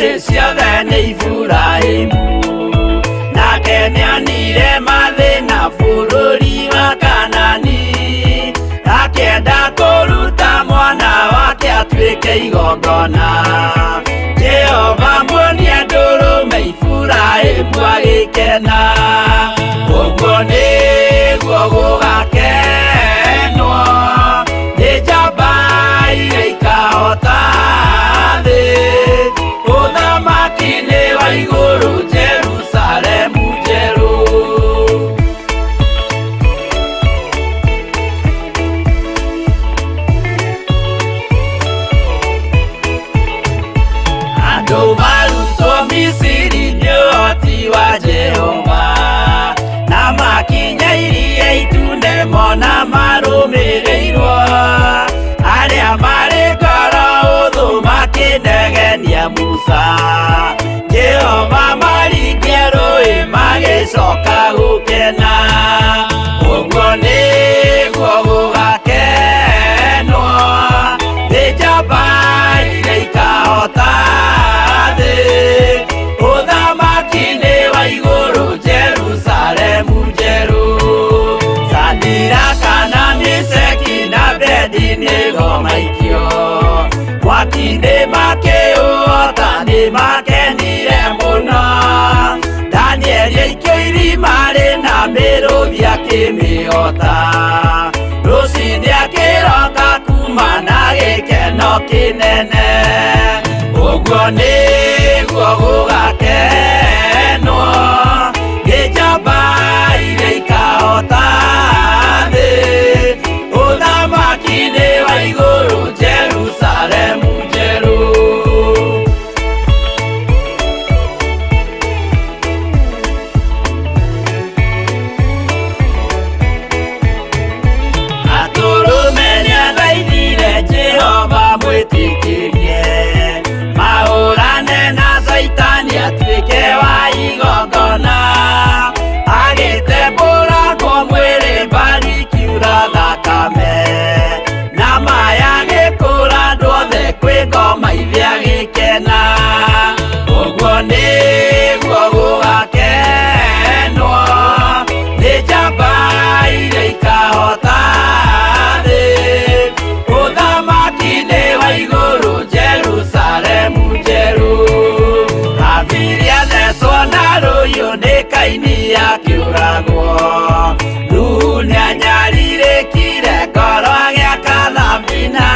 ndũrĩrĩ ciothe nĩ Iburahĩmu, nake nĩonire mathĩna bũrũri wa Kanani, akĩenda kũruta mwana wake atuĩke igongona. Jehova muonie ndũrũme Iburahĩmu agĩkena, ũguo nĩguo gũgakenwo nĩ njamba iria ikahota thĩ, ũthamaki-nĩ wa igũrũ Jerusalemu njerũ. Andũ marutwo Misiri nĩ ũhoti wa Jehova, na makinya Iria Itune mona marũmĩrĩirwo, arĩa marĩ ngoro hũthũ makĩnegenia Musa, Jehova maringie rũĩ magĩcoka gũkena, ũguo nĩguo gũgakenwo nĩ njamba iria ikahota thĩ, ũthamaki-nĩ wa igũrũ Jerusalemu njerũ. Shadiraka na Meshaki na Abedinego maikio mwaki-nĩ makĩũhota, nĩ makenire mũno. Danieli aikio irima-rĩ na mĩrũthi akĩmĩhota, rũcinĩ akĩroka kuma na gĩkeno kĩnene, ũguo nĩguo gũgakenwo nĩ njamba iria ikahota thĩ, ũthamaki-nĩ wa igũrũ Jerusalemu njerũ. Atũrũme nĩathaithire Jehova mwĩtĩkĩrie, mahũrane na Saitani atuĩke wa igongona, agĩtembũrangwo mwĩrĩ mbari kiura thakame, na maya gĩkũra andũ othe kwĩ ngoma ithe agĩkena, ũguo nĩguo gũgakenwo nĩ njamba iria ikahota thĩ, ũthamaki-nĩ wa igũrũ Jerusalemu njerũ. Habili athecwo na rũhiũ nĩ Kaini akĩũragwo, Nuhu nĩanyarirĩkire ngoro agĩaka thabina,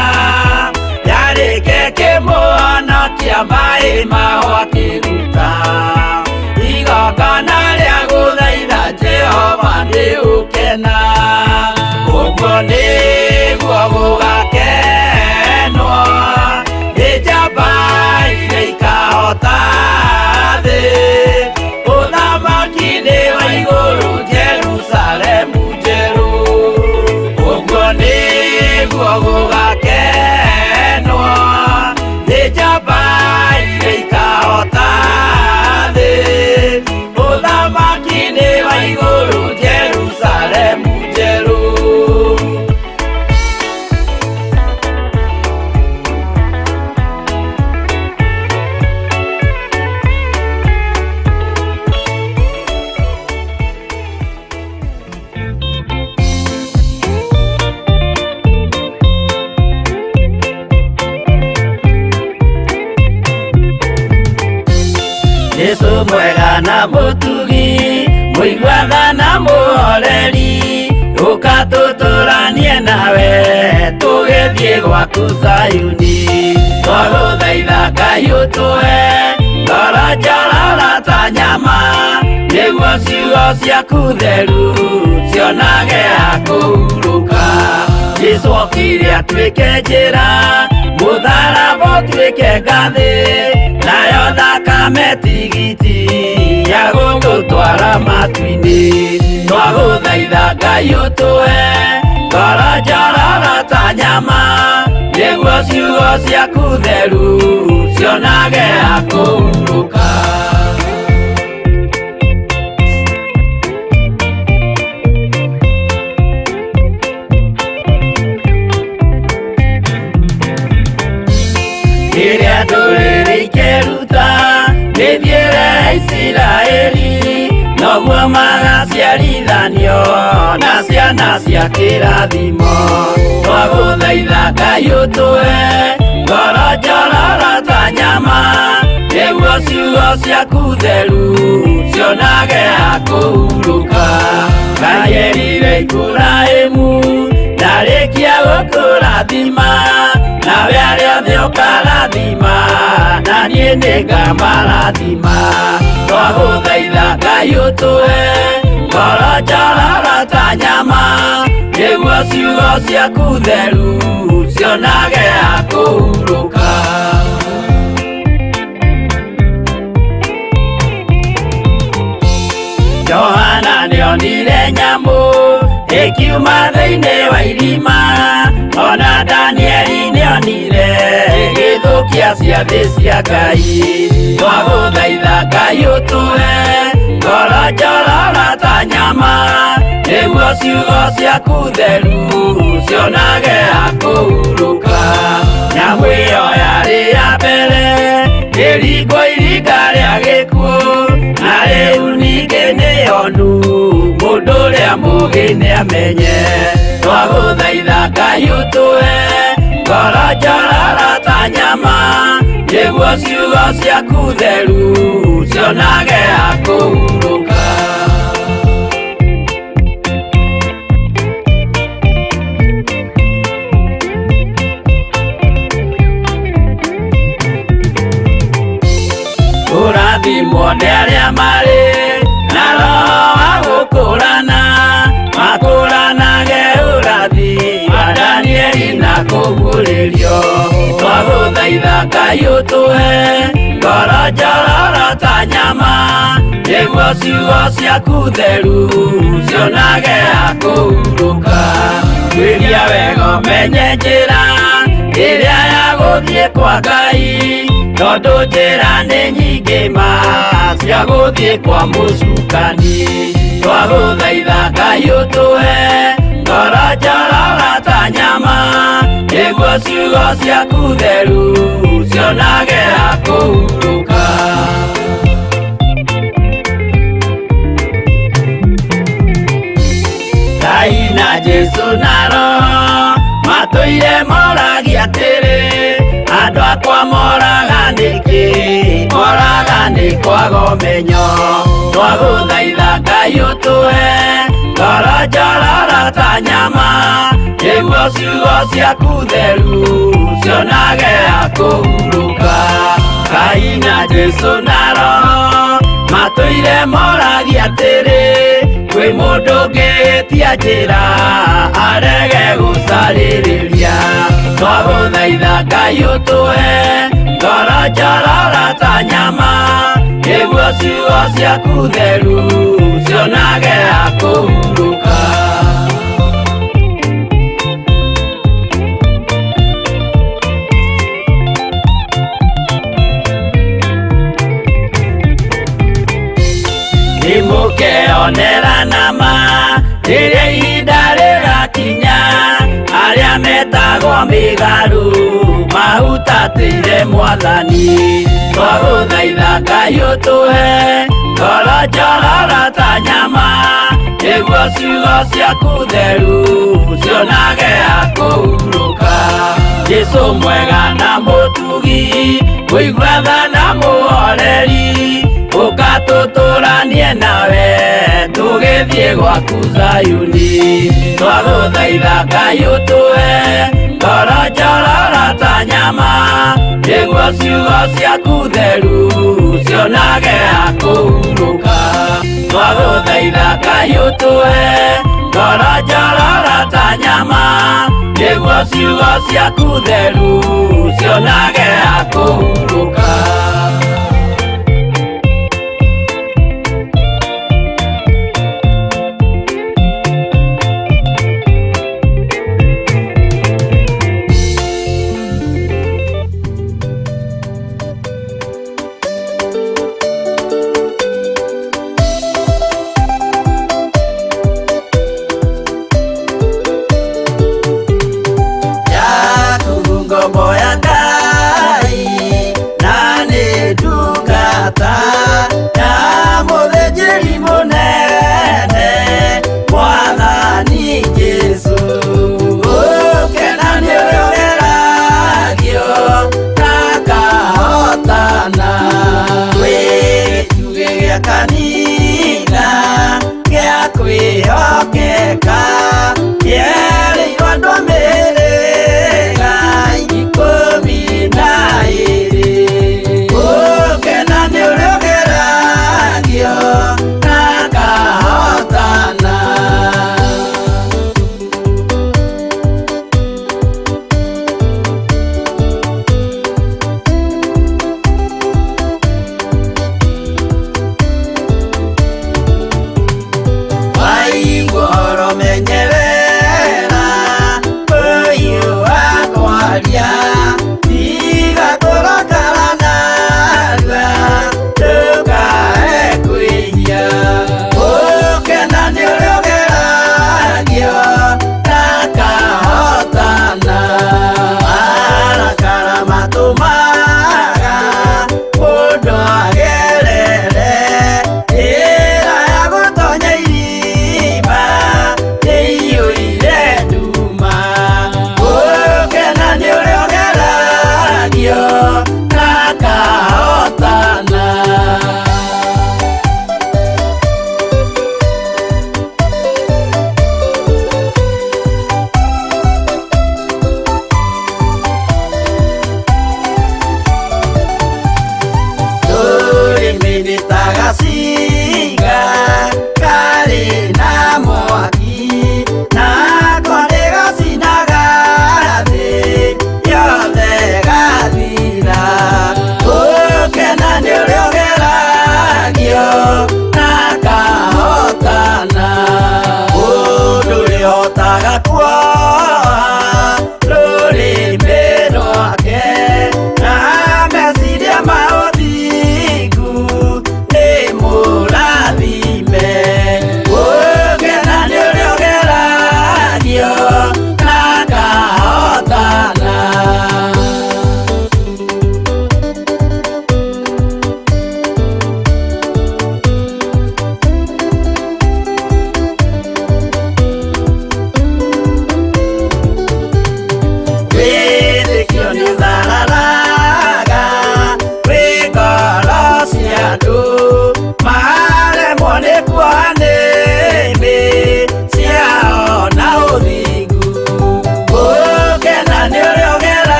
yarĩke kĩmũhonokia maĩ maho akĩruta, igongona rĩa gũthaitha Jehova nĩ ũkena, ũguo nĩguo gũgakenwo nĩ njamba iria ikahota thĩ, ũthamaki-nĩ wa igũrũ Jerusalemu njerũ, ũguo nĩguo gũgakenwo nĩ njamba iria ikahota thĩ, ũthamaki-nĩ wa igũrũ Jerusalemu njerũ. Yesu mwega na mũtugi, mũigua na mũhoreri, ũka tũtũranie nawe tũgĩthiĩ gwaku Zayuni, twagũthaitha Ngai ũtũhe ngoro njororo ta nyama, nĩguo ciugo ciaku theru cionage ha kũhurũka. Jesũ okire atuĩke njĩra, mũtharaba ũtuĩke ngathĩ, nayo thakame tigiti ya gũgũtwara matu-inĩ, twagũthaitha Ngai ũtũhe ngoro njororo ta nyama, nĩguo ciugo ciaku theru cionage ha kũhurũka. Rĩrĩa ndũrĩrĩ ikeruta njiarithanio na ciana cia kĩrathimo. Twagũthaitha Ngai ũtũhe ngoro njororo ta nyama, nĩguo ciugo ciaku theru cionage ha kũhurũka. Ngai erire Iburahĩmu ndarĩkia gũkũrathima, nawe arĩa othe ũkarathima na niĩ nĩngamarathima. Twagũthaitha Ngai ũtũhe ngoro njororo ta nyama, nĩguo ciugo ciaku theru cionage ha kũhurũka. Johana nĩonire nyamũ ĩkiuma thĩinĩ wa irima, ona Danieli nĩonire ĩgĩthũkia ciathĩ cia Ngai. Twagũthaitha Ngai ũtũhe ngoro njororo ta nyama, nĩguo ciugo ciaku theru cionage ha kũhurũka. Nyamũ ĩyo yarĩ ya mbere ĩringwo iringa rĩa gĩkuũ, na rĩu ningĩ nĩyonu mũndũ ũrĩa mũũgĩ nĩamenye. Twagũthaitha Ngai ũtũhe ngoro njororo ta nyama, nĩguo ciugo ciaku theru cionage ha kũhurũka. Kũrathimwo nĩ arĩa marĩ na roho wa gũkũrana, makũranage ũrathi wa Danieli na kũguũrĩrio. Twagũthaitha Ngai ũtũhe ngoro njororo ta nyama, nĩguo ciugo ciaku theru cionage ha kũhurũka. Gwĩria wega ũmenye njĩra ĩrĩa ya gũthiĩ kwa Ngai, tondũ njĩra nĩ nyingĩ ma cia gũthiĩ kwa mũcukani. Twagũthaitha Ngai ũtũhe ngoro njororo ta nyama, nĩguo ciugo ciaku theru cionage ha kũhurũka. Ngai na Jesũ na Roho matũire moragia atĩrĩ, andũ akwa moraga nĩkĩ, moraga nĩ kwaga ũmenyo. Twagũthaitha Ngai ũtũhe ngoro njororo ta nyama, nĩguo ciugo ciaku theru cionage ha kũhurũka. Ngai na Jesũ na Roho matũire moragia atĩrĩ, kwĩ mũndũ ũngĩtia njĩra arege gũcarĩrĩria. Twagũthaitha Ngai ũtũhe ngoro njororo ta nyama, nĩguo ciugo ciaku theru cionage ha kũhurũka. Nĩmũkeonera nama rĩrĩa ihinda rĩgakinya, arĩa metagwo mĩgarũ mahutatĩire Mwathani. Twagũthaitha Ngai ũtũhe ngoro njororo ta nyama, nĩguo ciugo ciaku theru cionage ha kũhurũka. Jesũ mwega na mũtugi, mũigua tha na mũhoreri, ũka tũtũranie nawe tũgĩthiĩ gwaku Zayuni. Twagũthaitha Ngai ũtũhe ngoro njororo ta nyama, nĩguo ciugo ciaku theru cionage ha kũhurũka. Twagũthaitha Ngai ũtũhe ngoro njororo ta nyama, nĩguo ciugo ciaku theru cionage ha kũhurũka. Ngombo ya Ngai nani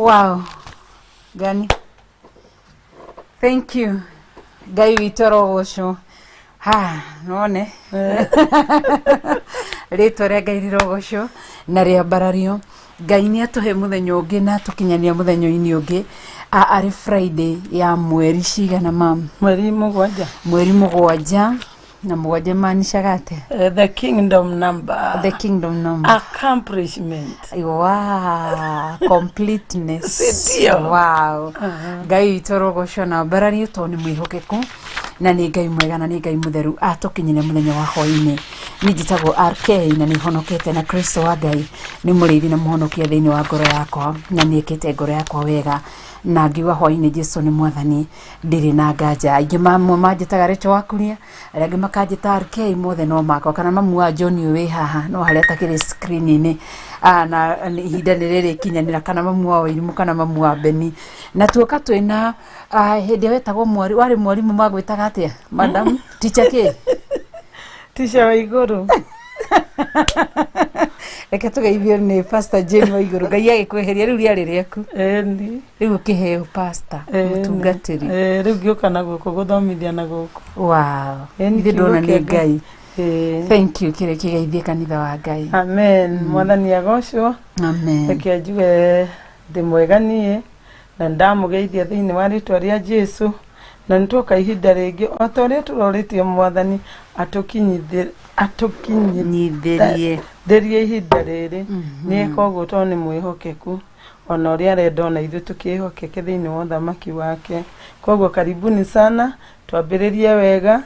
Wow. Gani? Thank you. Gai witoro gosho. Ha, none. Rito rega irogosho na ria barario. Gai ni atuhe muthenyo ungi na tukinyania muthenyo-ini ungi. Ari Friday ya mweri cigana mam? Mweri mugwanja. Mweri mugwanja. Na mugwanja maanishaga ate? The kingdom number. The kingdom number. Accomplishment. Wow. Completeness. Sidio. Wow. Ngai witoro goco na mbarario to ni mwihokeku na ni Ngai mwega na ni Ngai mutheru atukinyire muthenya wa hwaini. Ni njitagwo RK na ni honokete na Kristo wa Ngai ni murithi na muhonokia thiini wa ngoro yakwa na ni ekete ngoro yakwa wega na ngiwa hwaini Jesu ni mwathani ndiri na nganja. Aingi mamwe manjitaga Recho Wakuria aria makanjita RK mothe no makwa kana mamu wa John we haha no haria takiri screen-ini na ihinda niriri kinyanira kana mamu wa Wairimu kana mamu wa Beni na tuoka twina hindi wetagwo mwari wari mwarimu magwitaga atia madam teacher ke Teacher wa iguru. Reke tugeithio ni Pastor Jane wa iguru. Ngai agikweheria riu riari riaku. Ni. Riu kiheo pastor mutungatiri. Riu gioka na guko guthomithia na guko. Wow. Ndi ndona ni Ngai. Thank you kire kigeithie kanitha wa Ngai. Amen. Mwathani agocwo. Amen. Reke njuge ndi mwega nie na ndamugeithia thiini wa ritwa ria Jesu na nitwoka ihinda ringi o ta uria turoritio mwathani atukinyitherie nderie ihinda riri ni koguo to ni mwihokeku ona uria arenda na ithu tukihokeke thiini wa thamaki wake. Koguo karibuni sana, twambiririe wega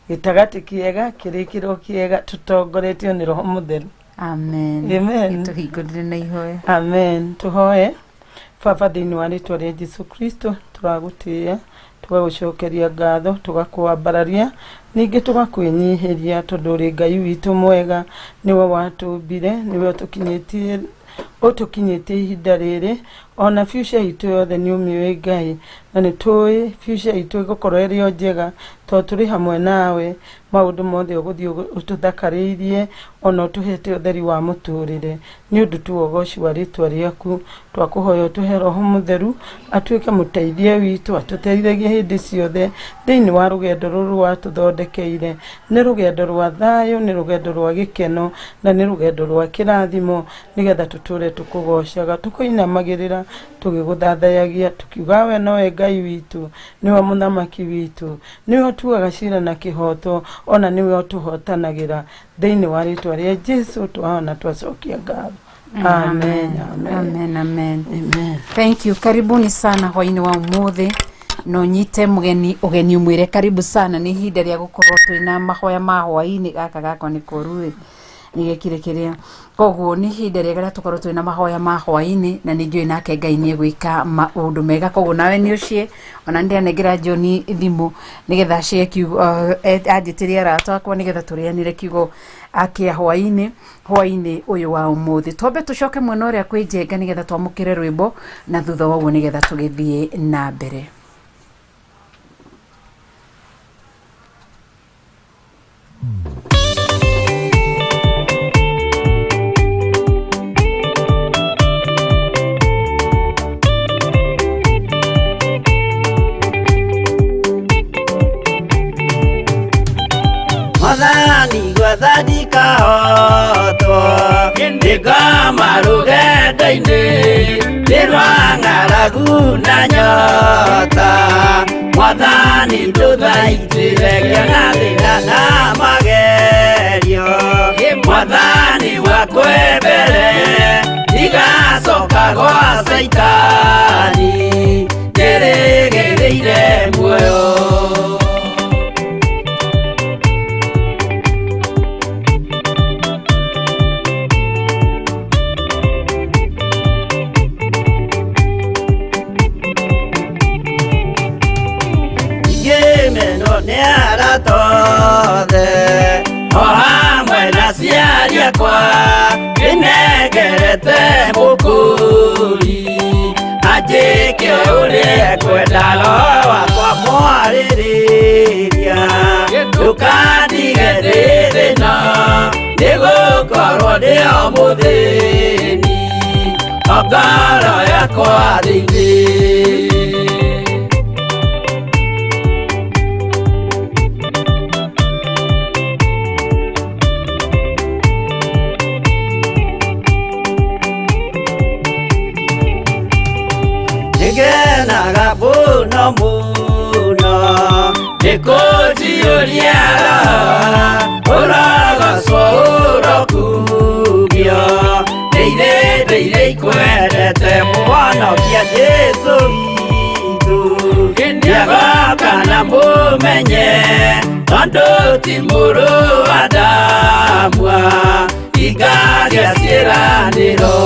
gitagati kiega kirikiro kiega tutongoretio ni Roho Mutheru. Amen. Amen. Tuhingurire na ihoe. Amen. Tuhoe. Baba thiini wa ritwa ria Jesu Kristo turagutia tugagucokeria ngatho tugakwambararia ningi tugakwinyihiria tondu ri Ngai witu mwega niwe watumbire niwe utukinyitie ihinda riri ona future itu yothe ni umiwe Ngai na ni tui future itu igukorwo iri njega to turi hamwe nawe maundu mothe uguthii ututhakariirie ona utuhete utheri wa muturire ni undu tu ogoci wa ritwa riaku twakuhoya utuhe Roho Mutheru atuike muteithie witu atuteithagie hindi ciothe thiini wa rugendo ruru watuthondekeire ni rugendo rwa thayo ni rugendo rwa gikeno na ni rugendo rwa kirathimo nigetha tuture tukugocaga tukuinamagirira tugiguthathayagia tukiuga we nowe Ngai witu niwe muthamaki witu niwe utuaga cira na kihoto ona niwe utuhotanagira thiini wa ritwa ria Jesu twaona twacokia ngatho. Amen. Amen. Amen. Amen. Thank you. Karibuni sana hwaini wa umuthi no nyite mugeni ugeni umwire karibu sana ni ihinda ria gukorwo twina mahoya ma hwaini gaka gakwa ni kurui ni gekire kiria koguo ni ihinda ria tukorwo twina mahoya ma hwaini na ni njui nake Ngai ni gwika maundu mega koguo nawe ni ucie ona ndi anengira John thimu nigetha cie kiugo anjitiria arata akwa nigetha turianire kiugo akia hwaini uyu wa umuthi twambe tucoke mwena uria kwijenga nigetha twamukire rwimbo na thutha wa uguo nigetha tugithie na mbere. Mwathani gwathadika hoto Ndiga marugendo-ini Ndirwa ng'aragu na nyota Mwathani nduthaitire na thina na magerio Mwathani wakwe mbere Igacoka gwa Saitani Ndirigireire muoyo o hamwe na ciari akwa nginegerete mukuri anjike uria kwenda roho wakwa mwaririria ndukandige ndi thina nigukorwo ndi o muthini ngoro yakwa thĩinĩ. Nĩngenaga mũno mũno nĩkũnjiyũria ũrogocwo ũrokugio ndeithĩ ikwendete mũhonokia Jesũ witũ ndiagoka na mũmenye tondũ ti mũrũ wa ndamwa ingagĩa ciĩranĩro.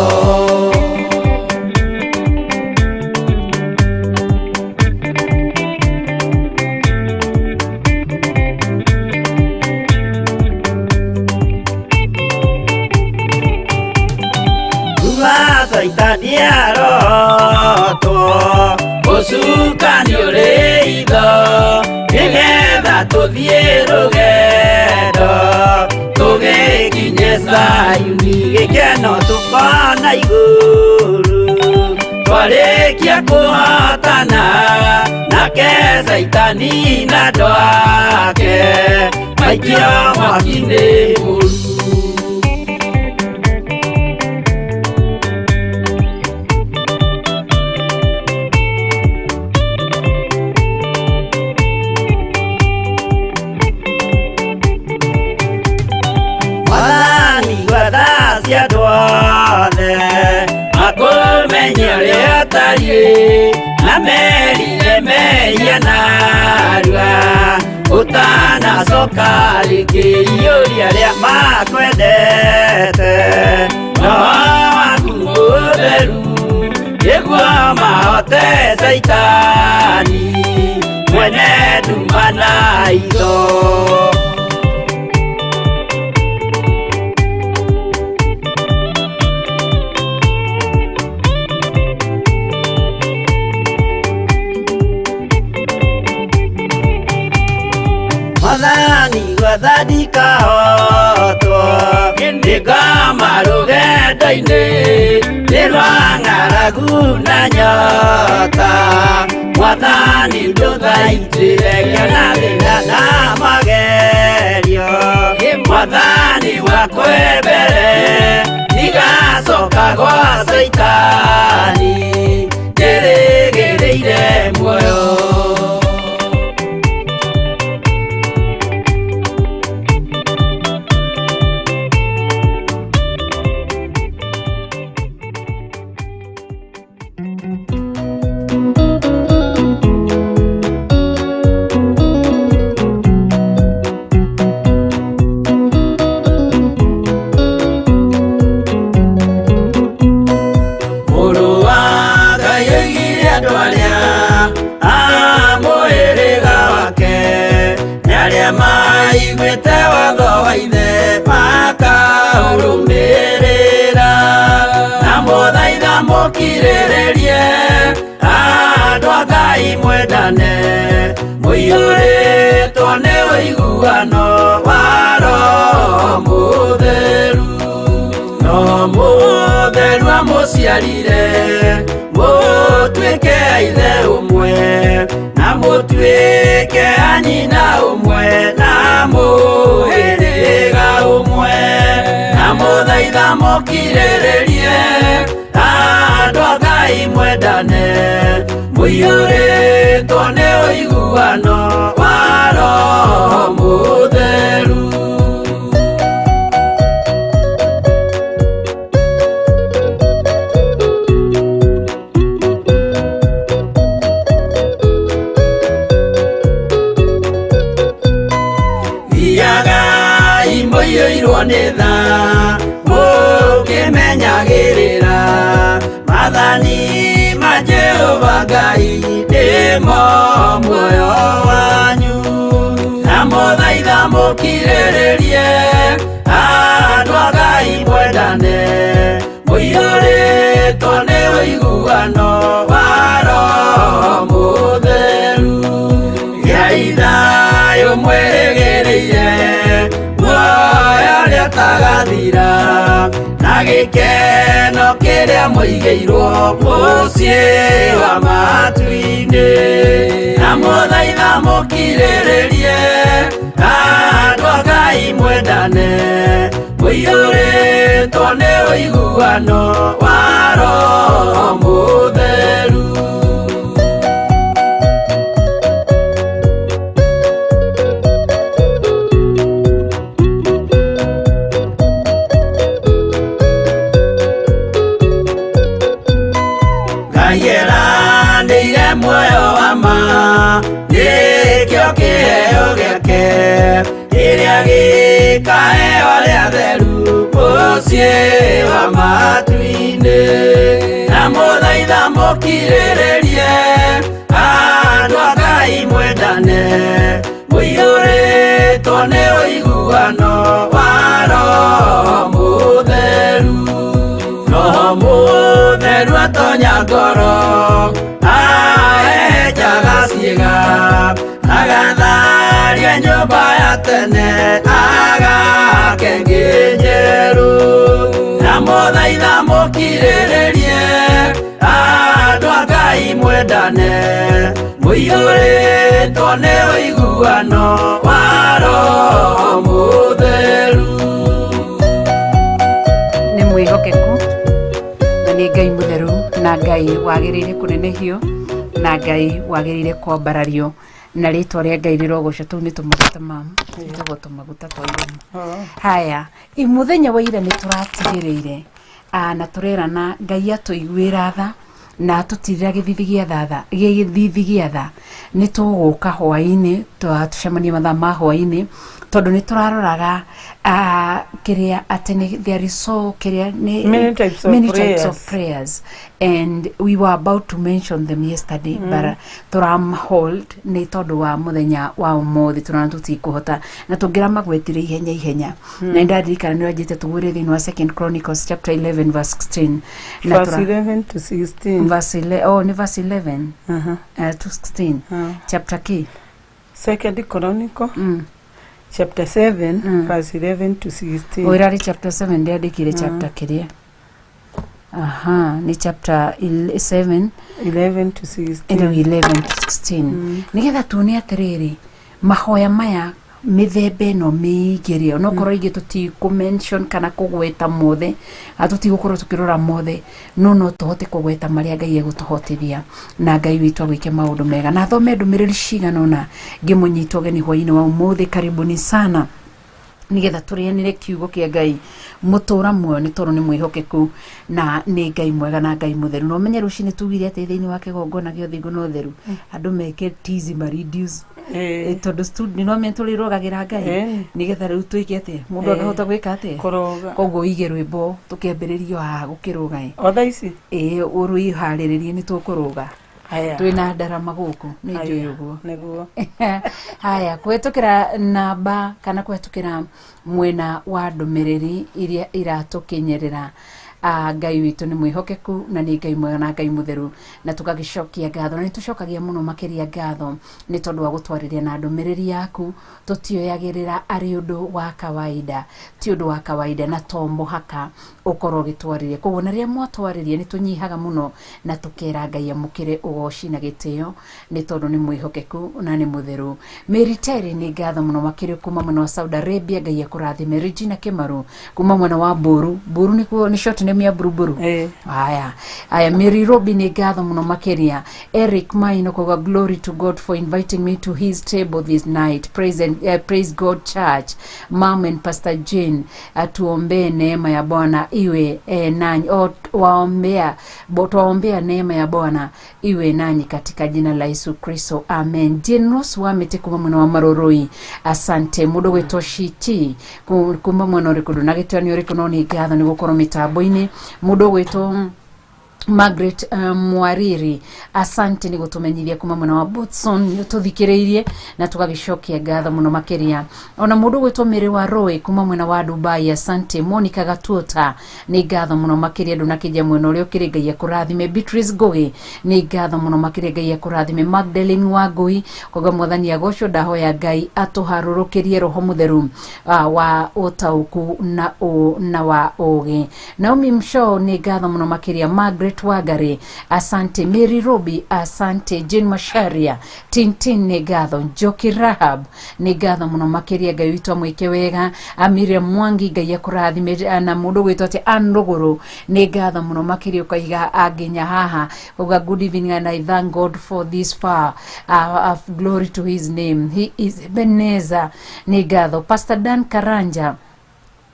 Saitani arotwo gũcukani ũrĩ itho nĩgetha tũthiĩ rũgendo tũgĩkinye Zayuni gĩkeno tũkona igũrũ twarĩkia kũhotana nake Saitani na andũ ake maikio mwaki-inĩ mũru. Andũ othe makũmenye ũrĩa ũtariĩ na merire mehia narua ũtanacoka rĩngĩ iyũria rĩa makwendete roho waku mũtheru nĩguo mahote Saitani mwene nduma na itho. Mwathani gwathani kahotwo nĩngoma rũgendo-inĩ nĩ rwa ng'aragu na nyota Mwathani ndũthaitĩre na thĩna na magerio Mwathani wakwe mbere igacoka gwa Saitani ndĩrĩgĩrĩire muoyo. Maiguĩte watho wa ithe makaũrũmĩrĩra na mũthaitha mũkirĩrĩrie andũ a Ngai mwendane mũiyũrĩtwo nĩ ũiguano wa Roho Mũtheru. Roho Mũtheru amũciarire mũtuĩke a ithe ũmwe na mũtuĩke a nyina ũmwe na mũhĩrĩga ũmwe na mũthaitha mũkirĩrĩrie andũ a Ngai mwendane mũiyũrĩtwo nĩ ũiguano wa Roho Mũtheru. Mũiyũirwo nĩ tha mũkĩmenyagĩrĩra maathani ma Jehova Ngai nĩmo muoyo wanyu na mũthaitha mũkirĩrĩrie andũ a Ngai mwendane mũiyũrĩtwo nĩ ũiguano wa Roho Mũtheru. Gĩai thayũ mwĩrĩgĩrĩire muoyo ũrĩa ũtagathira na gĩkeno kĩrĩa uria muigeirwo mucie wa matu-ini na muthaitha mukiriririe andu a Ngai mwendane muiyuritwo ni uiguano wa Roho Mutheru. Ngeranĩire muoyo wa ma nĩkĩo kĩheo gĩake kĩrĩa gĩkaheo arĩa atheru mũciĩ wa matu-inĩ na mũthaitha mũkirĩrĩrie andũ a Ngai mwendane mũiyũrĩtwo nĩ ũiguano wa Roho Mũtheru. Roho Mũtheru atonya ngoro ahenjaga ciĩga agatharia nyũmba ya tene agake ngĩ njerũ na mũthaitha mũkirĩrĩrie andũ a Ngai mwendane mũiyũrĩtwo nĩ ũiguano wa Roho Mũtheru. Nĩ mwĩhokeku na nĩ Ngai mũtheru na Ngai wagĩrĩire kũnenehio na Ngai wagĩrĩire kwambarario na rĩtwa rĩa Ngai rĩrogoca. Tũu nĩ tũmaguta mamu twĩtagwo tũmaguta twa irũmu. Haya, mũthenya wa ira nĩ tũratigĩrĩire na tũrerana Ngai atũiguĩra tha na tũtirĩra gĩthithi gĩa tha nĩ tũgũka hwaĩ-inĩ tũcemanie mathaa ma hwaĩ-inĩ tondũ nĩ tũraroraga kĩrĩa atĩ there is so many types of prayers and we were about to mention them yesterday but tũramhold nĩ tondũ wa mũthenya wa ũmũthĩ tũrona tũtikũhota na tũngĩra magwetire ihenya na ndaririkana nĩ wanjĩte tũgwĩre thĩinĩ wa 2 Chronicles chapter 11 verse 16 verse 11 to 16 verse 11 to 16 chapter key 2 Chronicle chapter 7 verse 11 to 16 Oirari chapter 7 ndiandikire chapter kiria ni chapter 7 11 to 16 11 to 16 nigetha tuone atiriri mahoya maya mithemba ĩno mĩingĩ no korwo ingĩ tũtikũmention kana kũgweta mothe tũtigũkorwo tũkĩrora mothe no tũhote kũgweta marĩa Ngai egũtũhotithia na Ngai witũ agwĩke maũndũ mega na thome ndũmĩrĩri cigana ũna ngĩmũnyita ũgeni hwaĩ-inĩ wa ũmũthĩ. Karibuni sana nigetha tũrĩanĩre kiugo kĩa Ngai mũtũra muoyo nĩ tondũ nĩ mwĩhokeku na nĩ Ngai mwega na Ngai mũtheru. No menye rũcinĩ tugire atĩ thĩinĩ wa kĩgongona gĩa ũthingu na ũtheru andũ meke tizi maridius tondũ studio no me tũrĩrogagĩra Ngai nigetha rĩu twĩke atĩ mũndũ akahota gwĩka atĩ koguo ige rwĩmbo tũkĩambĩrĩrio haha gũkĩrũga otha ici ũrũiharĩrĩrie nĩ tũkũrũga twina ndarama gũkũ nĩ njũĩ ũguo nĩguo. Haya, kũhetũkĩra namba kana kũhetũkĩra mwena wa ndũmĩrĩri iria iratũkinyĩrĩra Ngai witũ nĩ mwĩhokeku na nĩ Ngai mwega na Ngai mũtheru na tũgagĩcokia ngatho na nĩ tũcokagia mũno makĩria ngatho nĩ tondũ wa gũtwarĩria na ndũmĩrĩri yaku tũtioyagĩrĩra arĩ ũndũ wa kawaida ti ũndũ wa kawaida na to mũhaka ũkorwo gĩtwarĩria koguo na rĩrĩa mwatwarĩria nĩ tũnyihaga mũno na tũkera Ngai amũkĩre ũgoci na gĩtĩo nĩ tondũ nĩ mwĩhokeku na nĩ mũtheru. Meritere nĩ ngatho mũno makĩria kuma mwena wa Saudi Arabia Ngai akũrathime. Regina Kĩmaru kuma mwena wa Mburu nĩ short name ya Buruburu. Haya Mary Robi nĩ ngatho mũno makĩria. Eric Maino koga glory to God for inviting me to his table this night. Praise God Church. Mom and Pastor Jane atuombee neema ya Bwana iwe nanyi waombea neema ya Bwana iwe nanyi katika jina la Yesu Kristo, amen. Jenos wa mete kuma mwana wa Maroroi, asante. Mudo weto shiti kuma mwana uri kudu nagitwa ni uri kuno ni ngatho ni gũkorwo mitambo-ini. Mudo weto Margaret Mwariri, asante ni gutumenyithia kuma mwana wa Botson tuthikireirie na tugagicokia ngatho muno makiria. Ona mundu gwitwo Miri wa Roy kuma mwana wa Dubai, asante. Monica Gatuota, ni ngatho muno makiria ndunakija mwena uria ukirigaia kurathime. Beatrice Gogi, ni ngatho muno makiria Ngai akurathime. Magdalene Wangui, koga mwathani agocwo ndahoya Ngai atuharurukirie roho mutheru wa utauku na wa oge. Naomi Msho, ni ngatho muno makiria. Margaret Wagare, asante. Mary Robi, asante. Jane Masharia, Tintin, ni ngatho. Njoki Rahab, ni ngatho muno makiria Ngai witu amwike wega. Amira Mwangi, Ngai akurathime. Na mundu gwitwo ati Andogoro, ni ngatho muno makiria ukaiga aginya haha. Koga good evening and I thank God for this far. Glory to his name. He is Ebenezer, ni ngatho. Pastor Dan Karanja,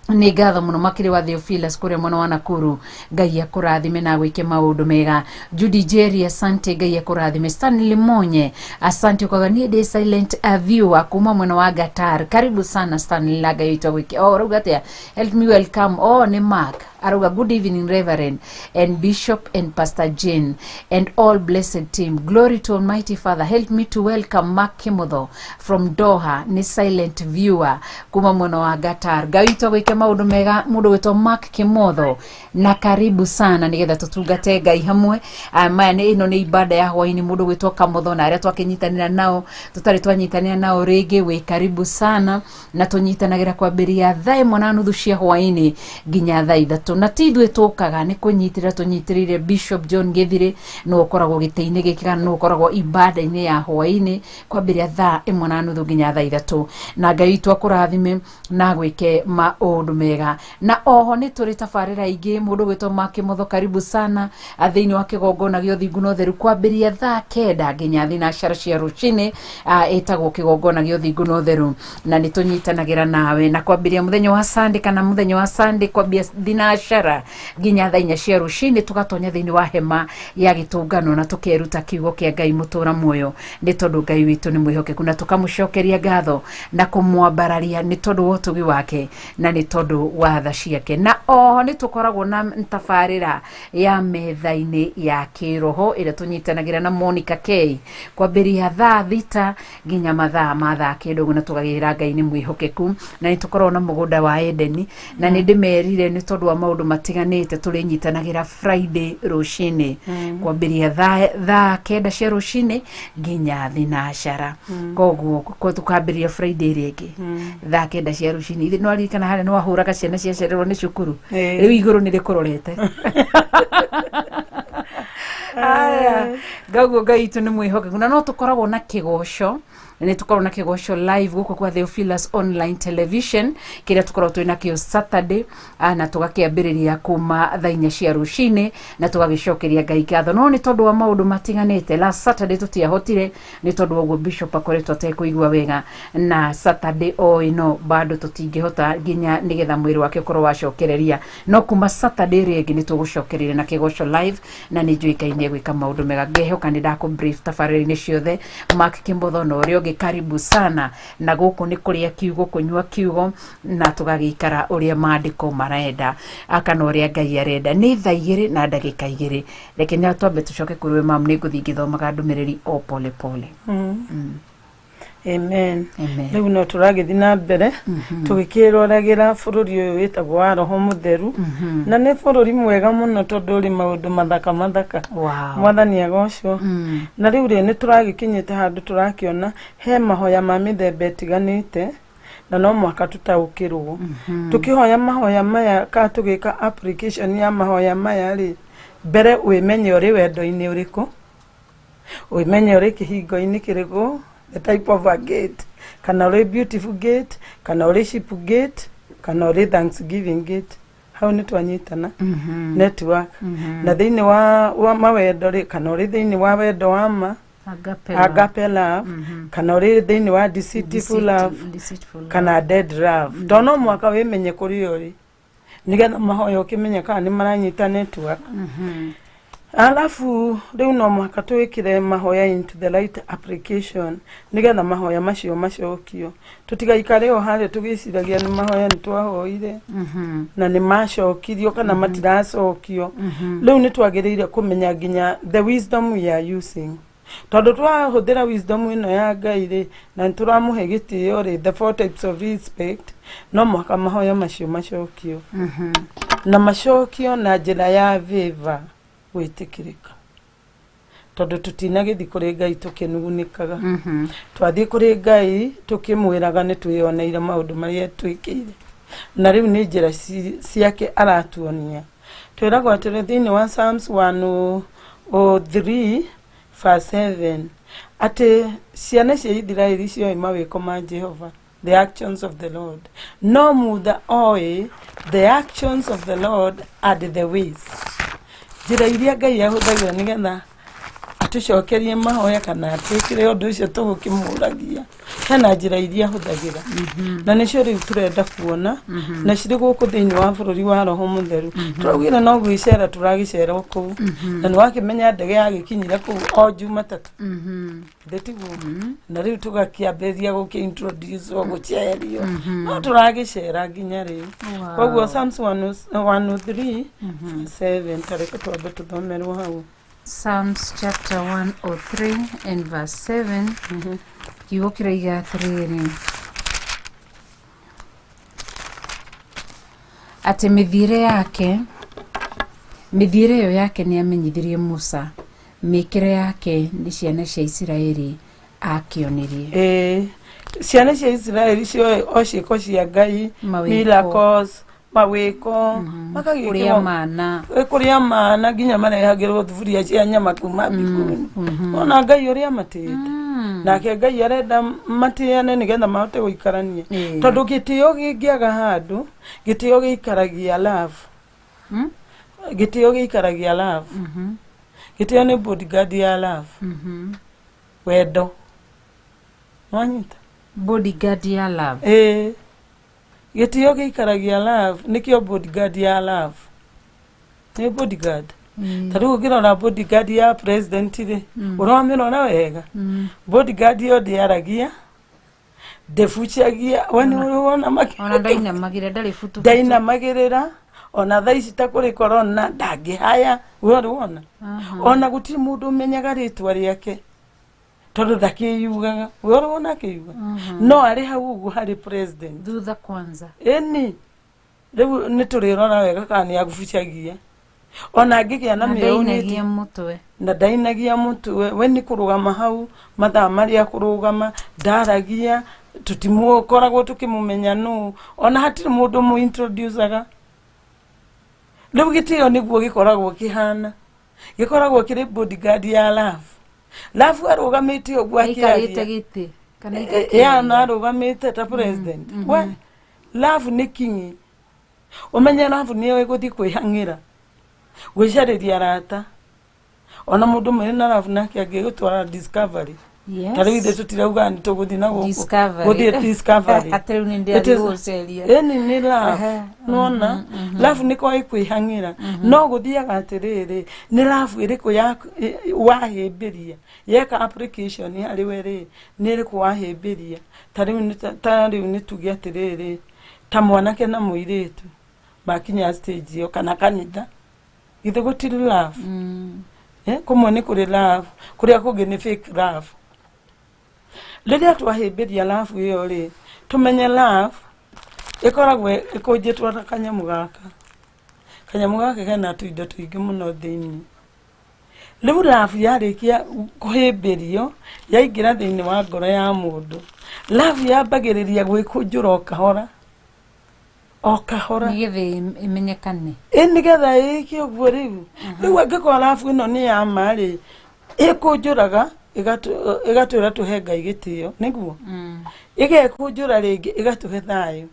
ni ngatho muno makiri wa Theophilus kuria mwana wa Nakuru, Ngai akurathime na gwike maundu mega. Judy Jerry, asante. Ngai akurathime. Stanley Monye, asante. Kwa ni de silent viewer kuma mwana wa Gatar, karibu sana Stanley, la Ngai witu gwike. Rugate help me welcome. Ni Mark aruga, good evening Reverend and Bishop and Pastor Jane and all blessed team. Glory to Almighty Father. Help me to welcome Mark Kimotho from Doha, ni silent viewer kuma mwana wa Gatar. Ngai witu gwike maundu mega mundu witwo Mark Kimotho, na karibu sana nigetha tutungate Ngai hamwe. Maya ni ino ni ibada ya hwaini mundu witwo Kamotho na aria twakinyitanira nao tutari twanyitanira nao ringi. We karibu sana na tunyitanagira kwambiria thaa 1:30 cia hwaini nginya thaa 3. Na tidwe tukaga ni kunyitira tunyitirire Bishop John Githire no ukoragwo giteine gikira no ukoragwo ibada-ini ya hwaini kwambiria thaa 1:30 nginya thaa 3. Na Ngai witu akurathime na gwike maundu mega. Na oho ni turi tabarira ingi mundu gwitwo Mark Kimotho, karibu sana thiini wa kigongona gio thingu no theru kwambiria thaa 9 nginya thinashara cia rucini etagwo kigongona gio thingu no theru, na ni tunyitanagira nawe na kwambiria muthenya wa Sunday kana muthenya wa Sunday kwambia thinashara nginya thaa 4 cia rucini tugatonya thiini wa hema ya gitungano na tukeruta kiugo kia Ngai mutura muoyo, ni tondu Ngai witu ni mwihokeku na tukamucokeria ngatho na kumwambararia ni tondu wa utugi wake na ni tondu wa tha ciake. Na oho ni tukoragwo na tabarira ya metha-ini ya kiroho ira tunyitanagira na Monica K kwambiria thaa 6 nginya mathaa ma thaa kindu na tugagira Ngai ni mwihokeku na ni tukoragwo na mugunda wa Edeni na ni ndimerire ni tondu wa maundu matiganite tulinyitanagira Friday rucini kwambiria thaa 9 cia rucini nginya thinashara. Koguo ko tukambiria Friday ringi thaa 9 cia rucini. Ithi no arikana hare no ahuraga ciana cia cererwo ni cukuru riu iguru ni rikororete. Gaguo Ngai tu ni mwihokeku na no tukoragwo na kigoco ni tukorwo na kigosho live guko kwa Theophilus Online Television kiria tukorwo twina kio Saturday na tugakiambiriria kuma thaa 4 cia rucini na tugagicokeria Ngai ngatho. No ni tondu wa maundu matiganite last Saturday tutiahotire ni tondu wa Bishop akoretwo atekuigua wega na Saturday ino bado tutingihota nginya nigetha mwiri wake ukorwo wacokereria. No kuma Saturday ringi ni tugucokereria na kigosho live na ni njuikaine gwika maundu mega. Ngehoka ni ndako brief tabariri-ini ciothe. Mark Kimotho no rio karibu sana na guku ni kuria kiugo kunywa kiugo na tugagikara uria maandiko marenda akana uria Ngai arenda. Ni thaa 2 na ndagika 2 rekenya twambe tucoke kuriwe mam ni guthingithomaga ndumiriri o pole pole. Amen. Riu no turagithi na mbere tugikiroragira bururi uyu witagwo wa roho mutheru na ni bururi mwega muno tondu uri maundu mathaka mathaka. Mwathani agocwo. Na riu ni turagikinyite handu turakiona he mahoya ma mithemba itiganite na no mwaka tutaukirwo tukihoya mahoya maya ka tugika application ya mahoya maya ri mbere wimenye uri wendo-ini uriku, wimenye uri kihingo-ini kiriku, the type of a gate, kana uri beautiful gate, kana uri ship gate, kana uri thanksgiving gate. Hau ni twanyitana network na thiini wa mawendo ri kana uri thiini wa wendo wa ma agape love kana uri thiini wa deceitful love kana dead love. Tono mwaka wimenye kuri uri nigetha mahoya ukimenya kana ni maranyita network. Alafu riu no mwaka twikire mahoya into the right application nigetha mahoya macio macokio tutigaikare o hare tugiciragia ni mahoya ni twahoire na ni macokirio kana matiracokio riu ni twagiriire kumenya nginya the wisdom we are using tondu twahuthira wisdom ino ya Ngai ri na turamuhe gitio ri the 4 types of respect no mwaka mahoya macio macokio na macokio na njira ya favor gwitikirika tondu tutinagithi kuri Ngai tukinugunikaga twathii kuri Ngai tukimwiraga ni twiyoneire maundu maria twikire na riu ni njira ciake aratuonia twiragwo atiri thiini wa Psalms 103 verse 7 ati ciana cia Israeli cio mawiko ma Jehova the actions of the Lord no mutha oe the actions of the Lord are the ways njira iria Ngai ahuthagira nigetha atucokerie mahoya kana atikire undu ucio tugukimuragia hena njira iria ahuthagira na nicio riu turenda kuona na ciri guku thiini wa bururi wa Roho Mutheru turaugire no gwicera turagicera kuu na ni wakimenya ndege yagikinyire kuu o Jumatatu ndetigu na riu tugakiambiria gukintroduce o gucerio no turagicera nginya riu koguo Psalms 103 7 tareka twambe tuthomerwo hau Psalms chapter 103 and verse 7 kiugo kiraiga atiriri ati mithire yo yake ni amenyithirie Musa mikire yake ni ciana cia Israeli akionirie ciana cia Israeli cio ociko cia Ngai miracles mawiko makagiria mana ginya marehagirwo thuburia cia nyama kuma mbinguni ona Ngai uria matite nake Ngai arenda matiane nigetha mahote guikarania tondu gitio gingiaga handu gitio giikaragia love gitio giikaragia love gitio ni bodyguard ya love wendo wanyita bodyguard ya love gitio giikaragia love nikio bodyguard ya love ni bodyguard tariu ngirora bodyguard ya president ri uramira wega bodyguard yo ndiaragia ndefuchagia wani urona ona ndainamagire ndari futu ndainamagirira ona thaici ta kuri corona ndangihaya urona ona gutiri mundu umenyaga ritwa riake tondu ndakiyugaga urona kiyuga no ari hau ugu hari president thutha kwanza riu ni turirora wega kana yagufuchagia ona ngigia na ndainagia mutwe na ndainagia mutwe we ni kurugama hau mathaa maria kurugama ndaragia tutimukoragwo tukimumenya nu ona hatiri mundu mu introduceaga riu gitio niguo gikoragwo kihana gikoragwo kiri bodyguard ya love arugamite uguo akiaria giti kana yana arugamite ta president we love ni kingi umenya love ni we guthi kwihangira gwicariria rata ona mundu mwina love nake agigutwara discovery tari ithe tutirauga ni tuguthi na guku guthi discovery atelu ni ndia guceria ni love nona love ni kwa ikwihangira no guthiaga atiriri ni love iriku ya wahimbiria yeka application hari weri ni iriku wahimbiria tari ni tugia atiriri ta mwanake na muiritu makinya stage yo kana kanitha ithe gutiri love kumwe ni kuri love kuria kungi ni fake love riria twahimbiria love iyo ri tumenye love ikoragwo ikunjitwa kanyamu gaka kana tuindo tuingi muno thiini riu love yarikia kuhimbirio yaingira thiini wa ngoro ya mundu love yambagiriria gwikunjura okahora nigethe imenyekane nigetha ikio guo riu angikora love ino ni ya mari ikunjuraga igatwira tuhe Ngai gitio niguo igekunjura ringi igatuhe thayo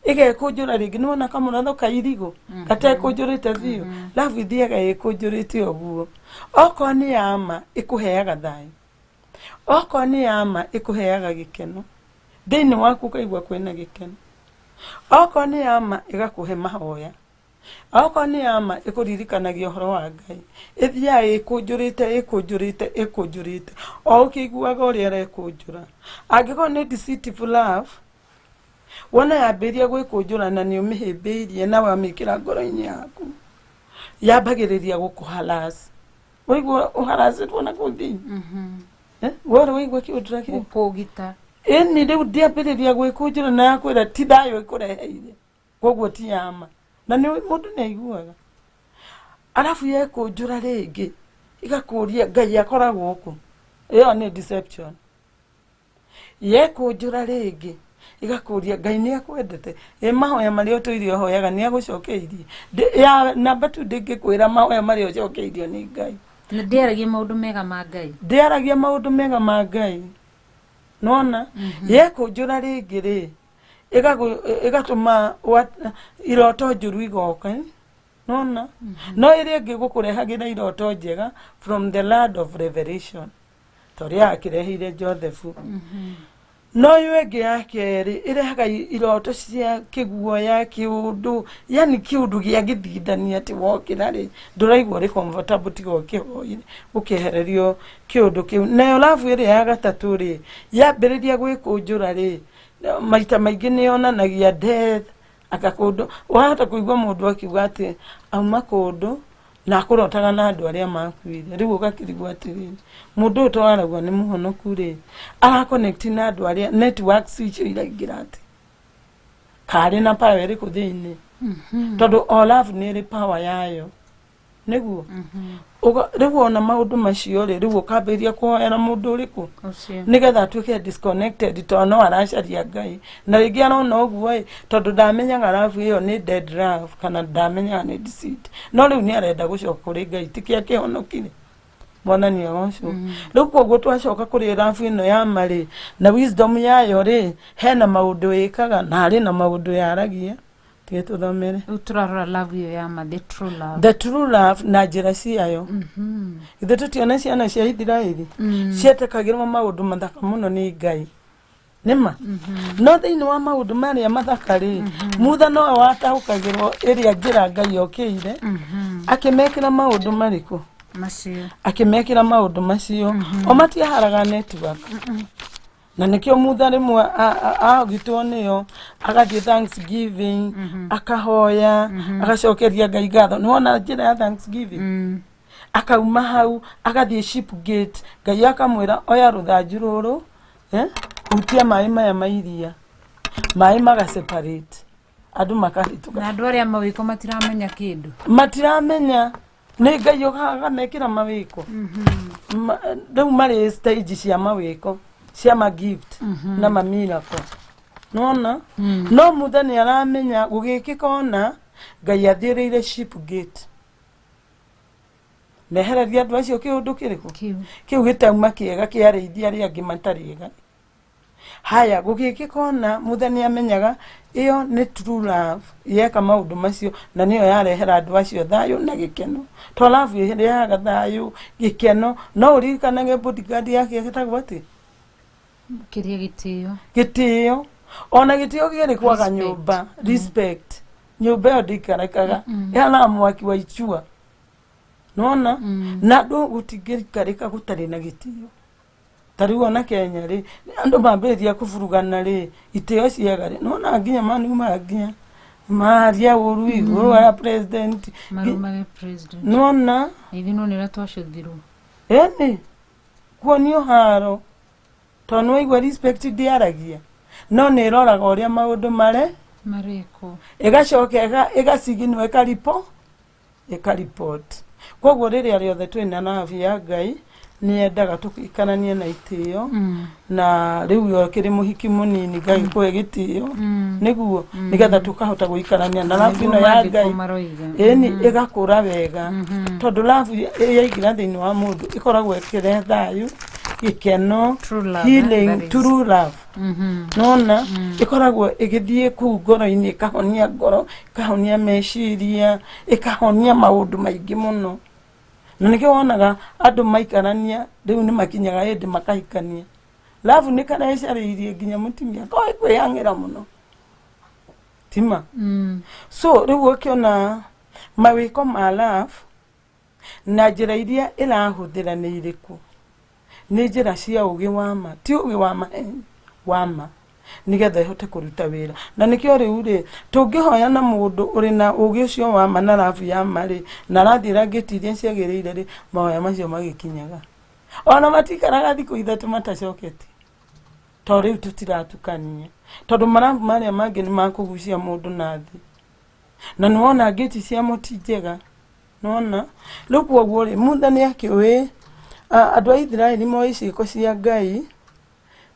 igekunjura ringi niwona kamuratho kairigo gatekunjurite thio love ithiaga ikunjurite oguo oko ni ama ikuheaga thayo oko ni ama ikuheaga gikeno thiini waku kaigua kwina gikeno oko ni ama igakuhe mahoya Oko ni ama ikuririkanagia horo wa Ngai. Ithia ikunjurite. O kiguaga uri arekunjura. Angiko ni deceitful love. Wona yambiria gwikunjura na ni umihimbiirie na wamikira ngoro-ini yaku. Yambagiriria gukuhalas. Wigua uharasitwo na kuthi. Wora wigua kiundura ki kugita. Ni riu ndiambiriria gwikunjura na yakwira ti thayo ikureheire. Koguo ti ama. Na ni mundu ni aiguaga. Arafu yekunjura ringi igakuria Ngai akoragwo ku. Iyo ni deception. Yekunjura ringi igakuria Ngai ni akwendete. Mahoya mari utuirie hoyaga ni agucokeirie. Ya namba 2 ndingikwira mahoya mari ucokeirio ni Ngai. Na ndiaragia maundu mega ma Ngai. Ndiaragia maundu mega ma Ngai. Nona yekunjura ringi ri igatuma iroto njuru igoka. Nona no iri ngi gukurehagira iroto njega from the land of revelation. Toria akirehire Joseph. No yuege yakeri irehaga iroto cia kiguoya kiundu, yani kiundu gia githindania ti wokira ri nduraigwa ri comfortable tigo kihoire ukihererio kiundu kiu. Nayo lavu iri ya gatatu ri yambiriria gwikunjura ri maita maingi ni onanagia death akakundu. Wahota kuigwa mundu akiuga ati auma kundu na akurotaga na andu aria makuire. Riu ugakirigwa atiri mundu utwaragwa ni muhonoku ri ara connect na andu aria networks icio iraingira ati kari na power iri kuthini. Tondu love ni iri power yayo niguo. Riu ona maundu macio ri riu ukambiria kuhoera mundu uriku nigetha atuike disconnected to no aracaria Ngai na ringi arona uguo tondu ndamenyaga love iyo ni dead love kana ndamenyaga ni deceit. No riu ni arenda gucoka kuri Ngai tikia kihonokire mwana ni agoco. Riu koguo twacoka kuri love ino ya mari na wisdom yayo ri hena maundu ikaga na ari na maundu yaragia. Tuthomere uturarora love yo ya ma the true love na njira ciayo. Ithe tutiona ciana cia Ithiraeli cietekagirwo maundu mathaka muno ni Ngai nima. No thiini wa maundu maria mathaka ri mutha no watahukagirwo iria njira Ngai okire akimekira maundu mariku macio, akimekira maundu macio o matiaharaga network. Na nikio mutha rimwe agitwo niyo agathie Thanksgiving akahoya agacokeria Ngai ngatho. Niwona njira ya Thanksgiving akauma hau agathie ship gate Ngai akamwira oya ruthanju ruru utia mai maya mairia mai maga separate andu makahituka. Na andu aria mawiko matiramenya kindu matiramenya ni Ngai agamekira mawiko. Riu mari stage cia mawiko cia ma gift na ma miracle. Nona no mutha ni aramenya gugikikona Ngai athireire ship gate nehereria andu acio kiundu kiriku kiu gitauma kiega kiareithia aria angi matariga. Haya gugikikona mutha ni amenyaga iyo ni true love yeka maundu macio na niyo yarehera andu acio thayo na gikeno. To love yerehaga thayo gikeno. No urikanage bodyguard yake gitagwo ati kiria gitio ona gitio giri kwaga nyumba respect. Nyumba yo ndikarekaga yana mwaki wa ichua. Nona na ndo gutigirikarika gutari na gitio. Tariu ona Kenya ri andu mambiria kuvurugana ri itio ciaga ri nona nginya manu maginya maria uru iguru wa president marumage president. Nona ithi no nira twacuthiru eni kuonio haro tonwe igwa respect diaragia no ni roraga uria maundu mare mariko igacoka igasiginwo ikaripot. Koguo riria riothe twina navi ya Ngai ni endaga tukikananie na itio na riu yo kiri muhiki munini Ngai kwe gitio niguo nigetha tukahota guikarania na navi no ya Ngai eni igakura wega. Tondu navi yaigira thiini wa mundu ikoragwo ikire thayu gikeno healing true love. Nona ikoragwo igithie ku ngoro-ini ikahonia ngoro ikahonia meciria ikahonia maundu maingi muno. Na nikio wonaga andu maikarania riu ni makinyaga hindi makahikania. Love ni kana icariirie nginya mutimia koi kwihangira muno tima. So riu ukiona mawiko ma love na njĩra iria ĩrahũthĩra nĩ irĩkũ? Nĩ njĩra cia ũgĩ wa ma, ti ũgĩ wa ma nigetha ihote kũruta wĩra. Na nĩkĩo rĩu rĩ, tũngĩhoya na mũndũ ũrĩ na ũgĩ ũcio wa ma na rabu ya ma rĩ, na rathira ngĩti iria ciagĩrĩire rĩ, mahoya macio magĩkinyaga. Ona matikaraga thikũ ithatũ matacoketi. To rĩu tũtiratukania. Tondũ marabu marĩa mangĩ nĩ makũgucia mũndũ na thĩ. Na nĩwona ngĩti cia mũti njega. Nĩwona? Rĩu kwoguo rĩ, mutha nĩ akĩũĩ andũ a Israeli moĩ ciĩko cia Ngai,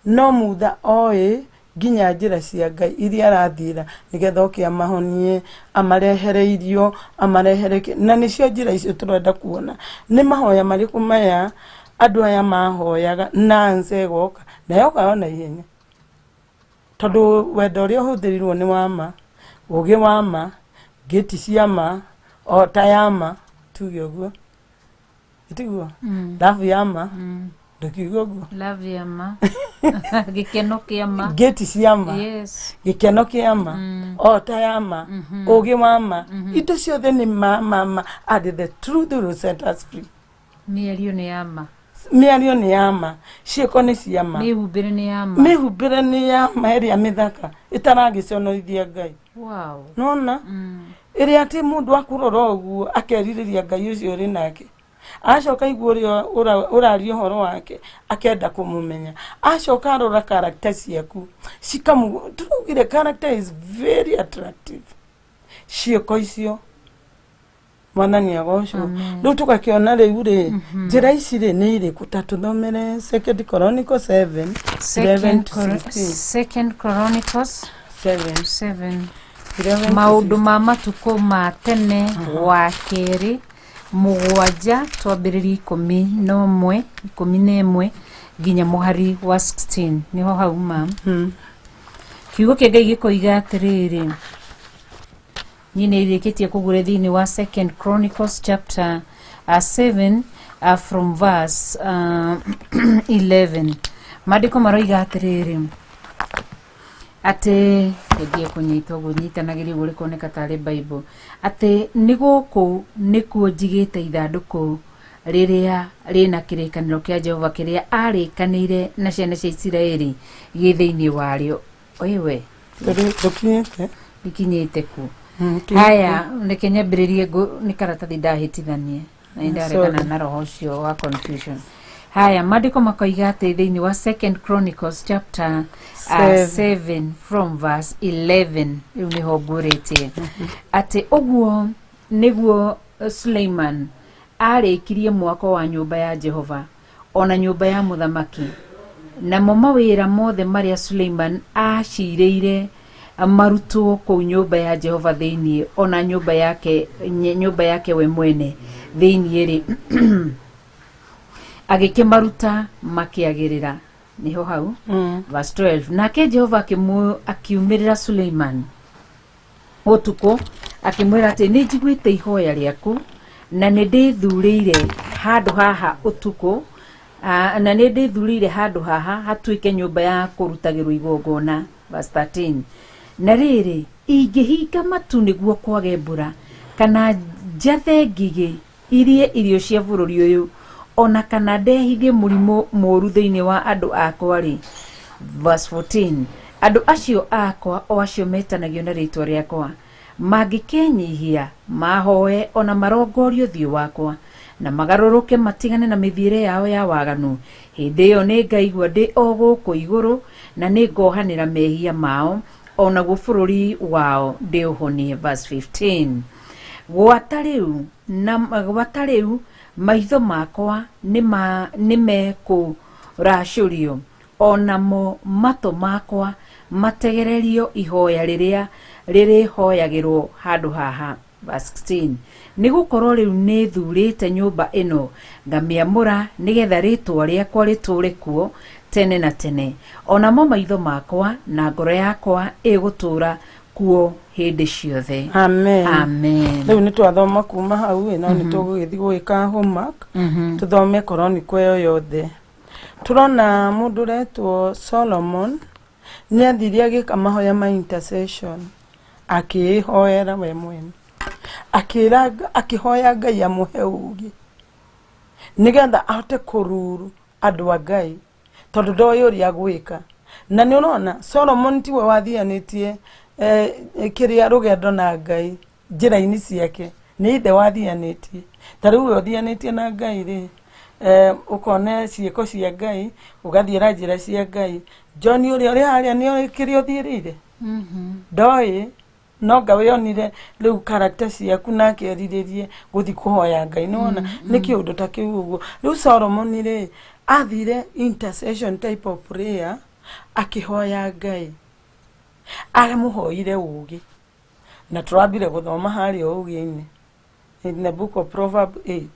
no mutha oĩ nginya njĩra cia Ngai iria arathira nigetha oke amahonie, amarehere irio, amarehere na nĩcio njĩra icio tũrenda kuona. Nĩ mahoya marĩkũ maya andũ aya mahoyaga na anse goka na yoka ona ihenya. Tondũ wendo ũrĩa ũhũthĩrirwo nĩ wa ma, ũgĩ wa ma, ngĩti cia ma, ota ya ma, tuge ũguo. Itiguo? Love ya ma. Ndukiuga ũguo. Love ya ma. Gĩkeno kĩa ma. Ngĩti cia ma. Yes. Gĩkeno kĩa ma. Ota ya ma. Ũgĩ wa ma. Indo ciothe nĩ ma. And the truth will set us free. Mĩario nĩ ya ma. Mĩario nĩ ya ma. Ciĩko nĩ cia ma. Mĩhumbĩre nĩ ya ma. Mĩhumbĩre nĩ ya ma ĩrĩa mĩthaka ĩtaragĩconorithia Ngai. Wow. Nona? Ĩrĩa atĩ mũndũ akũrora ũguo akerirĩria Ngai ũcio ũrĩ nake. Acoka igua ũrĩa ũraria ũhoro wake akenda kũmũmenya. Acoka arora character ciaku. Tũraugire character is very attractive. Ciĩko icio. Mwathani agocwo. Rĩu tũgakĩona rĩu rĩ, njĩra ici rĩ nĩ irĩkũ? Ta tũthomere 2 Chronicles 2 Chronicles 7. Maũndũ ma matukũ ma tene wa kerĩ 7 twambĩrĩria 11 nginya mũhari wa 16 niho hau ma. Kiugo kĩa Ngai gĩkoiga atĩrĩrĩ, nyine irĩkĩtie kũgũra thĩinĩ wa 2 Chronicles chapter 7 from verse 11. Maandĩko maroiga atĩrĩrĩ, atĩ ngiye kunyita ũguo nyitanagĩria ũguo rĩkoneka tarĩ Bible, atĩ nĩ gũkũ nĩkuo njigĩte ithandũkũ rĩrĩa rĩna kĩrĩkanĩro kĩa Jehova kĩrĩa arĩkanĩire na ciana cia Isiraeli gĩthĩinĩ warĩo. Oiwe ikinyĩte ku. Haya, reke nyambĩrĩrie nĩ karatathi ndahĩtithanie na nĩndaregana na roho ũcio wa confusion. Haya, maandĩko makoiga atĩ thĩinĩ wa 2 Chronicles chapter 7 from verse 11 rĩu nĩho ngũrĩtie atĩ ũguo nĩguo Suleiman arĩkirie mwako wa nyũmba ya Jehova ona nyũmba ya mũthamaki, namo mawĩra mothe marĩa Suleiman acirĩire marutwo kũu nyũmba ya Jehova thĩinĩ, ona nyũmba yake we mwene thĩinĩ rĩ agĩkĩmaruta makĩagĩrĩra. Niho hau verse 12. Nake Jehova akiumĩrĩra Suleiman ũtukũ akĩmwĩra atĩ nĩ njiguĩte ihoya rĩaku na nĩ ndĩthurĩire handũ haha ũtukũ, na nĩ ndĩthurĩire handũ haha hatuĩke nyũmba ya kũrutagĩrwo igongona. Verse 13. Na rĩrĩ, ingĩhinga matu nĩguo kwage mbura kana njathe ngigĩ irie irio cia bũrũri ũyũ, ona kana ndehithie mũrimũ mũru thĩinĩ wa andũ akwa rĩ. Verse 14. Andũ acio akwa o acio metanagio na rĩtwa rĩakwa mangĩkenyihia mahoe ona marongorio thiũ wakwa na magarũrũke matigane na mĩthiĩre yao ya waganu, hĩndĩ ĩyo nĩ ngaigua ndĩ o gũkũ igũrũ na nĩ ngohanĩra mehia mao onaguo bũrũri wao ndĩũhonie. Verse 15. Gwata rĩu maitho makwa nĩ mekũracũrio, onamo matũ makwa mategererio ihoya rĩrĩa rĩrĩhoyagĩrwo handũ haha. Verse 16. Nĩgũkorwo rĩu nĩ thurĩte nyũmba ĩno ngamĩamũra nĩgetha rĩtwa rĩakwa rĩtũũre kuo tene na tene, onamo maitho makwa na ngoro yakwa ĩgũtũũra kuo hĩndĩ ciothe. Amen. Amen. Rĩu nĩ twathoma kuma hau no nĩ tũgũgĩthiĩ gwĩka homework tũthome Chronicles ĩyo yothe. Turona mũndũ ũretwo Solomon nĩ athirie agĩka mahoya ma intercession akĩhoera we mwene. akihoya Ngai amuhe ugi nigetha ahote kururu andu a Ngai tondu ndoĩ ũrĩa gwĩka. Na nĩ ũrona Solomon tiwe wathianĩtie kĩrĩa rũgendo na Ngai njĩra-inĩ ciake, nĩ ithe wathianĩtie. Ta rĩu we ũthianĩtie na Ngai rĩ, ũkone ciĩko cia Ngai, ũgathiĩra njĩra cia Ngai. John ũrĩa ũrĩ harĩa nĩ kĩrĩa ũthiĩrĩire ndoĩ, no nga wĩonire rĩu character ciaku na akĩerirĩrie gũthi kũhoya Ngai. Nĩwona nĩ kĩũndũ ta kĩu ũguo. Rĩu Solomon rĩ athire intercession type of prayer akihoya Ngai, aramũhoire ũgĩ. Na tũrambire gũthoma harĩa ũgĩ-inĩ in the book of Proverbs 8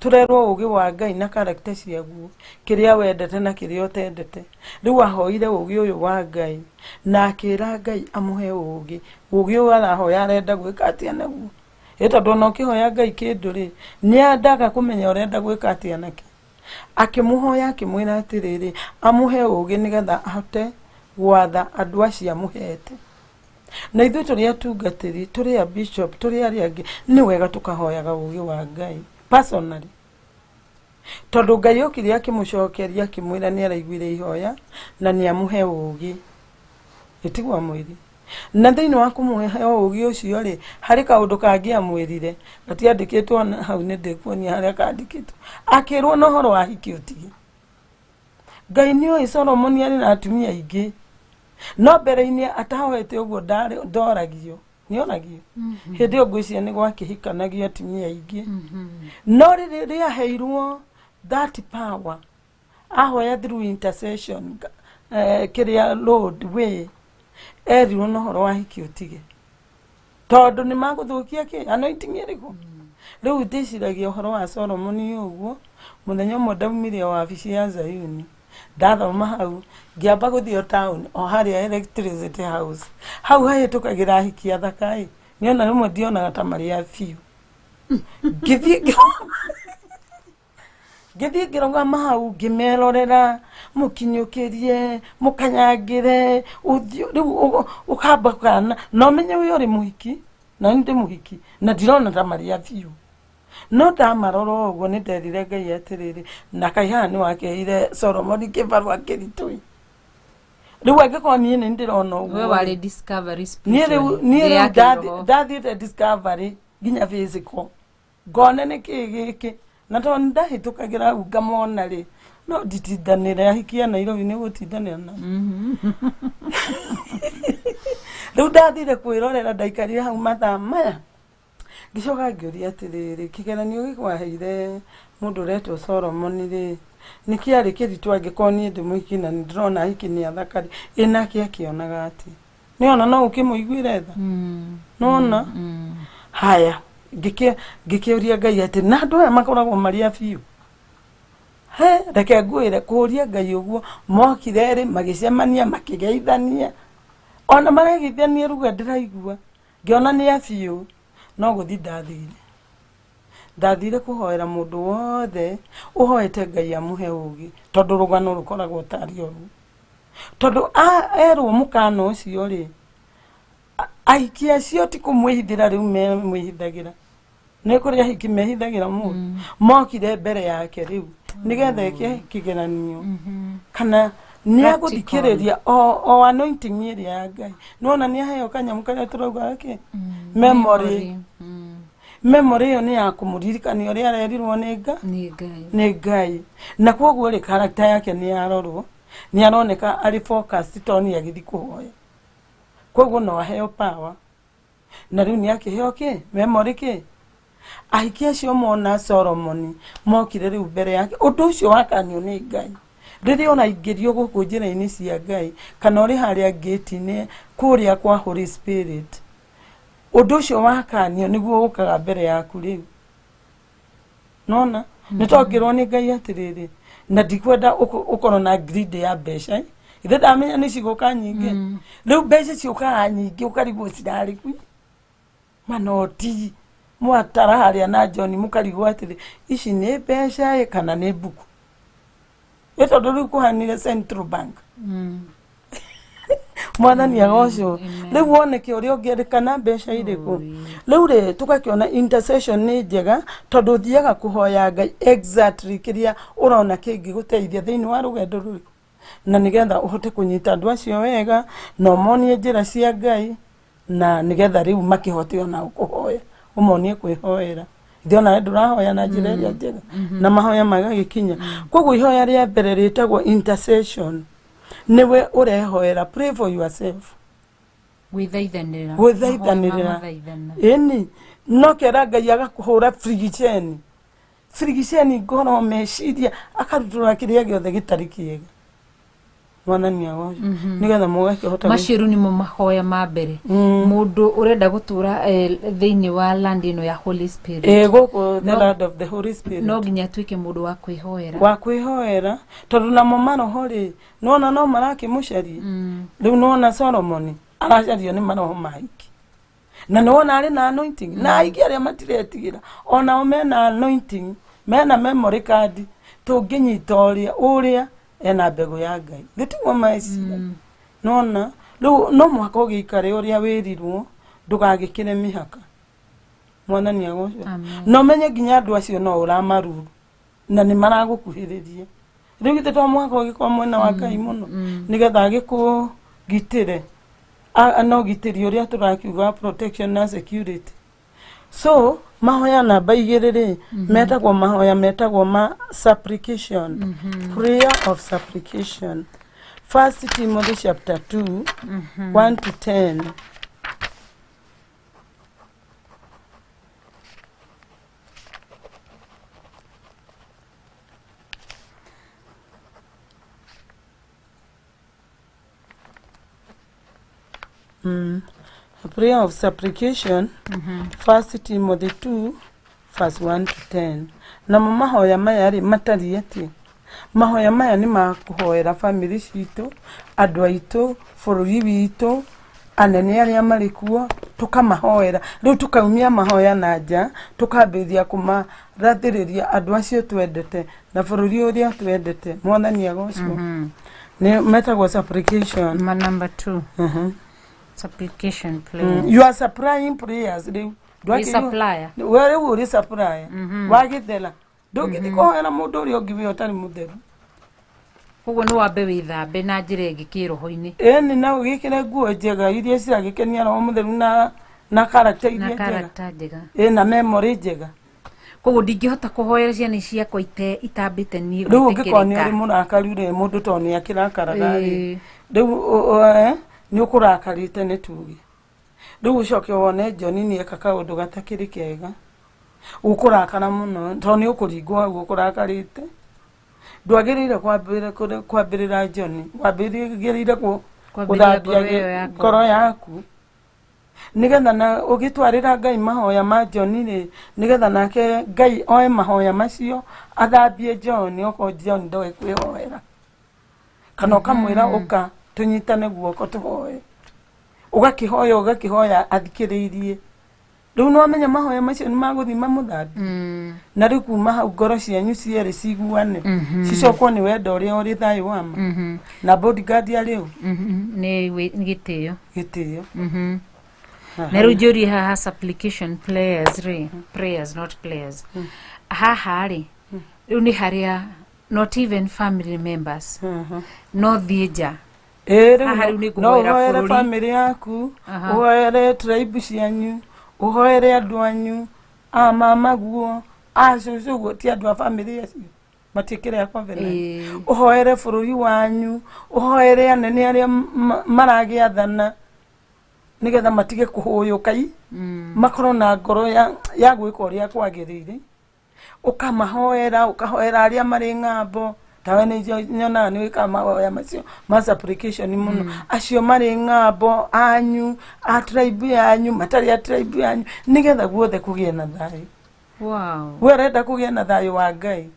turerwo ũgĩ wa Ngai na character ciaguo, kĩrĩa wendete na kĩrĩa ũtendete. Rĩu ahoire ũgĩ ũyũ wa Ngai na akĩra Ngai amũhe ũgĩ. Ũgĩ ũyũ arahoya arenda gwĩka atĩa naguo? Tondũ no ũkĩhoya Ngai kĩndũ rĩ, nĩendaga kũmenya ũrenda gwĩka atĩa nakĩ. Akĩmũhoya akĩmwĩra atĩrĩrĩ amũhe ũgĩ nĩgetha ahote gwatha andũ acio amũhete. Na ithuĩ tũrĩ atungatĩri, tũrĩ a bishop, tũrĩ arĩa angĩ, nĩ wega tũkahoyaga ũgĩ wa Ngai personally. Tondũ Ngai okire akĩmũcokeria akĩmwĩra nĩ araiguire ihoya na nĩ amũhe ũgĩ. Ĩtigwa mwĩri. Na thĩinĩ wa kũmũhe ũgĩ ũcio rĩ, harĩ kaũndũ kangĩ amwĩrire, gatiandĩkĩtwo hau nĩ ndĩkuonia harĩa kandĩkĩtwo. Akĩrwo na ũhoro wa hiki ũtige. Ngai nĩoĩ Solomon arĩ na atumia aingĩ, no mbere-inĩ atahoete ũguo ndoragio, nĩoragio. Hĩndĩ ĩyo ngwĩciria nĩ gwakĩhikanagio atumia aingĩ. No rĩrĩa aheirwo that power, ahoya through intercession, kĩrĩa Lord we erirwo na ũhoro wa hiki ũtige, tondũ nĩ magũthũkia kĩ anointing ĩrĩkũ. Rĩu ndĩciragia ũhoro wa Solomon ũguo. Mũthenya ũmwe ndaumire wabici ya Zayuni, ndathoma hau ngĩamba gũthiĩ o town o harĩa electricity house hau hahĩtũkagĩra ahiki athaka ĩ, niona rĩmwe ndionaga ta marĩ a biũ. Ngĩthiĩ ngĩrũgama hau ngĩmerorera, mũkinyũkĩrie, mũkanyangĩre, rĩu ũkamba kana na ũmenye wĩ ũrĩ mũhiki na nĩ ndĩ mũhiki na ndirona ta marĩ a biũ. No ndamarora ũguo nĩ nderire Ngai atĩrĩrĩ, na Kai haha nĩ wakeire Solomon kĩbarũa kĩritũ. Rĩu angĩkorwo niĩ nĩ ndĩrona ũguo, we warĩ discovery spiritual. Niĩ rĩu ndathiĩte discovery nginya physical, ngone nĩ kĩĩ gĩkĩ. Na tondũ ndahĩtũkagĩra hau ngamona rĩ, no nditindanĩre ahiki a Nairobi nĩ gũtindanĩra na rĩu ndathire kwĩrorera, ndaikarire hau mathaa maya ngĩcoka ngĩũria atĩrĩrĩ, kĩgeranio gĩkwaheire mũndũ ũretwo Solomon rĩ, nĩ kĩarĩ kĩritũ angĩkorwo niĩ ndĩ mũhiki na nĩ ndĩrona ahiki nĩ athaka rĩ, nake akĩonaga atĩ nĩona no ũkĩmũiguire tha. Nona haya ngĩkĩũria Ngai atĩ na andũ aya makoragwo marĩ a biũ. Reke ngwĩre kũũria Ngai ũguo, mokire rĩ magĩcemania makĩgeithania, ona maregeithania ruga ndĩraigua, ngĩona nĩ a biũ. No gũthi ndathire kũhoera mũndũ wothe ũhoete Ngai amũhe ũgĩ, tondũ rũgano rũkoragwo tarĩ oru. Tondũ erwo mũkana ũcio rĩ, ahiki acio ti kũmwĩhithĩra rĩu memwĩhithagĩra. Nĩ kũrĩ ahiki mehithagĩra mũndũ, mokire mbere yake rĩu nĩgetha eke kĩgeranio kana nĩ agũthikĩrĩria o anointing ĩrĩa ya Ngai. Nĩwona nĩ aheo kanyamũ karĩa tũrauga gake memory. Memory ĩyo nĩ ya kũmũririkania ũrĩa arerirwo nĩ Ngai. Na kwoguo rĩ character yake nĩ yarorwo, nĩ aroneka arĩ focused tondũ nĩ agĩthi kũhoya. Kwoguo no aheo power. Na rĩu nĩ akĩheo kĩ memory kĩ. Ahiki acio mona Solomon mokire rĩu mbere yake, ũndũ ũcio wakanio nĩ Ngai. Rĩrĩa ona ingĩrio gũkũ njĩra-inĩ cia Ngai kana ũrĩ harĩa gate-inĩ kũrĩa kwa Holy Spirit, ũndũ ũcio wakanio nĩguo ũkaga mbere yaku rĩu. Nona nĩ tongĩrwo nĩ Ngai atĩrĩrĩ, na ndikwenda ũkorwo na greed ya mbeca. Ithe ndamenya nĩ cigũka nyingĩ, rĩu mbeca ciũkaga nyingĩ ũkarigwo cirarĩ kũ. Manoti mwatara harĩa na John mũkarigwo atĩrĩ ici nĩ mbeca kana nĩ mbuku. Tondũ rĩu kũhanire Central Bank. mwathani agoco riu woneke uria ungerikana mbeca iriku riu ri tugakiona intercession ni njega tondu thiaga kuhoya Ngai exactly kiria urona kingi guteithia thiini wa rugendo ruriku na nigetha uhote kunyita andu acio wega no monie njira cia Ngai na nigetha riu makihote ona kuhoya umonie kwihoera ndiona ndurahoya na njira iria njega na mahoya magagikinya koguo ihoya ria mbere ritagwo intercession niwe urehoera pray for yourself gwithaithanira ini no kera Ngai agakuhura frigisheni ngoro meciria akarutura kiria giothe gitari kiega mwanania wao nigetha mugakihota maciru ni mo mahoya ma mbere mundu urenda gutura thiini wa land ino ya Holy Spirit guku the land of the Holy Spirit no ginya twike mundu wa kwihoera tondu na momano hori nona no maraki mucari riu nona Solomon aracario ni maroho maiki na nona ari na anointing na aigi aria matiretigira ona mena anointing mena memory card tunginyita uria ena mbegu ya Ngai gitimo maicira nona no mwako gikare uria wirirwo ndugagikire mihaka mwanani agoco no menye ginya andu acio no uramaruru na ni maragukuhiririe riu gite to mwako gikwa mwena wa Ngai muno nigetha gikugitire no gitiri uria turakiuga protection na security so mahoya namba igiriri metagwo mahoya metagwo ma supplication prayer of supplication 1 Timothy chapter 2 1 to 10 prayer of supplication 1 Timothy 2 verse 1 to 10 na mahoya maya ri matari ati mahoya maya ni makuhoera family citu andu aitu bururi witu anene aria marikuo tukamahoera riu tukaumia mahoya nanja tukambithia kumarathiriria andu acio twendete na bururi uria twendete mwathani agoco ni metagwo supplication ma number 2 supplication prayer you are supplying prayers we supplier where uri supplier wagithela ndugithiko era mundu uri ongiwe otari mutheru koguo no wambe withambe na njira ingi kiroho-ini ni na ugikire nguo njega iria ciragikenia roho mutheru na character iria njega na memory njega koguo ndingihota kuhoera ciana ciakwa itambite ni riu ungikoni uri murakari uri mundu toni akirakaraga riu ni ukurakarite ni tugi riu ucoke wone John ni eka kaundu gatakiri kega ukurakara muno to ni ukuringwa ukurakarite ndwagirire kwambirira John wambirire kuthambia ngoro yaku nigetha na ugitwarira Ngai mahoya ma John ri nigetha nake Ngai oe mahoya macio athambie John oko John ndoe kwihoera kana ukamwira uka tunyitane guoko tuhoye ugakihoya athikiririe riu no amenya mahoya macio ni maguthima muthambi na riu kuma hau ngoro cianyu cieri ciguane cicokwo ni wendo uria uri thayu wama na bodyguard ariu ni gitio na riu njuri haha supplication prayers not players haha ri riu ni haria not even family members no thieja no uhoere family yaku uhoere tribe cianyu uhoere andu anyu mama guo cucu guo ti andu a family yacio matikire ya covenant uhoere bururi wanyu uhoere anene aria maragiathana nigetha matige kuhuyukai makorwo na ngoro ya gwika uria kwagirire ukamahoera ukahoera aria mari ng'ambo tawe ni nyona ni wika mahoya macio ma supplication muno acio mari ng'ambo anyu a tribe yanyu matari a tribe yanyu nigetha guothe kugie na thayu wow werenda kugie na thayu wa Ngai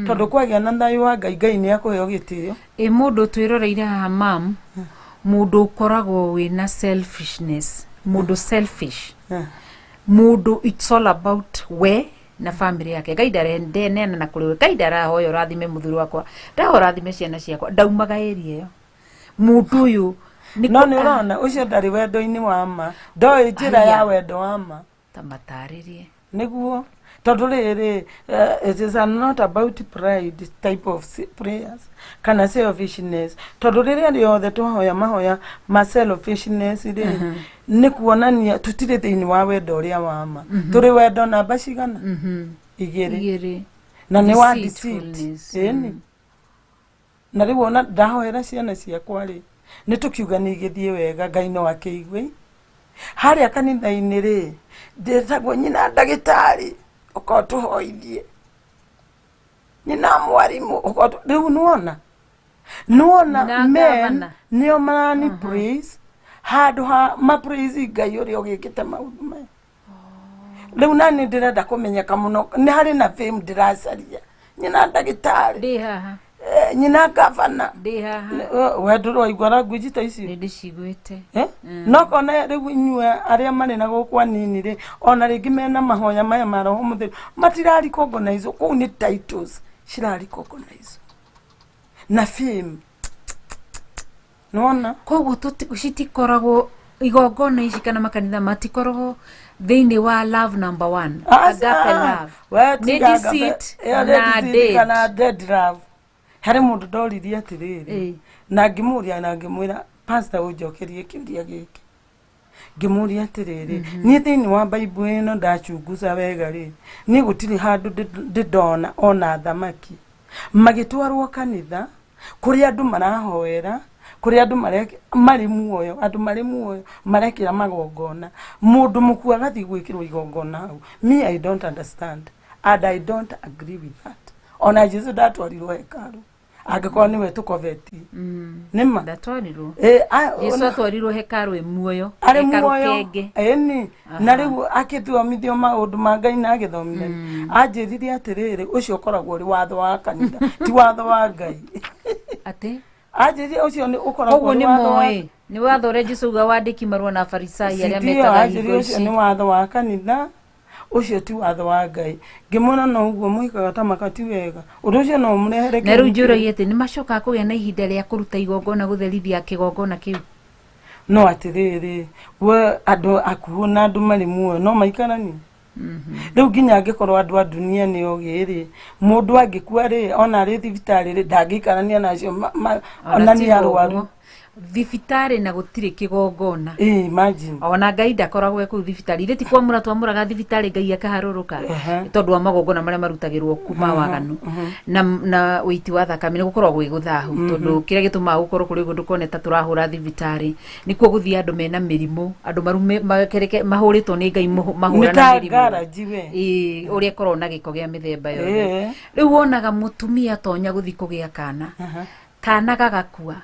tondu kwagia na thayu wa Ngai ni akuheo gitio mundu twiroroire haha mam mundu ukoragwo wina selfishness mundu selfish mundu it's all about we na family yake Ngai ndarende nena na kuriwe Ngai ndarahoya urathime muthuri wakwa ndahora thime ciana ciakwa ndaumaga area yo mundu uyu no ni urona ucio ndari wendo-ini wa ma ndoi njira ya wendo wa ma ta mataririe niguo tondu riri it is not about pride type of prayers kana selfishness tondu riri riothe twahoya mahoya ma selfishness ri ni kuonania tutire thiini wa wendo uria wa ma turi wendo namba cigana igiri na ni wa deceit eni na riu ona ndahoera ciana ciakwa ri ni tukiuga ni githie wega Ngai no akeigwe haria kanitha-ini ri ndetagwo nyina ndagitari ukotuhoithie nyina mwarimu ukotu riu nuona men nio marani praise handu ha ma praise Ngai uria ugikite maundu maya riu nani ndirenda kumenyeka muno ni hari na fame ndiracaria nyina ndagitari ndi haha nyina gavana ndi haha weduro igwara ngwiji ici ndi cigwite no kona riu inyue aria mari na gukwa nini ri ona ringi mena mahoya maya maroho mutheru matirari kongonizo ku ni titles cirari kongonizo na fame nona koguo citikoragwo igongona ici kana makanitha matikoragwo thiini wa love number 1 agape love ni deceit na dead love hari mundu ndoririe atiriri na ngimuria na ngimwira pastor unjokerie kiuria giki ngimuria atiriri ni thiini wa Bible ino ndachunguza wega ri ni gutiri handu ndona ona thamaki magitwarwo kanitha kuri andu marahoera kuri andu mari muoyo andu mari muoyo marekira magongona mundu muku agathi gwikirwo igongona hau me I don't understand and I don't agree with that ona Jesus ndatwarirwo hekaru agikora niwe tukoveti nima ndatwarirwo Yesu atwarirwo hekaru muoyo hekaru kenge eni na riu akithomithio maundu ma Ngai na agithomithia anjiririe atiriri ucio koragwo ri watho wa kanitha ti watho wa Ngai ate ajiri ucio ni ukoragwo ni watho ni watho uria Jesu uga wandiki marua na farisai aria mekaga hingo ici ni watho wa kanitha ucio ti watho wa Ngai ngimona no uguo muikaga ta makati wega undu ucio no murehere na riu njuragia ati ni macoka kugia na ihinda ria kuruta igongona gutherithia kigongona kiu no atiriri we andu akuhuna andu mari muoyo no maikarani riu nginya angikorwo andu a dunia ni ogiri mundu angikua ri ona ri thibitari ri ndangikarania nacio ona ni arwaru thibitari na gutire kigongona imagine ona Ngai ndakoragwo ku thibitari ri ti kwamura twamuraga thibitari Ngai akaharuruka tondu wa magongona maria marutagirwo kuma waganu na uiti wa thakame ni gukorwo gwi guthahu tondu kiria gituma gukorwo kuri gundu koneta turahura thibitari nikuo guthia andu mena mirimu andu marume makereke mahuritwo ni Ngai mahura na mirimu uria korwo na giko gia mithemba yothe riu wonaga mutumia tonya guthi kugia kana kana gagakua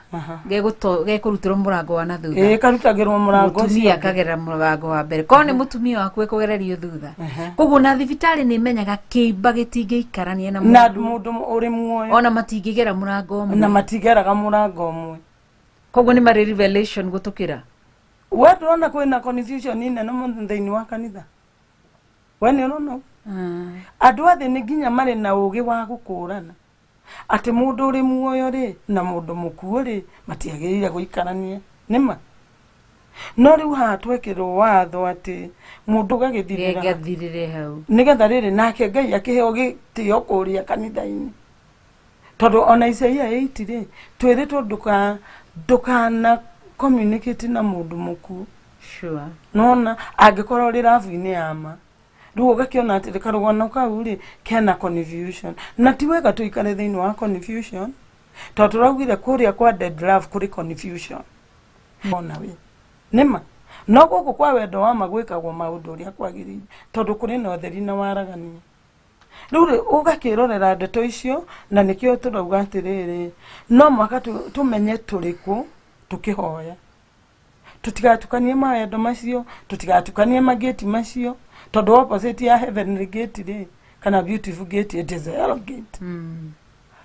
gekurutirwo murango wa na thutha karutagirwo murango mutumia kagerera murango wa mbere kone mutumia waku ekugererio thutha koguo na thibitari ni menyaga kiimba gitingeikarania na mundu uri muoyo ona matingigera murango umwe na matigeraga murango umwe koguo ni mari revelation gutukira watu ona kwina confusion ine no muntheini wa kanitha wene no andu athi ni nginya mari na ugi wa gukurana ati mundu uri muoyo ri na mundu mukuo ri matiagirire guikarania nima no riu hatwekirwo watho ati mundu gagithirire hau nigetha riri nake Ngai akiheo gitio kuria kanitha-ini tondu ona Isaia 8 ri twiritwo ndukana communicate na mundu mukuo sure nona angikorwo ri rafu-ini ama riu ugakiona ati rikarugano kau ri kena confusion na ti wega tuikare thiini wa confusion tondu turaugire kuria kwa dead love kuri confusion ona we nima no guku kwa wendo wa magwikagwo maundu uria kwagirire tondu kuri na utheri na waragania riu ugakirorera ndeto icio na nikio turauga atiriri no mwaka tumenye turiku tukihoya tutigatukanie mawendo macio tutigatukanie mageti macio tondu opposite ya heavenly gate ri kana beautiful gate it is hell gate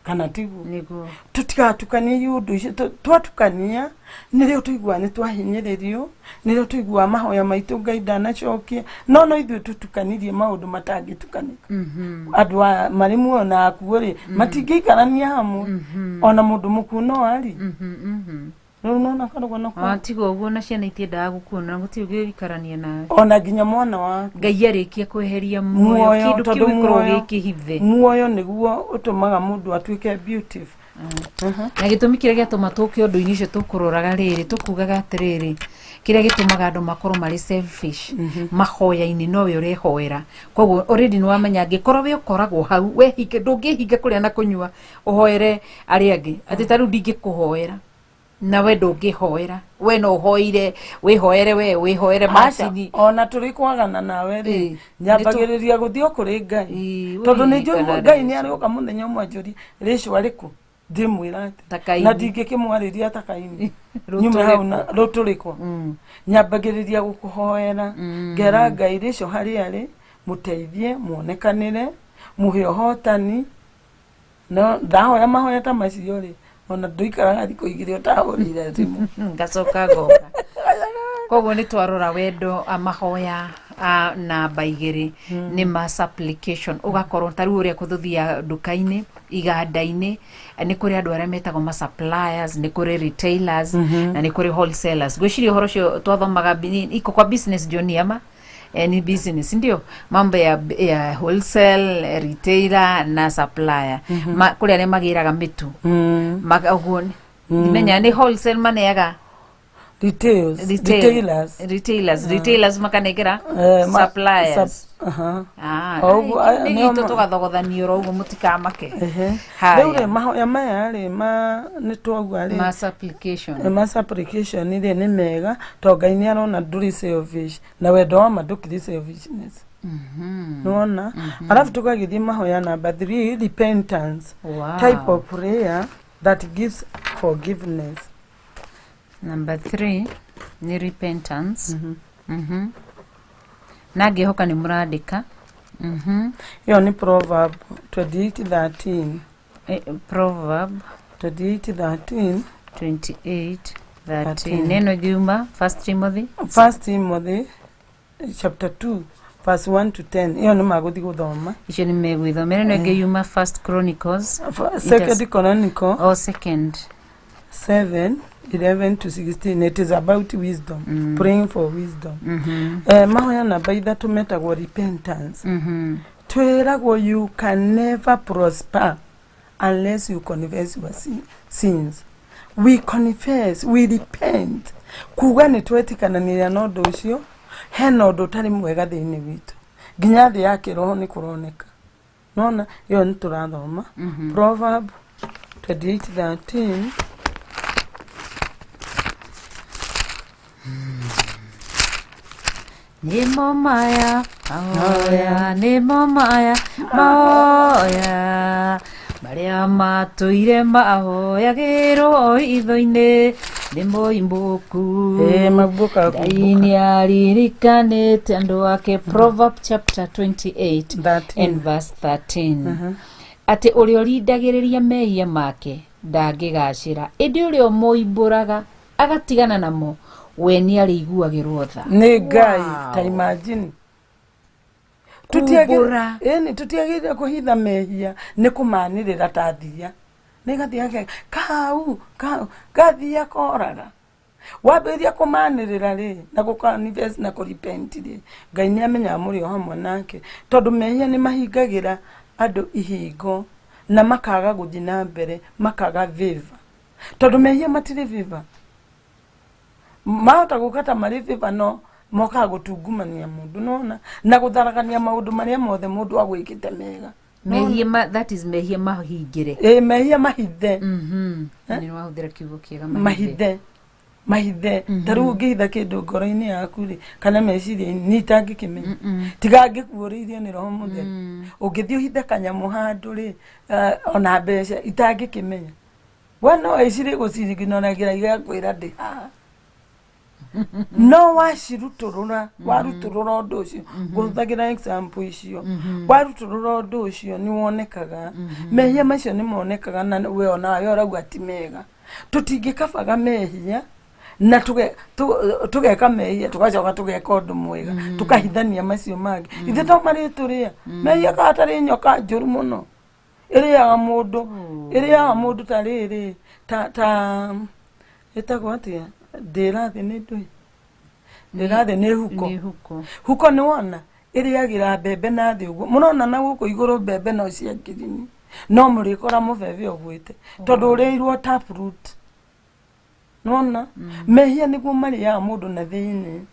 kana tigu nigo tutigatukanie yundu icio twatukania nirio tuigua ni twahinyiririo nirio tuigua mahoya maitu Ngai ndanacokia no ithuĩ tutukanirie maundu matangitukanika andu mari muoyo akuo ri matingĩikarania hamwe ona mundu muku no ari Unaona kana kwa tigo uguo na ciana itiendaga gukuona guti ugikarania nawe ona nginya mwana wa Ngai arikia kweheria muoyo kindu kiu gikorwo gikihithe muoyo niguo utumaga mundu atuike beautiful na gitumi kiria giatuma tuke undu ini cio tukuroraga riri tukugaga atiriri kiria gitumaga andu makorwo mari selfish mahoya-ini nowe urehoera koguo already ni wamenya ngikorwo we ukoragwo hau we hike ndungihinga kuria na kunyua uhoere ari angi ati taru ndingikuhoera na we ndungihoera we no hoire wihoere we wihoere macini ona turi kwagana nawe ri nyambagiriria guthio kuri Ngai tondu ni njuri Ngai ni ari uka muthenya umwe njuri ricwa riku ndimwira ati na ndingikimwariria takaini nyume hau na ruturikwa nyambagiriria gukuhoera ngera Ngai ricwa hari ari muteithie muonekanire muhe hotani no ndahoya mahoya ta macio ri ona nduikaraga thiko igire utahurire thimu ngacoka goka koguo ni twarora wendo amahoya na baigiri ni ma supplication ugakorwo taru uria kuthuthia dukaini iganda-ini ni kuri andu aria metagwo ma suppliers ni kuri retailers na ni kuri wholesalers gwiciria horo cio twathomaga iko kwa business journey ama any business ndio mambo ya wholesale retailer na supplier kuri aria magiraga mitu magaguo nimenya ni wholesale maneaga retailers makanegera suppliers ni to tugathogothanio ro uguo mutikamake rĩu mahoya maya rĩ nĩ twaugua rĩ ma supplication rĩ nĩ mega to Ngai nĩ arona ndũrĩ selfish na wendo wa ma ndũkĩrĩ selfishness nona alafu tukagithie mahoya number 3 repentance type of prayer that gives forgiveness. Number 3 ni repentance. Na ngihoka ni murandika. Yo ni Proverb 28:13. Proverb 28:13. Neno juma 1 Timothy chapter 2 verse 1 to 10. Iyo ni maguthi guthoma. Icio ni megwithomera no ngiyuma 1 Chronicles. 2 Chronicles. 2 7:11 to 16. It is about wisdom, praying for wisdom. Mahoya na baitha tumetagwo repentance. Twiragwo you can never prosper unless you confess your sins. We confess, we repent. Kuga ni twetikananiria na undu ucio hena undu tari mwega thiini witu nginya thi ya kiroho ni kuroneka nona iyo ni turathoma Proverb 28:13. Nemo maya mahoya nemo maya mahoya maria matuire mahoyagirwo itho-ini nimo imbuku mabuka Ngai aririkanite andu ake. Proverb chapter 28 and verse 13. Ati uri orindagiriria mehia make ndangigacira indi uri omoimburaga agatigana namo we ni ariguagirwo tha ni Ngai. Ta imagine tutiagire kuhitha mehia ni kumanirira ta thia ni gathia ke kau gathia koraga waberia kumanirira ri na gukanivest na kurepent ri Ngai ni amenya muri hamwe nake tondu mehia ni mahingagira andu ihingo na makaga guthi na mbere makaga viva tondu mehia matiri viva mahota gukata mari viva no moka gutungumania mundu nona na gutharagania maundu maria mothe mundu agwikite mega mehia that is mehia mahingire mehia mahithe ni wahuthira kiugo kiega mahithe taru ngihitha kindu ngoro-ini yaku ri kana meciria ni tangikimenya tiga ngikuuriithio ni roho mutheru ungithio hithe kanyamu handu ri ona mbeca itangikimenya we no iciri guciriginoragira igakwira ndi no waciruturura waruturura undu ucio nguthagira example icio waruturura undu ucio ni wonekaga mehia macio ni monekaga na we ona we oragwa ati mega tutingikabaga mehia na tugeka mehia tugacoka tugeka undu mwega tukahithania macio magi ithe to mari turia mehia ka tari nyoka njuru muno iriaga mundu tariri ta Etagwo atia ndirathi ni ndui ndirathi ni huko huko ni wona iriagira mbembe na thi uguo murona na guko iguru mbembe no cia ngirini no murikora mubebe ogwite tondu ureirwo taproot nona mehia niguo mari ya mundu na thiini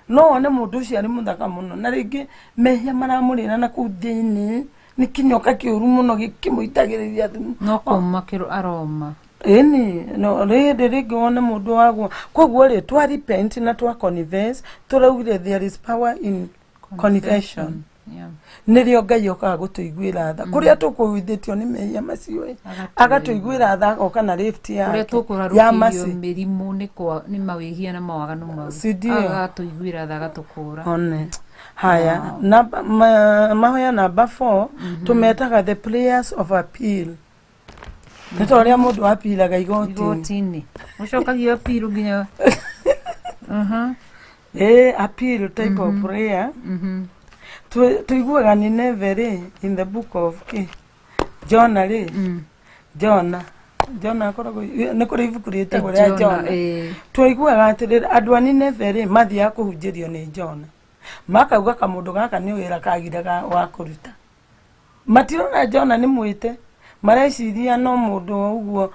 no one mundu ucio ari muthaka muno na ringi mehia maramurira na ku thiini ni kinyoka kiuru muno gikimuitagiriria thimu no kumakiro aroma eni no ringi wone mundu waguo koguo ri twa repent na twa confess turaugire there is power in confession. Nirio Ngai okaga gutuiguira tha kuria tukuithitio ni mehia macio agatuiguira tha oka na lift ya masi mirimu ni mawihia na mawaganu mau agatuiguira tha gatukura one haya na mahoya number 4 tumetaga the prayers of appeal nitoria mundu apilaga igoti-ini ucokagia appeal nginya appeal type of prayer tuiguaga ni Nineve in the book of Jonah Jonah akoragwo ni kuri ibuku ritagwo ria Jonah tuiguaga atiri andu a Nineve mathia kuhunjirio ni Jonah makauga kamundu gaka ni wira kagiraga wa kuruta matirona Jonah ni mwite mareciria no mundu uguo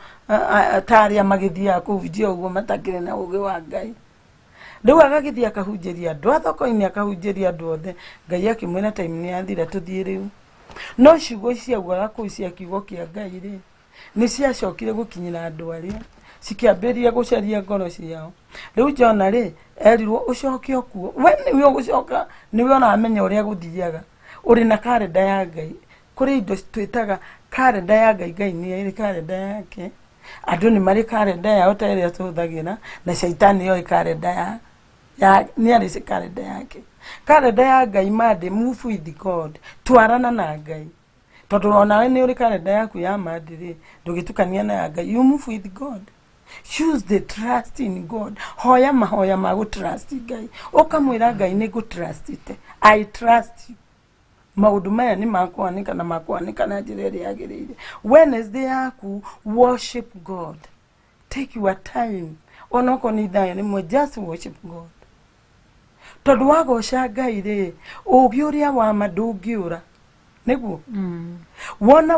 taria magithia kuhunjia uguo matakire na ugi wa Ngai riu agagithia kahunjiria andu athoko-ini akahunjiria andu othe Ngai akimwira time ni athira tuthie riu no ciugo ciaugaga kuu cia kiugo kia Ngai ri ni ciacokire gukinyira andu aria cikiambiria gucaria ngoro ciao riu Jonah ri erirwo ucoke okuo we niwe ugucoka niwe ona amenya uria guthiaga uri na kalenda ya Ngai kuri indo twitaga kalenda ya Ngai Ngai ni iri kalenda yake andu ni mari kalenda yao ta iria tuhuthagira na shaitani yo kalenda ya ni ari se kalenda yake kalenda ya Ngai made move with God twarana na Ngai tondu ona we ni uri kalenda yaku ya made ri ndugitukania na ya Ngai you move with God choose the trust in God hoya ma go trust Ngai ukamwira Ngai ni go trust ite I trust you maudu maya ni makwanika na njira iria yagirire Wednesday yaku worship God take your time onoko ni thayo ni just worship God tondu wagoca Ngai ri ugi uria wa madungiura niguo wona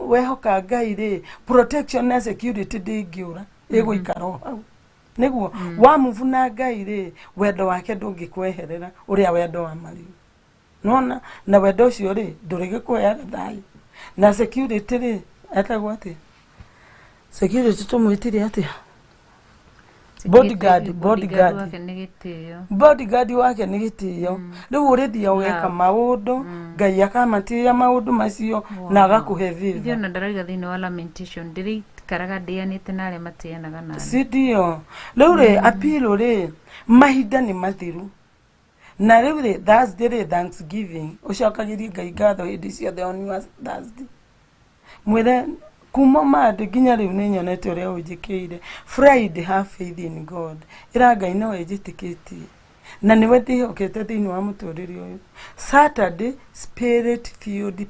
wehoka Ngai ri protection na security dingiura iguikara hau niguo wa move na Ngai ri wendo wake ndungikweherera uria wendo wa mari nona na wendo ucio ri ndurige kuya thayo na security ri atagwo ati security tumwitire ati bodyguard wake ni gitio riu urithia ugeka maundu Ngai akamatiria maundu macio na agakuhe viva ndio na ndaraga thini wa lamentation ndiri karaga ndianite na aria matianaga nani sidio riu ri appeal ri mahinda ni mathiru na riu ri Thursday ri Thanksgiving ucokagirie Ngai ngatho hindi ciothe on Thursday mwire kuma made ginya riu ni nyonete uria unjikiire Friday have faith in God ira Ngai no ejitikitie na niwe thihokete thini wa muturiri uyu Saturday spirit filled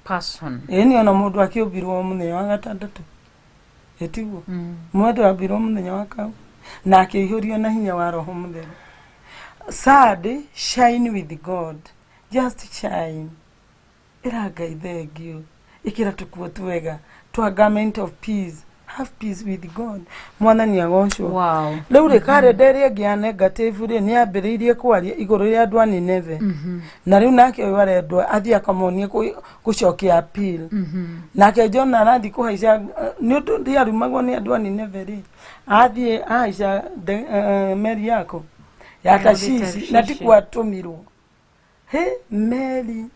person eni ona mundu akiubirwo muthenya wa gatandatu etiguo mundu abirwo muthenya wa kau na akihurio na hinya wa roho mutheru Sunday shine with God just shine ira Ngai thengio ikira tukuo twega to a garment of peace have peace with God mwathani agocwo wow riu ri kalenda iria ngia negative ri ni ambiriirie kwaria iguru ria andu a Nineve na riu nake uyu arendwa athia kamonie gucokia appeal nake Jonah arathi kuhaica ni undu ndiarumagwo ni andu a Nineve ri athie aica meri yako ya Tashishi na tikwa tumirwo meri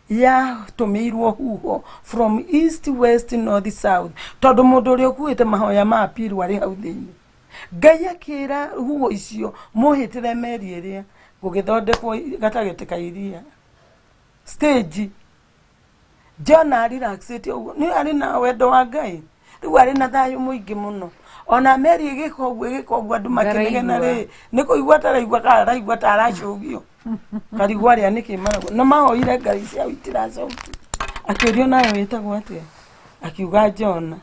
ya tumirwo huho from east west north south tondu mundu uri okuite mahoya ma appeal ari hau thiini Ngai akira huho icio muhitire meri iria gugithondekwo gatagete ka iria stage Jonah relaxite uguo ni ari na wendo wa Ngai riu ari na thayo muingi muno ona meri igikogwo andu makinegena ri niko igwa taraigwa karaigwa taracugio karigwa ria nikimara na mahoire Ngai cia uitira sauti akiurio nayo witagwo atia akiuga Jonah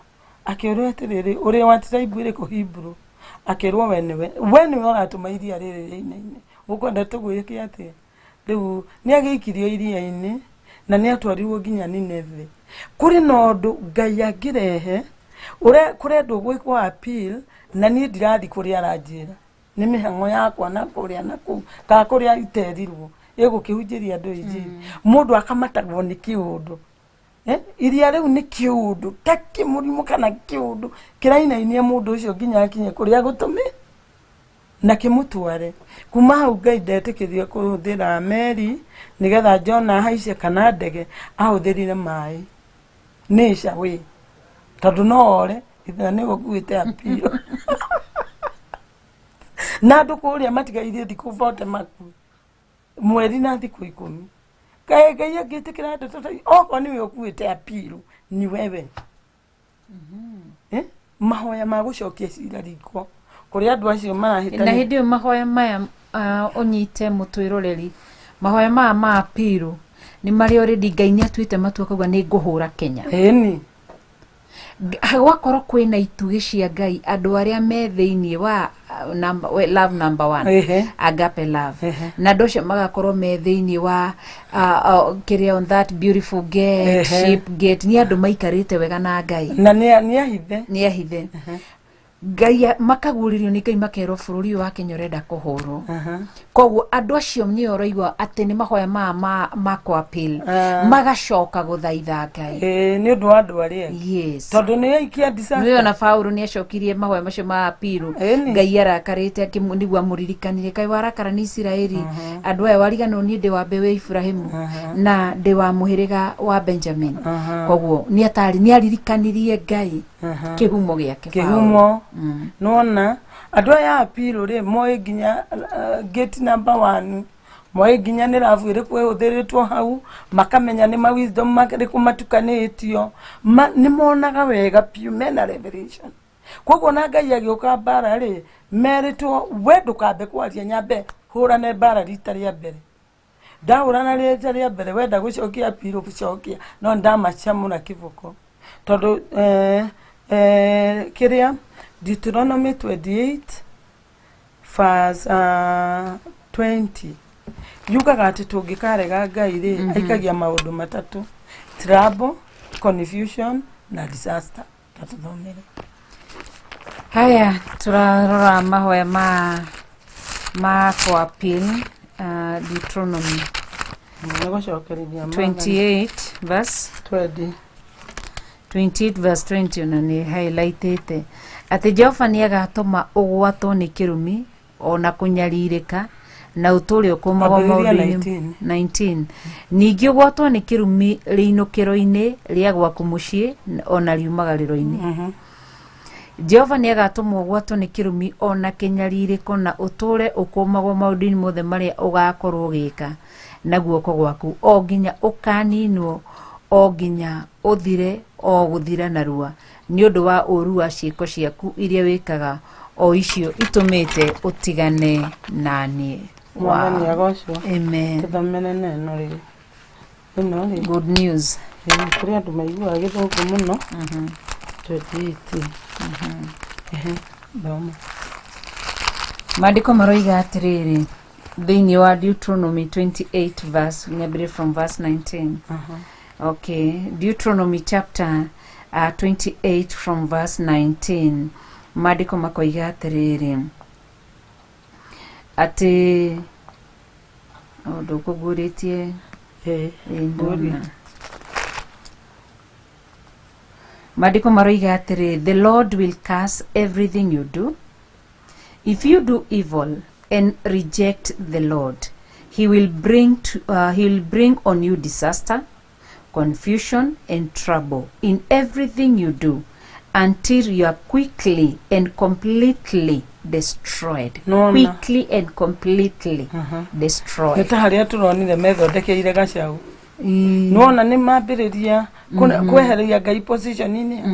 akĩrwo atĩrĩrĩ ũrĩa watiraiguire ko Hebrew akĩrwo we oratũma iria rĩrĩ rĩinaine ũkwenda tũgwĩke atĩa rĩu nĩagĩikirio iria-inĩ na nĩatwarirwo nginya Nineve kũrĩ na ũndũ Ngai angĩrehe kũrendwo gwĩkwo appeal na niĩ ndirathi kũrĩa aranjĩra nĩ mĩhang'o yakwa na kũrĩa na kũu kana kũrĩa iterirwo ĩgũkĩhunjĩria andũ injili mũndũ akamatagwo nĩ kĩũndũ iria rĩu nĩ kĩũndũ ta kĩmũrimũ kana kĩũndũ kĩrainainie mũndũ ũcio nginya akinye kũrĩa gũtũmĩ na kĩmũtware kuma hau Ngai ndetĩkĩrio kũhũthĩra meri nĩgetha Jona haice kana ndege ahũthĩrire maĩ nĩca we tondũ no ore itha nĩ gũkuĩte apio na andũ kũrĩa matigaire thikũ 40 maku mweri na thikũ 10 Ngai agĩtĩkĩra andũ tata okorwo nĩwe ũkuĩte apio ni wewe mahoya ma gũcokia cira riko kũrĩa andũ acio marahĩtania na hĩndĩ ĩyo mahoya maya ũnyite mũtwĩroreri mahoya maya ma apiro nĩ marĩ already Ngai nĩatuĩte matua kauga nĩ ngũhũra Kenya ĩni gwakorwo kwĩna itugĩ cia Ngai andũ arĩa me thĩinĩ wa love number 1 agape love na andũ acio magakorwo me thĩinĩ wa kĩrĩa on that beautiful gate ship gate ni andũ maikarĩte wega na Ngai na nĩ ahithe Ngai makaguririo nĩ Ngai makerwo bũrũri wa Kenya ũrenda kũhũrwo koguo andũ acio nĩ ũraigua atĩ nĩ mahoya ma appeal magacoka gũthaitha Ngai nĩ ũndũ wa andũ arĩa yes tondũ nĩ aikia disaster nĩ ona Paulo nĩ acokirie mahoya macio ma appeal Ngai arakarĩte nĩguo amũririkanire Ngai warakara nĩ Isiraeli andũ aya wariganwo nĩ ndĩ wa mbeũ ya Ibrahimu na ndĩ wa mũhĩrĩga wa Benjamin koguo nĩ aririkanirie Ngai kĩhumo gĩake kĩhumo nona andũ aya apilo rĩ moe nginya gate number 1 moe nginya nĩ rabu ĩrĩkũ ĩhũthĩrĩtwo hau makamenya nĩ ma wisdom marĩkũ matukanĩtio nĩ monaga wega piũ mena revelation koguo na Ngai agĩũka mbara rĩ merĩtwo we ndũkambe kwaria nyambe hũrane mbara rita rĩa mbere ndahũrana rita rĩa mbere wenda gũcokia apilo gũcokia no ndamacamũra kĩboko tondũ kĩrĩa Deuteronomy 28 verse 20 yugaga atĩ tũngĩkarega Ngai rĩ aikagia maũndũ matatũ trouble confusion na disaster tatuthomere haya turarora mahoya ma appeal Deuteronomy 28 verse 20 na nĩ highlightete atĩ Jehova nĩ agatũma ũgwatwo nĩ kĩrumi ona kũnyarirĩka na ũtũũre ũkũmagwo maũndũ-inĩ 19 ningĩ ũgwatwo nĩ kĩrumi rĩinũkĩro-inĩ rĩa gwaku mũciĩ ona riumagarĩro-inĩ Jehova nĩ agatũma ũgwatwo nĩ kĩrumi ona kĩnyarirĩko na ũtũũre ũkũmagwo maũndũ-inĩ mothe marĩa ũgakorwo ũgĩka na guoko gwaku o nginya ũkaninwo o nginya ũthire o gũthira narua nĩ ũndũ wa ũru wa ciĩko ciaku iria wĩkaga o icio itũmĩte ũtigane naniĩ Mwathani agocwo amen tũthomere neno rĩrĩ ĩno good news kũrĩ andũ maiguaga gĩthũngũ mũno 28 thoma maandĩko maroiga atĩrĩrĩ thĩinĩ wa Deuteronomy 28 verse nyambire from verse 19 okay Deuteronomy chapter 28 from verse 19 maandĩko makoiga atĩrĩrĩ atĩ ndũkũgũrĩtie maandĩko maroiga atĩrĩ the Lord will curse everything you do if you do evil and reject the Lord he will bring on you disaster confusion and trouble in everything you do until you are quickly and completely destroyed. Quickly and completely destroyed. Nĩ ta harĩa tũronire methondekeire gacaũ. Nona nĩ mambĩrĩria kweheria Ngai position-inĩ yake.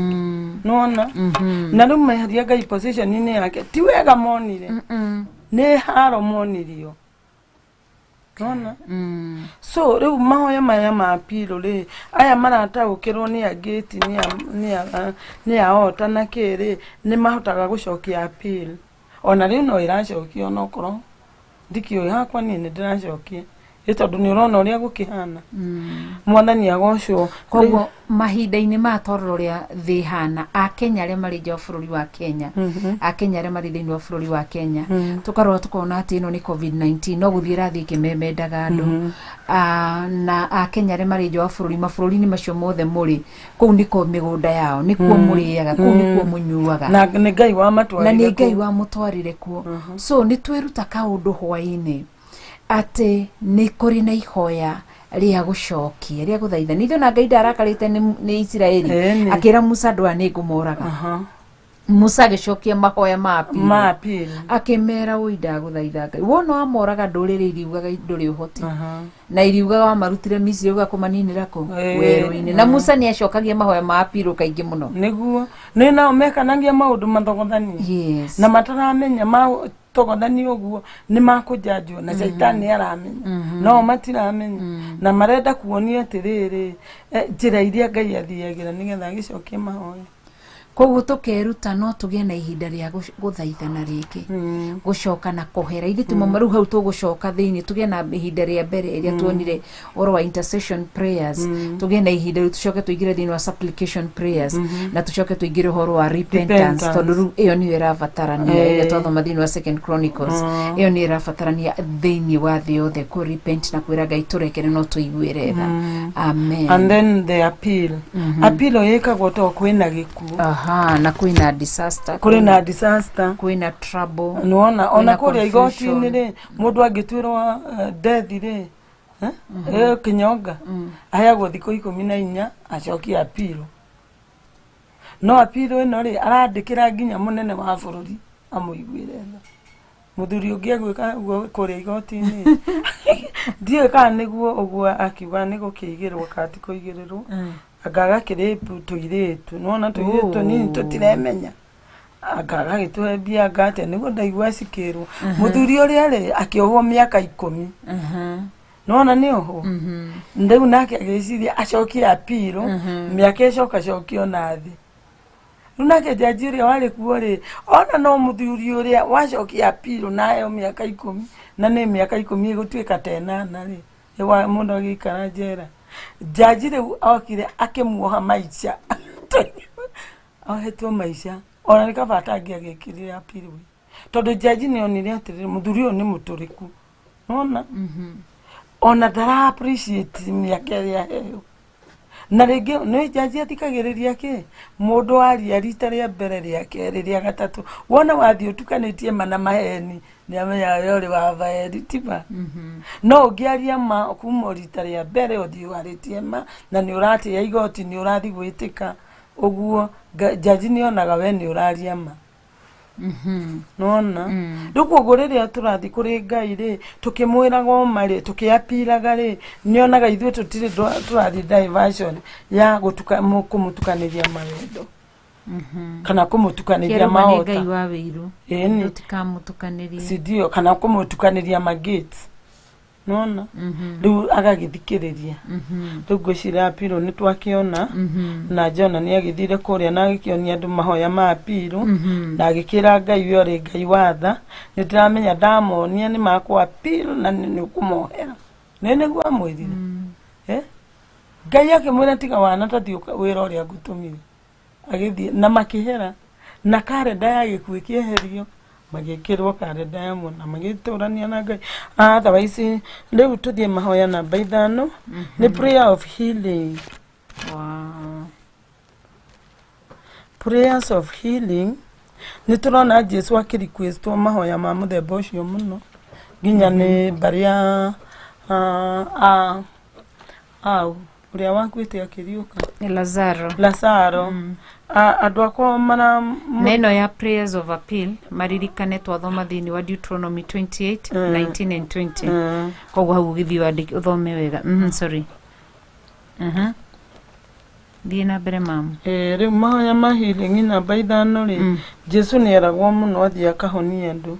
Nona na rĩu meheria Ngai position-inĩ yake ti wega monire. Nĩ haro monirio. Nona so riu mahoya maya ma apilo ri aya marataukirwo ni agate ni aota na kiri ni mahotaga gucokia appeal ona riu no iracokio no korwo ndikio hakwa ni ndiracokia tondu ni urona uria gukihana mwathani agocwo koguo mahinda-ini ma tororo ria thi hana a Kenya aria mari nja bururi wa Kenya a Kenya aria mari thiini wa bururi wa Kenya tukarora tukona ati ino ni COVID-19 no guthii rathi kimemendaga andu na a Kenya aria mari nja mabũrũri-inĩ macio mothe muri kuu niko migunda yao nikuo muriaga kuu nikuo munyuaga na ni Ngai wa matwarire na ni Ngai wa mutwarire kuo so ni twiruta kaundu hwaini ati ni kuri na ihoya ria gucokia ria guthaitha nitho na Ngai ndarakarite ni Israeli akira Musa ndwa ni ngumuraga Musa agicokia mahoya ma appeal akimera uida guthaitha Ngai wona wamoraga nduriri iriugaga nduri uhoti na iriugaga wamarutire Misiri uga kumaninira ko weru-ini na Musa ni acokagia mahoya ma appeal kaingi muno niguo ni nao mekanagia maundu mathogothani na mataramenya togothani uguo ni makujanjwo na shaitani aramenya no matiramenya na marenda kuonia atiriri njira iria Ngai athiagira nigetha gicokie mahoya koguo tukeruta no tugie na ihinda ria guthaithana riki gucoka na kohera ithituma maru hau tugucoka thiini tugie na ihinda ria mbere iria tuonire oro wa intercession prayers tugie na ihinda ria tucoke tuigire thiini wa supplication prayers na tucoke tuigire horo wa repentance tondu iyo ni irabatarania ile twathoma thiini wa 2 Chronicles iyo ni irabatarania thiini wa thi yothe ku repent na kwira Ngai turekere no tuiguire tha amen and then the appeal yekagwo to kwina gikuo na kwina disaster kwina trouble nuona ona kuria igoti-ini ri mundu angitwirwo death ri kinyonga ayagwo thiko 14 acokia appeal no appeal ino ri arandikira nginya munene wa bururi amuiguire muthuri ungi agwika kuria igoti-ini ndiye kana niguo uguo akiuga ni gukigirwo kati kuigirirwo agaga kirepu tuiretu nona tuiretu ni tutiremenya agaga gituhebia gate niguo ndaigua cikirwo muthuri uria ri akiohwo miaka 10 nona ni oho ndeu nake agiciria acokia appeal miaka icoka cokio nathi nunake jaji uria wari kuo ri ona no muthuri uria wacokia appeal nayo miaka 10 na ni miaka 10 igutwika tena na ri ewa mundu agikara njera jaji riu okire akimuoha maisha ahetwo maisha ona nikabata agikirira appeal tondu jaji ni onire atiriri muthuri uyu ni muturiku nona ona dara appreciate miaka ya heo na ringi ni jaji atikagiriria ki mundu aria rita ria mbere ria keri ria gatatu wona wathi utukanitie mana maheni ni amenya yori wa vaedi tiba no ugiaria ma kuma rita ria mbere uthi waritie ma na ni urati ya igoti ni urathi gwitika uguo jaji ni onaga we ni uraria ma nona ruko riria turathi kuri Ngai ri tukimwiraga omari tukiapiraga ri ni onaga ithuĩ tutire turathi diversion ya kumutukaniria mawendo kana kumutukaniria maota Ngai wa wiru tutikamutukaniria sidio kana kumutukaniria magates nona riu agagithikiriria riu gwicira apilo ni twakiona na Jona ni agithire kuria na agikionia andu mahoya ma apilo na agikira Ngai uri Ngai watha ni ndiramenya ndamonia ni makwa apilo na ni kumohera nene gwa mwithire Ngai akimwira tiga wana tathi wira uria ngutumire agithie na makihera na karenda ya gikuo kieherio magikirwo karenda ya mona magiturania na Ngai otherwise riu tuthie mahoya namba 5 ni prayer of healing prayers of healing ni turona Jesu akiriquestwo mahoya ma muthemba ucio muno nginya ni baria uria wakwite akiriuka ni Lazaro andu akwa mana neno ya prayers of appeal maririkane twathoma thiini wa Deuteronomy 28:19 and 20 koguo hau githi wa uthome wega sorry Dina mbere mama riu mahoya ma healing namba 5 ri Jesu ni eragwo muno athi akahonia andu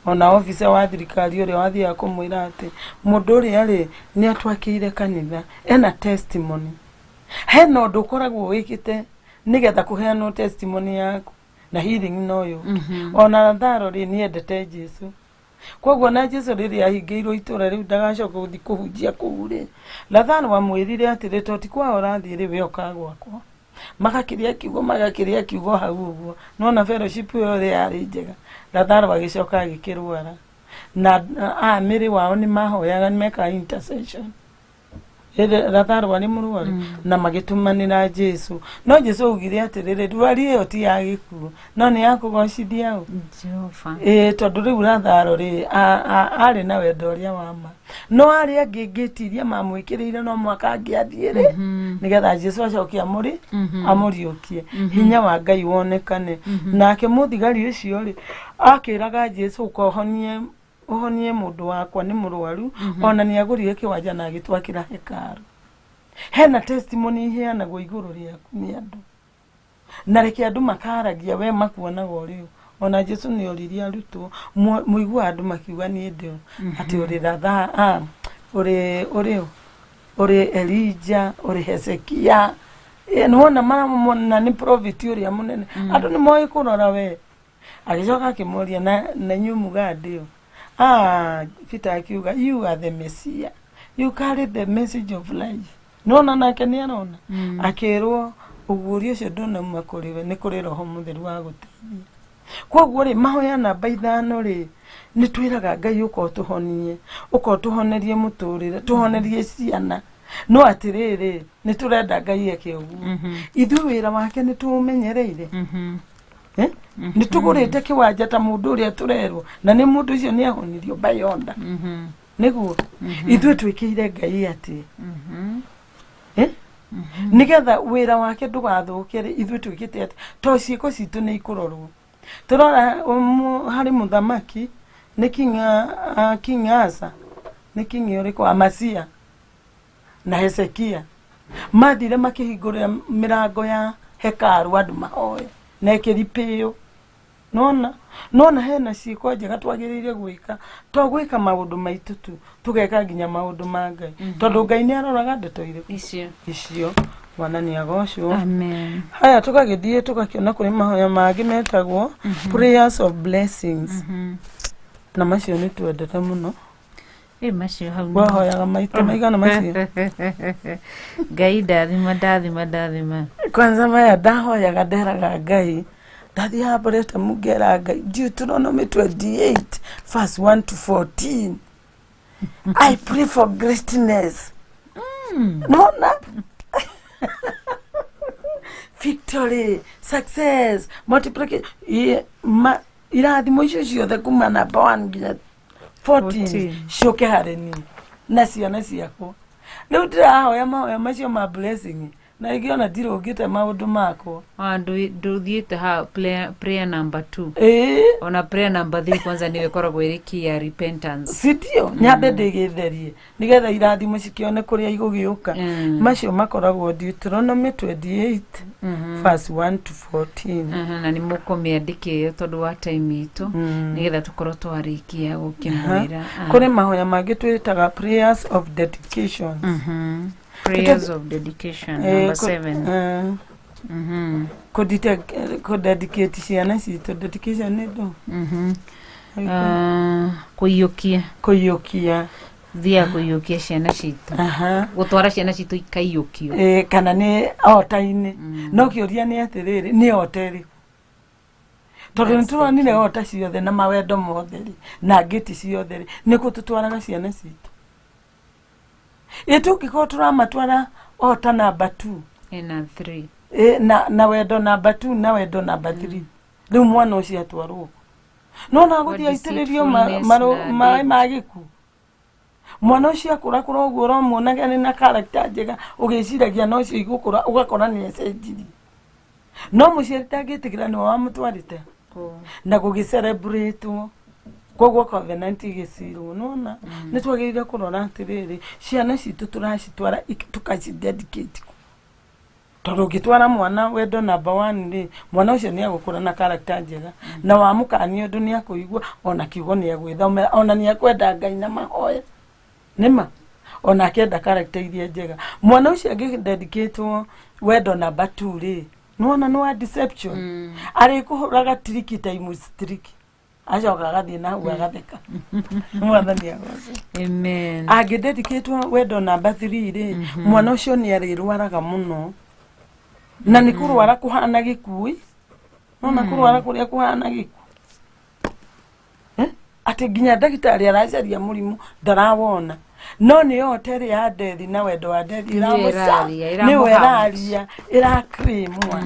ona officer wa thirikari uri wathia kumwira ati mundu uri ari ni atwakire kanitha ena testimony hena undu ukoragwo wikite nigetha kuheana testimony yaku na healing noyo ona Lazaro ri ni endete Jesu koguo na Jesu riri ahingiirwo itura riu ndagacoka guthi kuhunjia kuure Lazaro wamwirire ati ritoti kwa urathi ri we okagwakwa magakiria kiugo hau uguo nona fellowship yo ri ari njega Lazaro agicoka agikirwara na amiri wao ni mahoyaga ni meka intercession Lazaro wari murwaru na magitumanira Jesu no Jesu ugire atirire ndwari iyo ti ya gikuo no ni yakugocithia Jehova tondu riu Lazaro ri ari na wendo uria wama no ari angingitiria mamwikirire no mwaka angiathiire nigetha Jesu acokia amuriukie hinya wa Ngai wonekane nake muthigari ucio ri akiraga Jesu uhonie mundu wakwa ni murwaru ona ni agurire kiwanja na agitwakira hekaru hena testimony heanagwo iguru riaku ni andu na reke andu makaragia we makuonaga uriu ona Jesu ni oriria arutwo muigua andu makiuga ni ndio ati uri Lazaro uri Elijah uri Hezekia nona mara ni prophet uria munene andu ni moi kurora we agicoka akimuria na nyumuga ndio Peter akiuga you are the Messiah you carry the message of life nona nake ni arona akirwo ugurio ucio ndona makuriwe ni kuri roho mutheru wa guteithia koguo ri Mahoya namba 5 ri ni twiraga Ngai uko tuhonerie muturire tuhonerie ciana no atiriri ni turenda Ngai eke uguo ithu wira wake ni tumenyereire ni tugurite kiwanja ta mundu uria turerwo na ni mundu ucio ni ahonirio bayonda niguo ithu twikire Ngai ati nigetha wira wake ndugathukire ithu twikite ati to ciiko citu ni ikurorwo turora hari muthamaki ni King Asa ni king uriko Amasia na Hezekia mathire makihingurira mirango ya hekaru andu mahoye na kiripio nona hena ciiko njega twagiriire gwika to gwika maundu maitu tu tugeka nginya maundu ma Ngai tondu Ngai ni aroraga ndeto icio wana ni agocwo amen haya tukagithie tugakiona kuri mahoya magi metagwo prayers of blessings na macio ni twendete muno macio hau wahoyaga maita maigana macio Ngai ndathima kwanza maya ndahoyaga nderaga Ngai ndathi haborete mugera Ngai Deuteronomy 28 verse 1 to 14 I pray for greatness nona victory success multiplication irathimo icio ciothe kuma namba 1 nginya 14 shoke hareni na ciana ciakwa riu ndirahoya mahoya macio ma blessing na igiona ndiro ngite maundu makwa nduthiite ha prayer number 2 ona prayer number 3 kwanza niwe koragwo iriki ya repentance sidio nyambe ndigitherie nigetha irathimo cikione kuria igugiuka macio makoragwo Deuteronomy 28 verse 1 to 14 na ni mukomiandike tondu wa time itu nigetha tukorwo twarikia gukimwira kuri mahoya mangi twitaga prayers of dedication prayers of dedication number 7 kudedicate ciana citu dedication ni ndo kuyukia thia kuyukia ciana citu gutwara ciana citu ikaiyukio kana ni otaini no kiuria ni atiriri ni oteri tondu nituronire ota ciothe na mawendo motheri na ngiti ciothe ni kututwaraga ciana citu tukiko turamatwara ota number 2 na 3 na wendo number 2 na wendo number 3 riu mwana ucio atwarwo no na guthia itiririo mai magiku mwana ucio akura uguo romuonaga ni na character njega ugiciragia no ucio igukura ugakora ni ecenjiri no muciari tangitikira ni wa mutwarite na gugicelebrate koguo covenant igicirwo nona ni twagirire kurora atiriri ciana citu turacitwara tukacidedicate Tondũ ngĩtwara mwana wendo number 1 rĩ, mwana ũcio nĩ agũkũra na character njega, na wamũkania ũndũ nĩ akũigua, ona kiugo nĩ agwĩthomera, ona nĩ akwenda Ngai na mahoya. Nĩma, ona akĩenda character iria njega. Mwana ũcio angĩ-dedicate wendo number 2 rĩ, nĩwona nĩ wa deception. Arĩkũhũraga triki times triki. Acoka agathiĩ na hau agatheka. Mwathani agoce. Amen. Angĩ-dedicate wendo number 3 rĩ, mwana ũcio nĩ arĩrwaraga mũno. Na nĩ kũrwara kũhana gĩkuũ. Nona kũrwara kũrĩa kũhana gĩkuũ. Atĩ nginya ndagĩtarĩ aracaria mũrimũ ndarawona. No nĩ hotel ya dethi na wendo wa dethi ĩramũca. Nĩ weraria ĩrakrimwa.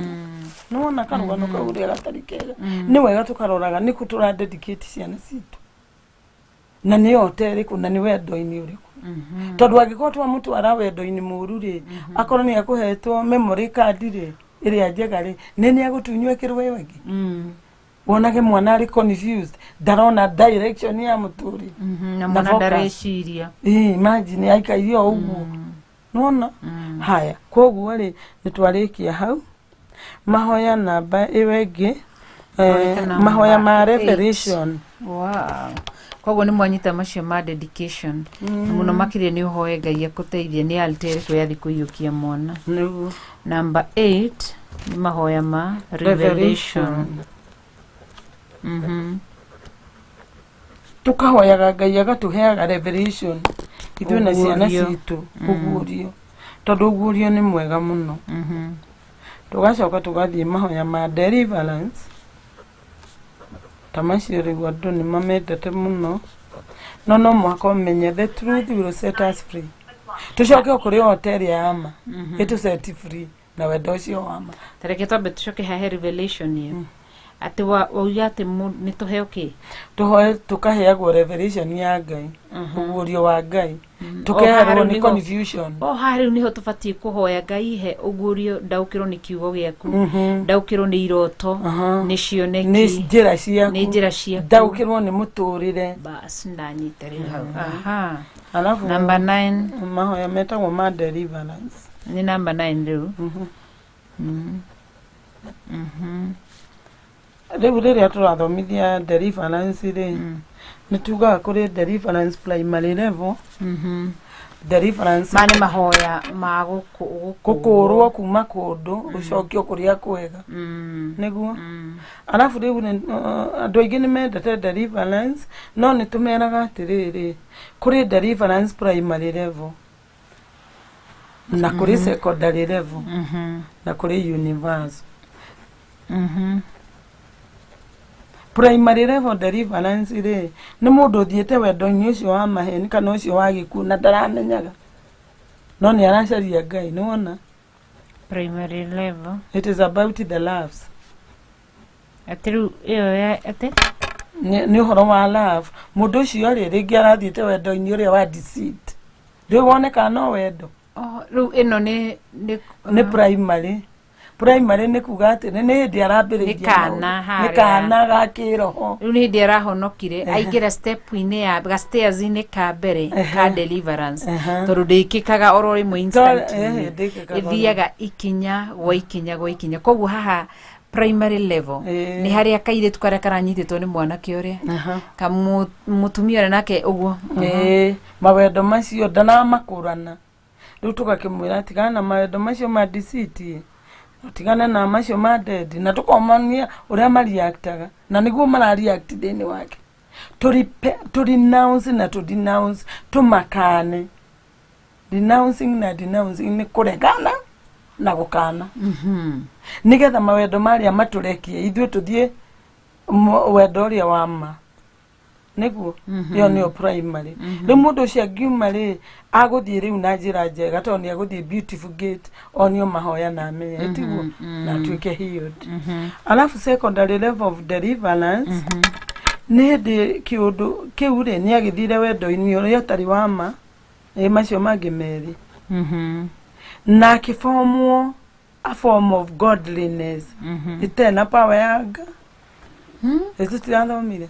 Nona karũgano kau rĩa gatarĩ kega. Nĩ wega tũkaroraga nĩkũ tũra-dedicate ciana citũ. Na nĩ hotel ĩrĩkũ na nĩ wendo-inĩ ũrĩkũ. Tondũ angĩkorwo twamũtwara wendo-inĩ mũru rĩ, akorwo nĩ akũhetwo memory card rĩ, ĩrĩa njega rĩ, nĩ agũtunywo ĩkĩrwo ĩyo ĩngĩ. Wonage mwana arĩ confused, ndarona direction ya mũtũrĩ. Na mwana ndareciria. Imagine aikairio ũguo. Nona? Haya, koguo rĩ, nĩ twarĩkia hau. Mahoya namba ĩyo ĩngĩ, mahoya ma revelation. Wow. Koguo nĩ mwanyita macio ma dedication. Mũno makĩria nĩ ũhoe Ngai agũteithie nĩ altar ĩrĩkũ yathi kũiyũkia mwana. Number 8 nĩ mahoya ma revelation. Tukahoyaga Ngai agatũheaga revelation. Ithuĩ na ciana citũ ũguũrio. Tondũ ũguũrio nĩ mwega mũno. Tugacoka tugathiĩ mahoya ma deliverance. Tamacio rĩu andũ nĩ mamendete mũno. No mũhaka ũmenye the truth will set us free. Tucoke kũrĩ hotel ya ma. Ĩtũ set free na wendo ũcio wa ma. Tareke twambe tucoke hahe revelation ĩyo. Ati wauga atĩ nĩ tũheo kĩ? Tũhoe tũkaheagwo revelation ya Ngai. Ũguũrio wa Ngai. Tũkeherwo nĩ confusion. Harĩu nĩho tũbatiĩ kũhoya Ngai he ũguũrio ndaũkĩrwo nĩ kiugo gĩaku. Ndaũkĩrwo nĩ iroto, nĩ cioneki. Nĩ njĩra ciaku. Nĩ njĩra ciaku. Ndaũkĩrwo nĩ mũtũrĩre. Bas ndanyita rĩu hau. Alafu number 9 mahoya metagwo ma deliverance. Nĩ number 9 rĩu. Rĩu rĩrĩa tũrathomithia deliverance rĩ, nĩ tugaga kũrĩ deliverance primary level. Deliverance mane mahoya ma gũkũrwo kuma kũndũ ũcokio kũrĩa kwega. Nĩguo. Alafu rĩu andũ aingĩ nĩ mendete deliverance, no nĩ tũmeraga atĩrĩrĩ, kũrĩ deliverance primary level na kũrĩ secondary level na kũrĩ universal. Primary level deliverance rĩ, nĩ mũndũ ũthiĩte wendo-inĩ ũcio wa maheni kana ũcio wa gĩkuũ na ndaramenyaga. No nĩ aracaria Ngai, nĩ wona? Primary level. It is about the loves. Atiru ĩyo ya ate? Nĩ ũhoro wa love. Mũndũ ũcio rĩ, rĩngĩ arathiĩte wendo-inĩ ũrĩa wa deceit. Rĩu woneka no wendo. Rĩu ĩno nĩ primary. Primary nĩ kuga atĩ nĩ hĩndĩ arambĩrĩria nĩ kana ga kĩroho. Rĩu nĩ hĩndĩ arahonokire aingĩra step-inĩ ya stairs-inĩ ka mbere ka deliverance. Tondũ ndĩkĩkaga oro rĩmwe instant. Ĩthiaga ikinya gwa ikinya gwa ikinya. Koguo haha primary level nĩ harĩa kairĩtu karĩa karanyitĩtwo nĩ mwanake ũrĩa. Mũtumia ũrĩa nake ũguo. Mawendo macio ndanamakũrana. Rĩu tũgakĩmwĩra tigana na mawendo macio ma deceit. Tigana na macio ma dead na tũkomania ũrĩa mariactaga na nĩguo marareact thĩinĩ wake. To renounce na to denounce tũmakane. Renouncing na denouncing nĩ kũregana na gũkana. Nĩgetha mawendo marĩa matũrekie ithuĩ tũthiĩ wendo ũrĩa wa ma. Nĩguo ĩyo nĩyo primary. Rĩu mũndũ ũcio angiuma rĩ, agũthiĩ rĩu na njĩra njega tondũ nĩ agũthiĩ beautiful gate onio mahoya na amenye tiguo na atuĩke healed. Alafu secondary level of deliverance nĩ hĩndĩ kĩũndũ kĩu rĩ nĩ agĩthire wendo-inĩ ũrĩa ũtarĩ wa ma macio mangĩ merĩ na akĩbomwo a form of godliness itena power ya Ngai. Ĩcio tirathomire.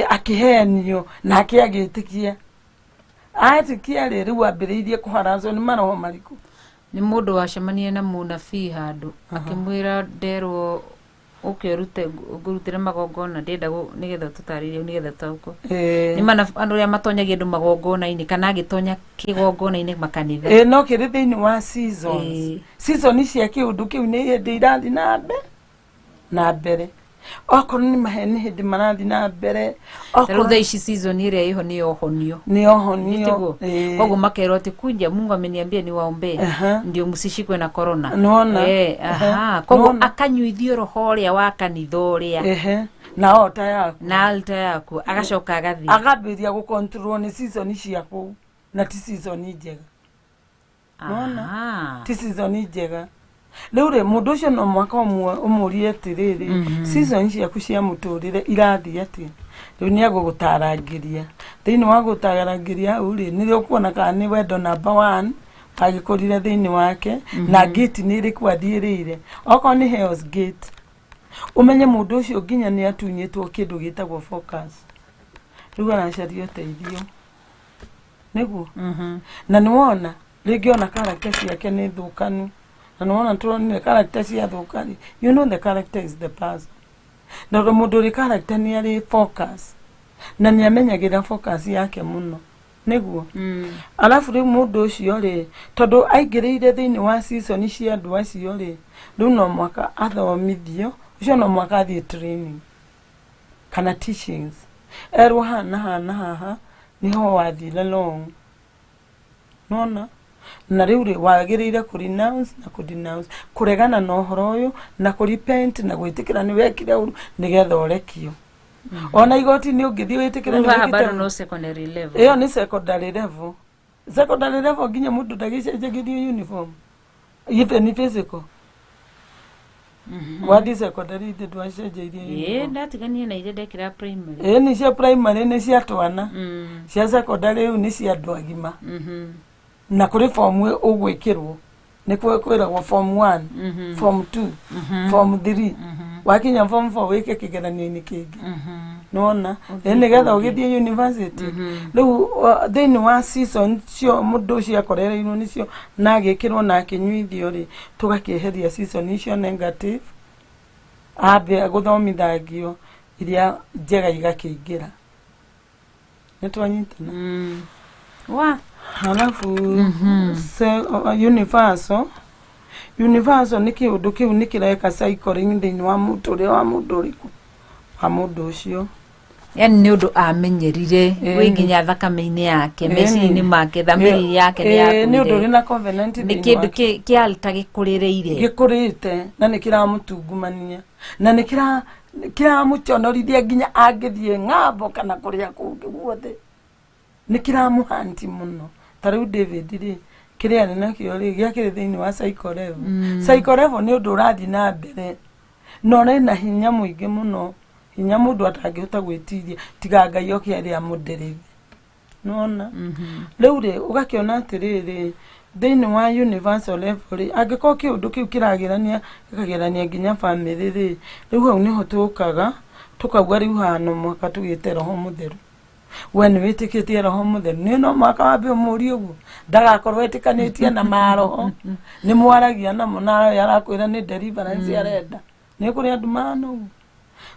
Akihenio na akĩagĩtĩkia. Atikia rĩu ambĩrĩirie kũharazwo nĩ maroho marĩkũ. ni mundu wacemanie na munabii handu akimwira nderwo ukirute ngurutire magongona ndenda nigetha tutaririe nigetha tauko ni mana andu ya matonyagia ndu magongona-ini kana agitonya kigongona-ini makanitha no kiri thiini wa seasons season cia kiundu kiu ni hindi irathi na mbere okorwo ni maheni hindi marathi na mbere okorwo tha ici season iria iho ni ohonio koguo makerwo ati kuja Mungu ameniambia niwaombee ndio msishikwe na corona koguo akanyuithio roho uria wa kanitha uria na altar yaku agacoka agathi agabiria gukontrol ni season ciaku na ti season njega ti season njega Leure mundu ucio no mwaka umwe umurie atiriri season ciaku cia muturire irathi ati riu ni agugutarangiria thiini wa gutarangiria uri ni rio kuona kana ni wendo number 1 agikurire thiini wake na gate ni iri kwathirire oko ni Hell's Gate umenye mundu ucio nginya ni atunyitwo kindu gitagwo focus riu aracaria uteithio niguo na ni wona ringi ona character yake ni thukanu and one the character cia thukari you know the character is the person na mundu ri character ni ari focus na ni amenyagira focus yake muno niguo alafu ri mundu ucio ri tondu aingirire thiini wa season cia andu acio ri riu no mwaka athomithio ucio no mwaka athie training kana teachings erwa haha niho wathire long nona na riu ri wagirire ku renounce na ku denounce kuregana na uhoro uyu na ku repent na gwitikira ni wekire uru nigetha urekio ona igoti ni ungithi witikira ni wekire no secondary level iyo ni secondary level ginya mundu ndagicenjagirio uniform even physical wadi secondary de dwacenjairie ndatigania na ile ndekira primary ni cia primary ni cia twana cia secondary ni cia andu agima na kuri form we ugwikirwo ni kwiragwo form 1 form 2 form 3 wakinya form 4 wike kigeranio-ini kingi nona ni getha ugithie university riu thiini wa season cio mundu cio akorereirwo nicio na agikirwo na akinyuithio ri tugakeheria season icio negative abe guthomithagio iria njega igakiingira nitwanyitana wa halafu universal ni kiundu kiu ni kireka cycling thiini wa muture wa munduriku wa mundu ucio yani ni undu amenyerire winginya thakame-ini yake meciria-ini make thamiri yake ni yakurire ni undu rina covenant ni kindu kialta gikurite na ni kiramutungumania na ni kiramuchonorithia nginya angithie ng'ambo kana kuria kungi guothe ni kiramuhanti muno tariu David ri kiria ni nakio ri giakire thiini wa cycle level ni undu urathi na mbere no na hinya muingi muno hinya mundu atangihota gwitiria tiga Ngai okiaria muderithi nona riu ri ugakiona atiriri thiini wa universal level ri angiko kiundu kiu kiragerania nginya family ri riu hau niho tukauga riu hano mwaka tugite roho mutheru when witikitie roho mutheru ni no mwaka wambe umuri uguo ndagakorwo wetikanitie na maroho ni mwaragia na munayo yarakwira ni deliverance arenda ni kuri andu mano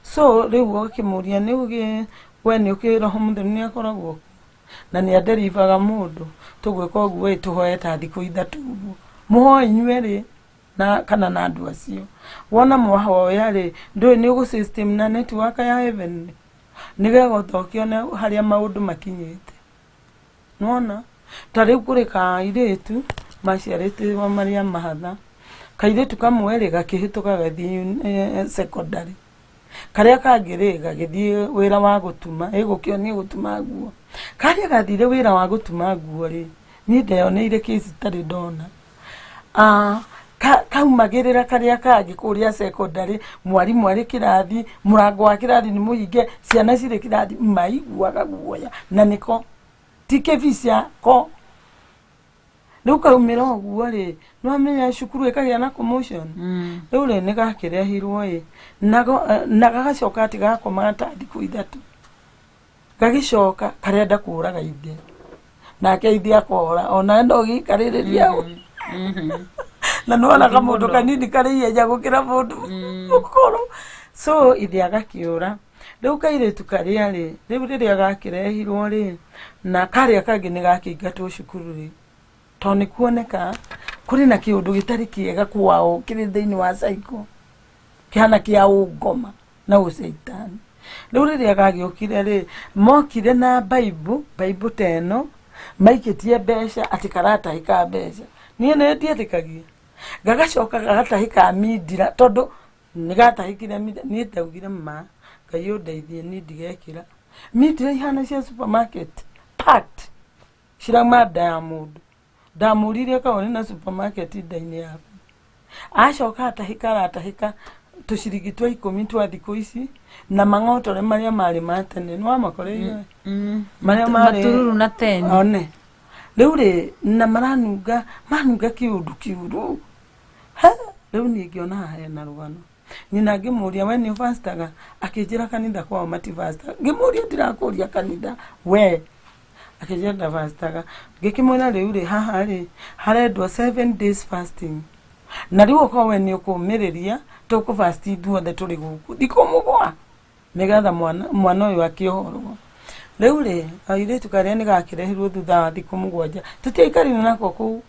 so riu ukimuria ni ugi when ukiroho mutheru ni akoragwo na ni aderivaga mundu tugwika uguo tuhoe ta thiku ithatu muhoe nyweri na kana na andu acio wona mwahoya ri ndui ni ugu system na network ya heaven nigetha uthokione haria maundu makinyite nona tariu kuri kairitu maciarite wa maria mahatha kairitu kamwe ri gakihituka gathi secondary karia kangiri gagithie wira wa gutuma igukionie gutuma nguo karia gathire wira wa gutuma nguo ri ni ndeyoneire kisi tari ndona kaumagirira karia kangi kuria secondary mwarimu ari kirathi murango wa kirathi ni muhinge ciana cire kirathi maiguaga guoya na niko tikevicia ko riu kaumira uguo ri no amenya cukuru ikagia na commotion riu ri nigakirehirwo na gagacoka ati gakoma ta thiku ithatu gagicoka karenda kuraga ithe nake ithe akora ona ndo gikaririria na nuona kama mundu kanini kari yeja gukira mundu mukuru so ithe agakiura riu kairitu karia ri riu riria gakirehirwo ri na karia kangi ni gakingatwo cukuru ri to ni kuoneka kuri na kiundu gitari kiega kwao kiri thiini wa cycle kiana kia ungoma na uceitani riu riria gagiukire ri mokire na bible teno maikitie mbeca ati karatahika mbeca nie ne ndietikagia gagacoka gagatahika midira tondu ni gatahikire midira nie ndaugire ma Ngai undeithie ni ndigekira midira ihana cia supermarket packed cirama Diamond ndamuririe kaone na supermarket ndaini yaku acoka atahika tuciringi twa 10 twa thikũ ici na mang'otore maria mari matene no amakoreire maria mari matururu na teni one riu ri na manunga kiuru riu ni ngiona hena rugano nyina ngimuria we ni fastaga akijira kanitha kwa mati fasta ngimuria ndirakuria kanitha we akijira nda fastaga ngikimwira riu ri haha ri harendwa 7 days fasting na riu ukowe ni ukumiriria tuku fast duothe turi guku ndikumugwa nigatha mwana uyu akiohorwo riu ri airitu karia ni gakirehirwo thutha wa thiku mugwanja tutiaikarire nako kuu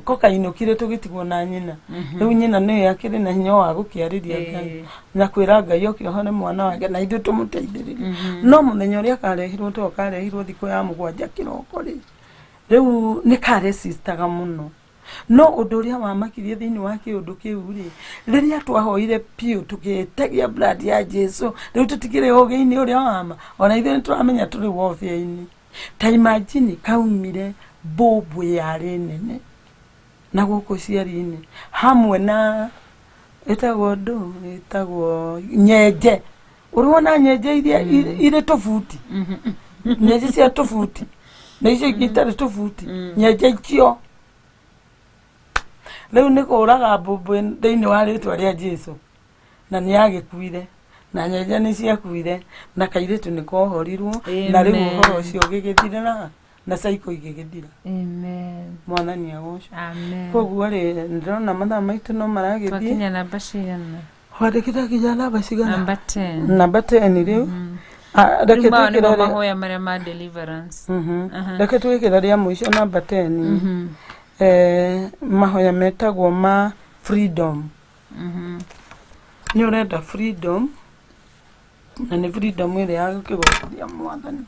kokainukire tugitigwo na nyina riu nyina ni yakiri na hinya wa gukiariria Ngai na kwira Ngai okiohone mwana wake na ithu tumuteithiririe no muthenya uria karehirwo to karehirwo thiku ya mugwanja kiroko ri riu ni kare sistaga muno no undu uria wamakirie thiini wa kiundu kiu ri riria twahoire piu tukitegia blood ya Jesu riu tutigire hogeini uria wama ona ithe turamenya turi warfare-ini ta imagine kaumire bobu yari nene na guku ciari-ini hamwe na etagwo nyenje urona nyenje iria ire tofuti nyenje cia tofuti na icio gitari tofuti nyenje icio riu ni kuraga bobu thiini wa ritwa ria Jesu na ni agikuire na nyenje ni ciakuire na kairitu ni kohorirwo na riu uhoro ucio gigithira na saiko igigithira amen mwana ni agosho amen koguo ri ndirona mathaa maitu no maragithie twakinya namba cigana wadikita kijana namba cigana namba 10 riu reketwikira mahoya maria ma deliverance reketwikira ria muico namba 10 mahoya metagwo ma freedom ni urenda freedom na ni freedom ile ya kigothia mwathani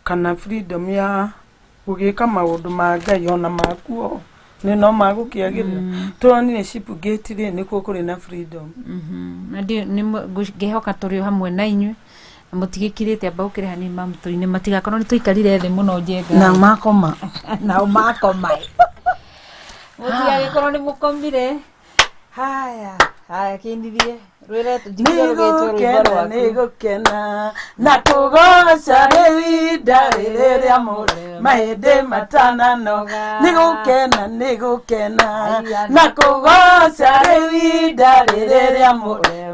kana freedom ya gugika maundu ma Ngai ona makuo ni no magukiagirira turonire ship gate ri ni kuri na freedom na ndio ni ngehoka turi hamwe na inywe mutigikirite abaukire hani mamtuine matigakorwo ni tuikarire thi muno njenga na makoma mutigakorwo ni mukomire haya kindirie rwire tujigire rugetwo rwimbo rwaku nigukena na kugoca riwi ndariria mahindi matananoga nigukena na kugoca riwi ndariria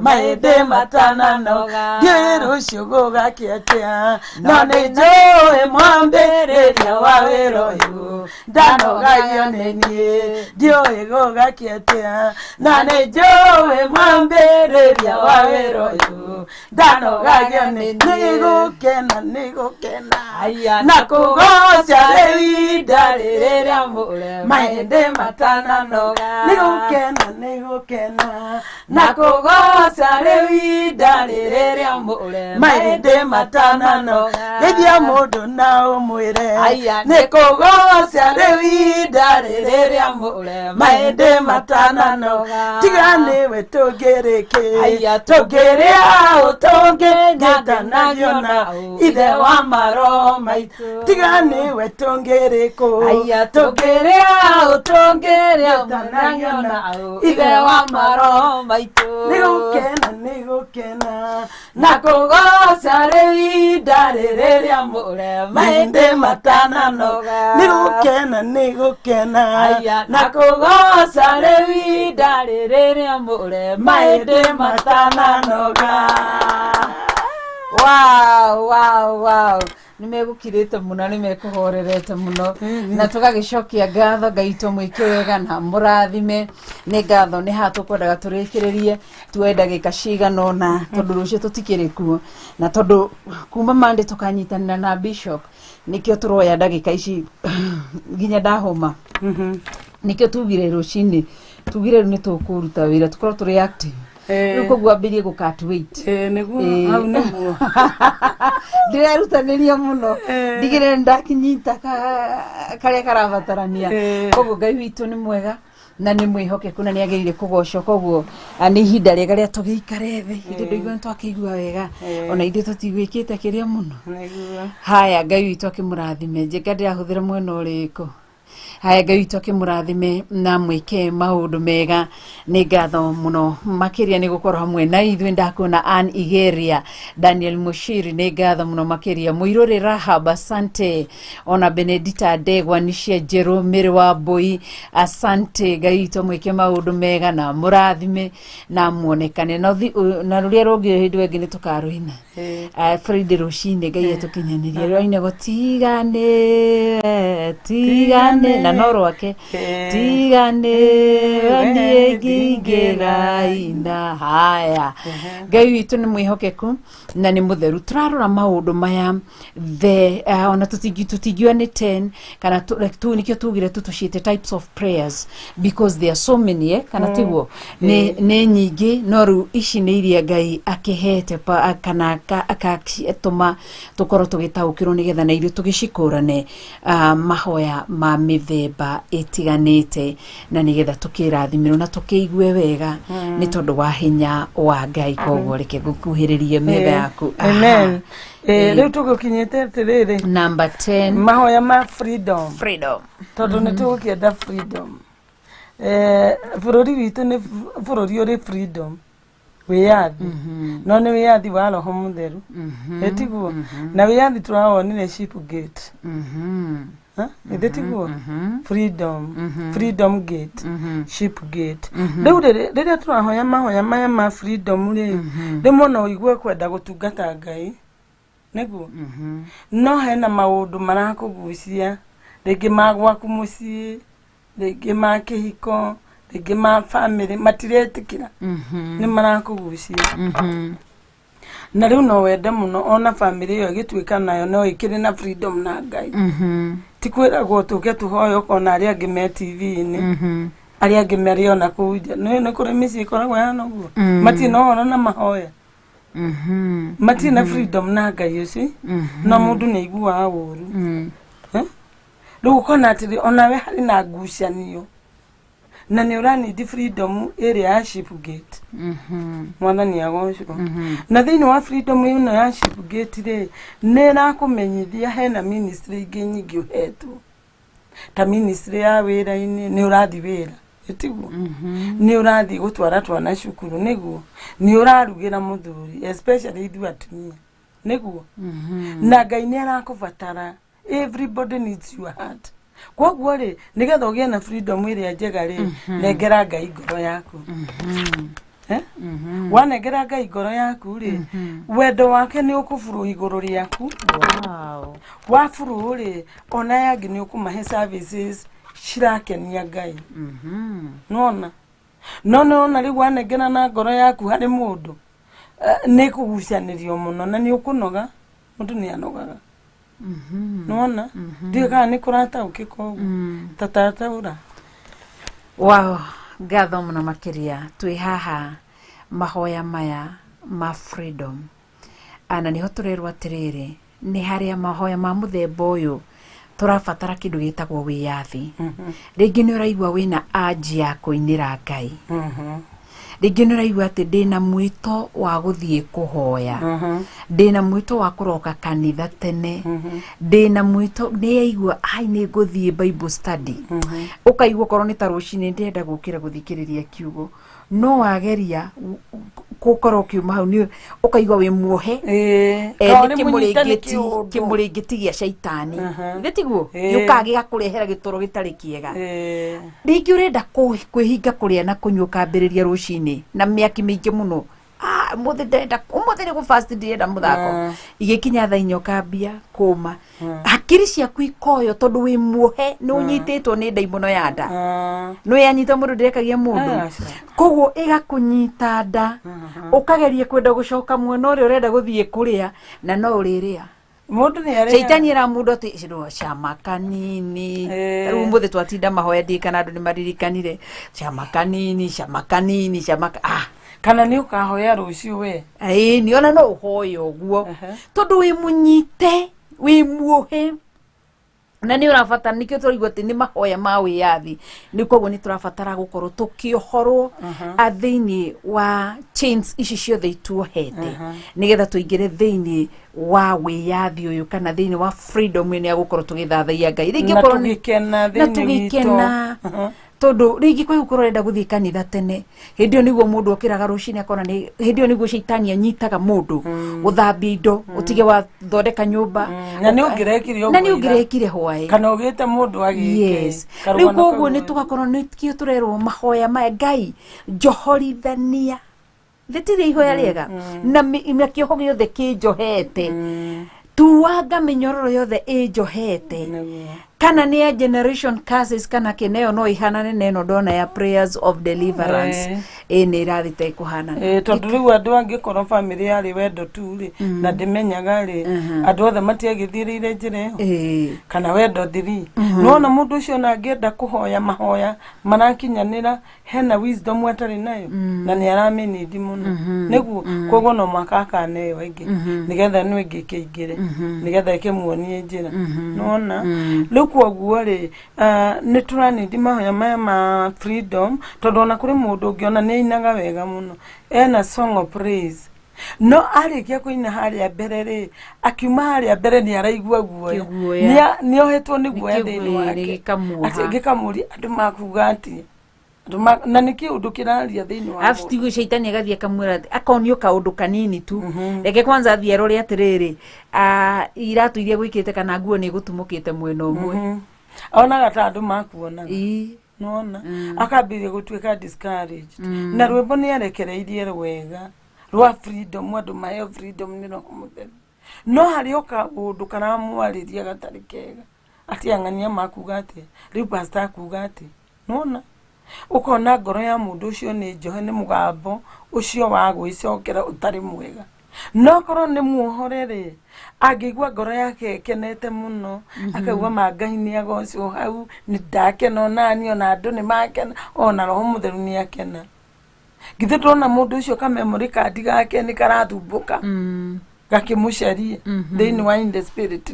mahindi matananoga girucio gugakiatia no ni njui mwambiriria wa wira uyu ndanogagio ni nie ndiui gugakiatia na ni njui mwambiriria wa wira uyu ndanogagio ni nigukena na kugoca riwi ndariria mahindi matananoga nigukena na kugoca riwi ndariria mahindi matananoga githia mundu na umwire ni kugoca riwi ndariria mahindi matananoga tiga niwe tungiriki tungiria utungingithanagio na ithe wa maro maitu tiga niwe tungiriku tungiria utungingithanagio na ithe wa maro maitu nigukena na kugoca riwi ndariria mahindi matananoga nigukena na kugoca riwi ndariria mahindi matananoga wow nimegukirite muno nimekuhorerete muno na tugagicokia ngatho Ngai tumwike wega na murathime ni ngatho ni hatukwendaga turikiririe tuenda gika cigano na tondu rucio tutikirikuo na tondu kuma mande tukanyitanira na bishop nikio turoya ndagika ici nginya ndahoma nikio tugire rucini tugire ni tukuruta wira tukorwo turi active Ruko gwambirie gukat weight niguo hau niguo ndirerutanĩria muno ndigire ndakinyita karia karabatarania koguo Ngai witũ nĩ mwega na nĩ mwĩhokeku na nĩ agĩrĩire kũgocwo koguo nĩ ihinda rĩega rĩa tũgĩikare thĩ hĩndĩ ndũigua nĩ twakĩigua wega ona ithuĩ tũtigwĩkĩte kĩrĩa mũno haya Ngai witũ akĩmũrathime njenga ndĩrahũthĩra mwena ũrĩkũ haya Ngai witũ akĩmũrathime na mwĩke maũndũ mega nĩ ngatho mũno makĩria nĩ gũkorwo hamwe na ithuĩ ndakuona Ann Igeria Daniel Mushiri nĩ ngatho mũno makĩria Mũirũrĩ Rahab asante ona Benedita Ndegwa Nĩcia Njerũ Mĩrĩ wa Mbũi asante Ngai witũ mwĩke maũndũ mega na mũrathime na muonekane na rũrĩa rũngĩ hĩndĩ ĩngĩ nĩ tũkarũina Friday rũcinĩ Ngai etũkinyanĩrie rũine tigane na no rwake tigane waniĩ ngingĩra haya Ngai witũ nĩ mwĩhokeku na nĩ mũtheru tũrarora maũndũ maya ona tũtingiua nĩ 10 kana nikio tugire tũciĩte types of prayers because there are so many kana tiguo nĩ nyingĩ no rĩu ici nĩ iria Ngai akĩhete kana akatũma tũkorwo tũgĩtaũkĩrwo nĩgetha na irio tũgĩcikũrane mahoya ma mĩthemba ĩtiganĩte na nĩgetha tũkĩrathimirwo na tũkĩigue wega nĩ tondũ wa hinya wa Ngai koguo reke gũkuhĩrĩrie metha yaku amen rĩu tũgũkinyĩte atĩrĩrĩ number 10 mahoya ma freedom tondũ nĩ tũgũkĩenda freedom bũrũri witũ nĩ bũrũri ũrĩ freedom wĩyathi no nĩ wĩyathi wa Roho Mũtheru etiguo na wĩyathi tũrawonire Ship Gate tiguo freedom gate Ship Gate rĩu rĩrĩa tũrahoya mahoya maya ma freedom rĩmwe no igue kwenda gũtungata Ngai nĩguo no hena maũndũ marakũgucia rĩngĩ ma gwaku mũciĩ rĩngĩ ma kĩhiko rĩngĩ ma family matiretĩkĩra nĩ marakũgucia na rĩu no wende mũno ona family ĩyo ĩgĩtuĩka nayo no ĩkĩrĩ na freedom na Ngai ti kwĩragwo tũke tũhoye ũkona arĩa angĩ me TV-inĩ arĩa angĩ marĩ ona kũu nja nĩ kũrĩ mĩciĩ ĩkoragwo yana ũguo matirĩ na ũhoro na mahoya matirĩ na freedom na Ngai ũcio na mũndũ nĩ aiguaga ũũru rĩu ũkona atĩrĩ onawe harĩ na ngucanio na nĩ ũranidi freedom ĩrĩa ya Ship Gate mwathani agocwo na thĩinĩ wa freedom ĩno ya Ship Gate rĩ nĩ ĩrakũmenyithia hena ministry ingĩ nyingĩ ũhetwo ta ministry ya wĩra-inĩ nĩ ũrathi wĩra etiguo nĩ ũrathi gũtwara twana cukuru nĩguo nĩ ũrarugĩra mũthuri especially ithuĩ atumia nĩguo na Ngai nĩ arakũbatara everybody needs your heart koguo rĩ nĩgetha ũgĩe na freedom ĩrĩa njega rĩ nengera Ngai ngoro yaku wanengera Ngai ngoro yaku rĩ wendo wake nĩ ũkũburu igũrũ rĩaku waburu rĩ ona yangi nĩ ũkũmahe services cirakenia Ngai nona rĩu wanengera na ngoro yaku harĩ mũndũ nĩ kũgucanĩrio mũno na nĩ ũkũnoga mũndũ nĩ anogaga nona ndiũĩ kana nĩ kũrataũkĩka ũguo tatataũra wow ngatho mũno makĩria twĩ haha mahoya maya ma freedom ana nĩho tũrerwo atĩrĩrĩ nĩ harĩa mahoya ma mũthemba ũyũ tũrabatara kĩndũ gĩtagwo wĩyathi rĩngĩ nĩ ũraigua wĩna anji ya kũinĩra Ngai rĩngĩ nĩ ũraigua atĩ ndĩna mwĩto wa gũthiĩ kũhoya ndĩna mwĩto wa kũroka kanitha tene ndĩna mwĩto nĩ aigua nĩ ngũthiĩ Bible study ũkaigua korwo nĩ ta rũcinĩ ndĩrenda gũkĩra gũthikĩrĩria kiugo no wageria gũkorwo kiuma hau nĩ ũkaigua wĩ muohe kĩmũrĩngĩti gĩa caitani tiguo gĩũkaga gĩgakũrehera gĩtoro gĩtarĩ kĩega rĩngĩ ũrenda kwĩhinga kũrĩa na kũnyua ũkambĩrĩria rũcinĩ na mĩaki mĩingĩ mũno muthe ndenda umuthe ni ku fast ndenda muthako igikinya thainyo kambia kuma hakiri ciaku ikoyo tondu wi muohe ni unyititwo ni ndaimono ya nda no yanyita mundu ndekagia mundu koguo igakunyita nda ukageria kwenda gucoka mwena uri urenda guthie kuria na no uriria mundu ni ari Shaitani era mundu ati ciro chama kanini riu muthe twatinda mahoya ndi kana andu ni maririkanire chama kanini kana ni ukahoya rucio we ni ona no uhoyo uguo tondu wi munyite wi muohe na ni urafatara nikio turigwa ati ni mahoya ma wiyathi ni koguo ni turafatara gukorwo tukiohorwo athiini wa chains ici ciothe ituohete nigetha tuingire thiini wa wiyathi uyu kana thiini wa freedom ni agukorwo tugithathaia Ngai ringi korwo ni tugikena thiini tondu ringi kwa gukorwo renda guthii kanitha tene hindio niguo mundu okiraga rucini akona ni hindio niguo Shaitani anyitaga mundu guthambia indo utige wa thondeka nyumba na ni ungirekire hwai kana ugite mundu agike riu koguo ni tugakorwo ni kio turerwo mahoya maya Ngai njohorithania thitire ihoya riega na kioho giothe kinjohete tuwaga minyororo yothe injohete kana ni a generation curses kana kineo no ihanane neno dona ya prayers of deliverance ni irathite kuhanana tondu riu andu angikorwo family yari wendo tu ri na ndimenyaga ri andu othe matiagithirire njire kana wendo thiri no na mundu ucio na angienda kuhoya mahoya marakinyanira hena wisdom atari nayo na ni araminidi muno niguo koguo no makaka neyo ingi nigetha no ingi kiingire nigetha ikimuonie njira nona kwoguo ri ni turanidi mahoya maya ma freedom tondu ona kuri mundu ungiona ni inaga wega muno ena song of praise no arikia kuina haria mbere ri akiuma haria mbere ni araigua guoya ni ohetwo ni guoya thini wake ati ngikamuri andu makuga ati na niki undu kiraria thini wa after Shaitani agathia kamwira akonio ka undu kanini tu reke kwanza athia rori atiriri iratu iria gwikite kana nguo ni gutumukite mwena umwe ona gata andu makuona nona akabirie gutwika discouraged na rwimbo ni arekereirie rwega rwa freedom andu mayo freedom ni no mutheru no harioka undu kana mwariria gatari kega ati angania makuga ati riu pastor akuga ati nona ukona ngoro ya mundu ucio ni njohe ni mugambo ucio wa gwicokera utari mwega no korwo ni muohorere agigwa ngoro yake kenete muno akaigwa mangai ni agocwo hau ni ndakena nani ona andu ni makena ona roho mutheru ni akena githe ndona mundu ucio ka memory card gake ni karathumbuka gakimucarie thini wa in the spirit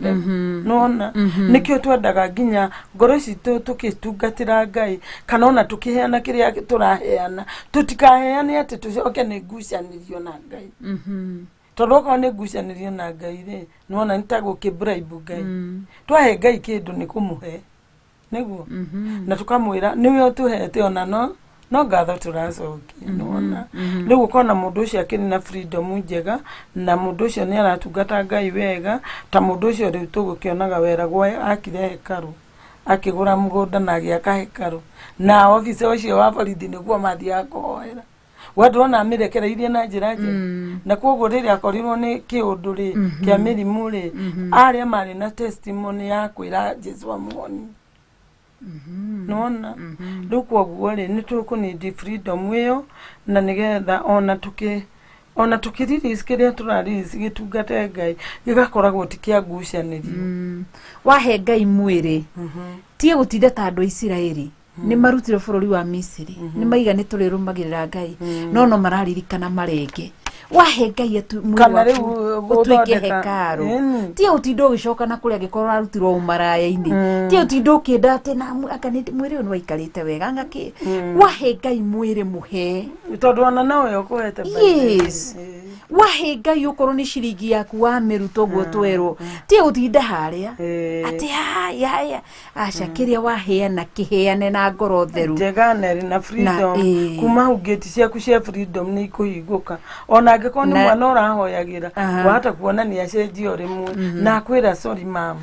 nona nikio twendaga nginya ngoro citu tukitungatira Ngai kana ona tukiheana kiria turaheana tutikaheane ati tucoke ni ngucanirio na Ngai tondu ko ni ngucanirio na Ngai ri nona nitago kibribe Ngai twahe Ngai kindu ni kumuhe niguo na tukamwira niwe utuhete ona no gatho turacokia nona riu kona mundu ucio akini na freedom njega na mundu ucio ni aratungata Ngai wega ta mundu ucio riu tugukionaga wera gwa akire hekaru akigura mugunda na agiaka hekaru na office ucio wa borithi niguo mathia kuhoera wadu ona mirekereirie na njira na koguo riria akorirwo ni kiundu ri kia mirimu ri aria mari na testimony ya kwira Jesu amuoni nona kwoguo ri ni tukunidi freedom iyo na nigetha ona tukiririce kiria turaririce gitungate Ngai gigakoragwo tikia ngucanirio wahe Ngai mwiri tie gutinda ta andu Isiraeli ni marutire bururi wa Misiri ni maiga ni turirumagirira Ngai no mararirikana marenge wahe Ngai atu mwiri utwike hekaru tie utindo gicoka na kuria gikorwo arutirwo umaraya-ini tie utindo kienda ati na akani mwiri ni waikarite wega ngaki wahe Ngai mwiri muhe tondu ona nawe ukuhete yes wahe Ngai ukorwo ni ciringi yaku wa miruto guo twerwo tie utinda haria ati haya aca kiria waheana kiheane na ngoro theru njegane na freedom kuma hugeti ciaku cia freedom ni kuhinguka ona angikoni mwana urahoyagira wahata kuona ni acenjio rimwe na kwira sorry mama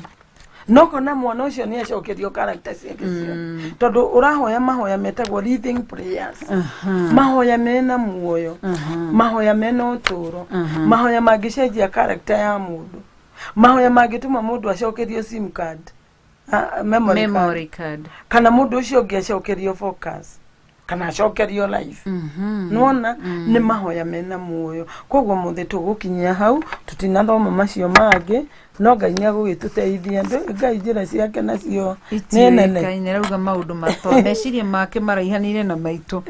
noko na mwana ucio ni acokerio character ciake cio tondu urahoya mahoya metagwo living prayers mahoya mena muoyo mahoya mena uturo mahoya mangicenjia character ya mundu mahoya mangituma mundu acokerio sim card memory card kana mundu ucio ungiacokerio focus kana acokerio life nona ni mahoya mena muoyo koguo muthe tugukinyia hau tutinathoma macio mangi no Ngai ni agugituteithia Ngai njira ciake nacio ni nene Ngai rauga maundu mato meciria make maraihanire na maitu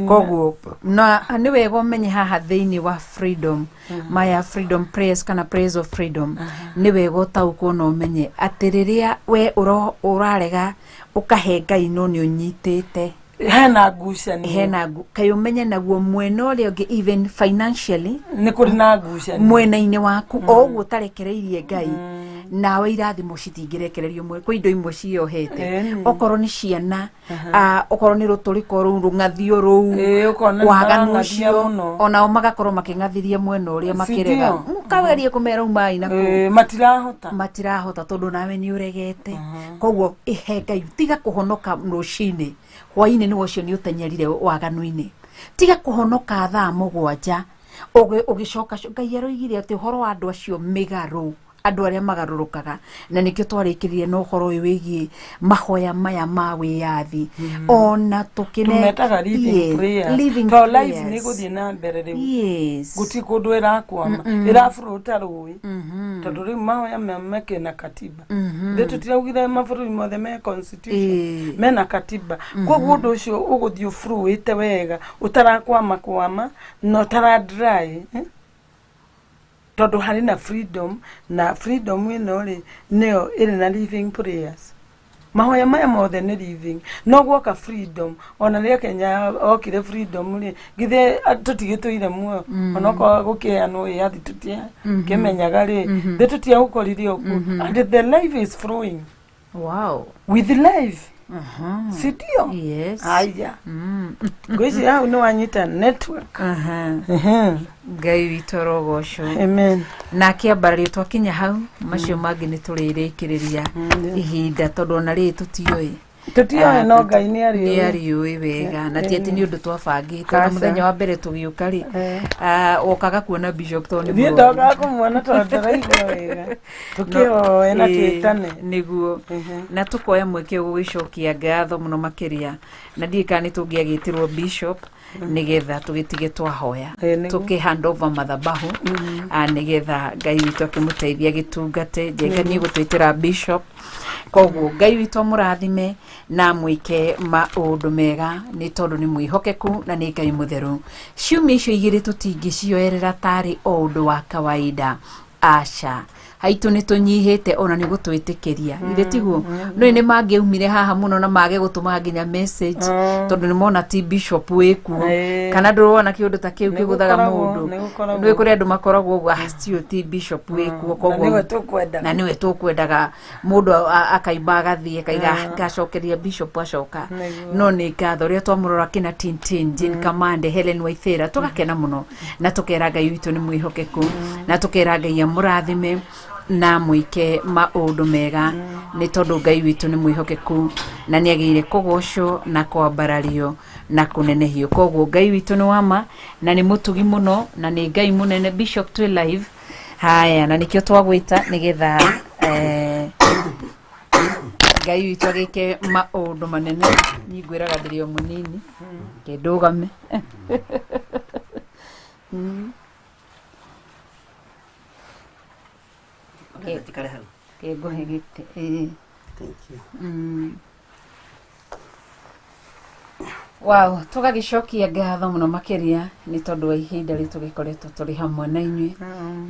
koguo na ni wega umenye haha thiini wa freedom maya freedom prayers kana praise of freedom ni wega utaukwo no umenye atiriria we urarega ukahe Ngai no ni unyitite hena ngucanio hena kayo menye naguo mwena uria ungi even financially ni kuri na ngucanio mwena-ini waku o uguo tarekereirie Ngai nawe irathimo citingirekererio mwe kwa indo imwe ciohete okoro ni ciana okoro ni ruturiko ru rungathio ru waganu cio ona magakorwo makingathiria mwena uria makirega mukagerie kumera umai na matirahota tondu nawe ni uregete koguo ihe Ngai tiga kuhonoka rucini hwaini ni wocio ni utenyerire waganu-ini tiga kuhonoka thaa 7 ugicoka Ngai aroigire ati horo wa andu acio migaru andu aria magarurukaga na nikio twarikirire no horo wigie mahoya maya ma wiyathi ona tumetaga living prayers to life ni guthie na mbere riu guti kundu irakwama irafuruta rui tondu riu mahoya meke na katiba ndetu tiraugire maburi mothe me constitution mena katiba koguo undu ucio uguthie furuite wega utarakwama no tara dry tondu hari na freedom ino ri neo iri na living prayers mahoya maya mothe ni living no gwoka freedom ona ria Kenya okire freedom ri githe tutigitoire muo ona ko gukiano yathi tutia kemenyaga ri tutia ukoririe oku and the life is flowing with life sidio yes aya gwezi au no anyita network Ngai witorogosho amen na kiambarario twakinya hau macio mangi ni turirikiriria ihinda tondu na ri tutioi no Ngai ni arioi wega na tieti ni undu twabangite na muthenya wa mbere tugiuka ri wokaga kuona bishop tondu ni ndoga kumwona tondu raigwa wega tukio na twitane niguo na tukoya mweke gugicokia ngatho muno makiria na ndika ni tungiagitirwo bishop nigetha tugitige twahoya tuki hand over mathabahu nigetha Ngai witu akimuteithia gitungate jenga ni gutwitira bishop koguo Ngai witu murathime na mwike maundu mega ni tondu ni mwihokeku na ni Ngai mutheru ciumia icio igiri tutingicioerera tari o undu wa kawaida acha haitu ni tunyihite ona ni gutwitikiria ile tiguo no ni mangeumire haha muno na mage gutuma nginya message tondu ni mona ti bishop wekuo kana ndurona kiundu ta kiu kiguthaga mundu ni kuri andu makoragwo uguo astio ti bishop wekuo koguo na niwe tukwendaga mundu akaimba agathie kaiga gacokeria bishop acoka no ni ngatho ria twamurora kina tintin Jane Command Helen Waithera tugakena muno na tukera Ngai witu ni mwihokeku na tukera Ngai amurathime na mwike maundu mega ni tondu Ngai witu ni mwihokeku na ni agire kugocwo na kwambarario na kunenehio koguo Ngai witu ni wama na ni mutugi muno na ni Ngai munene bishop twi live haya na nikio twagwita nigetha Ngai witu agike maundu manene ningwiraga ndirio munini kindugame Go ahead. Thank you. Wow, tugagicokia ngatho muno makiria ni tondu wa ihinda ritugikoretwo turi hamwe na inyui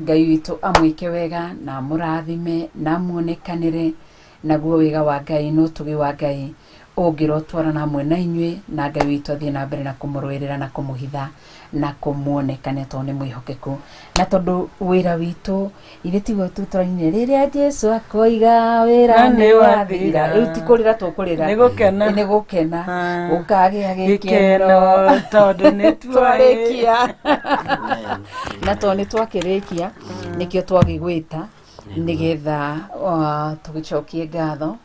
Ngai witu amwike wega na murathime na muonekanire naguo wega wa Ngai no tugi wa Ngai ungirotwarana hamwe na inyui na Ngai witu athie na mbere na kumurwirira na kumuhitha na kumuonekane to ni mwihokeku na tondu wira witu iretigo tutoine riria Jesu akoiga wira ni wathira utikurira tukurira ni gukena ukagia gikeno tondu ni twarikia na to ni twakirikia nikio twagigwita nigetha tugicokie ngatho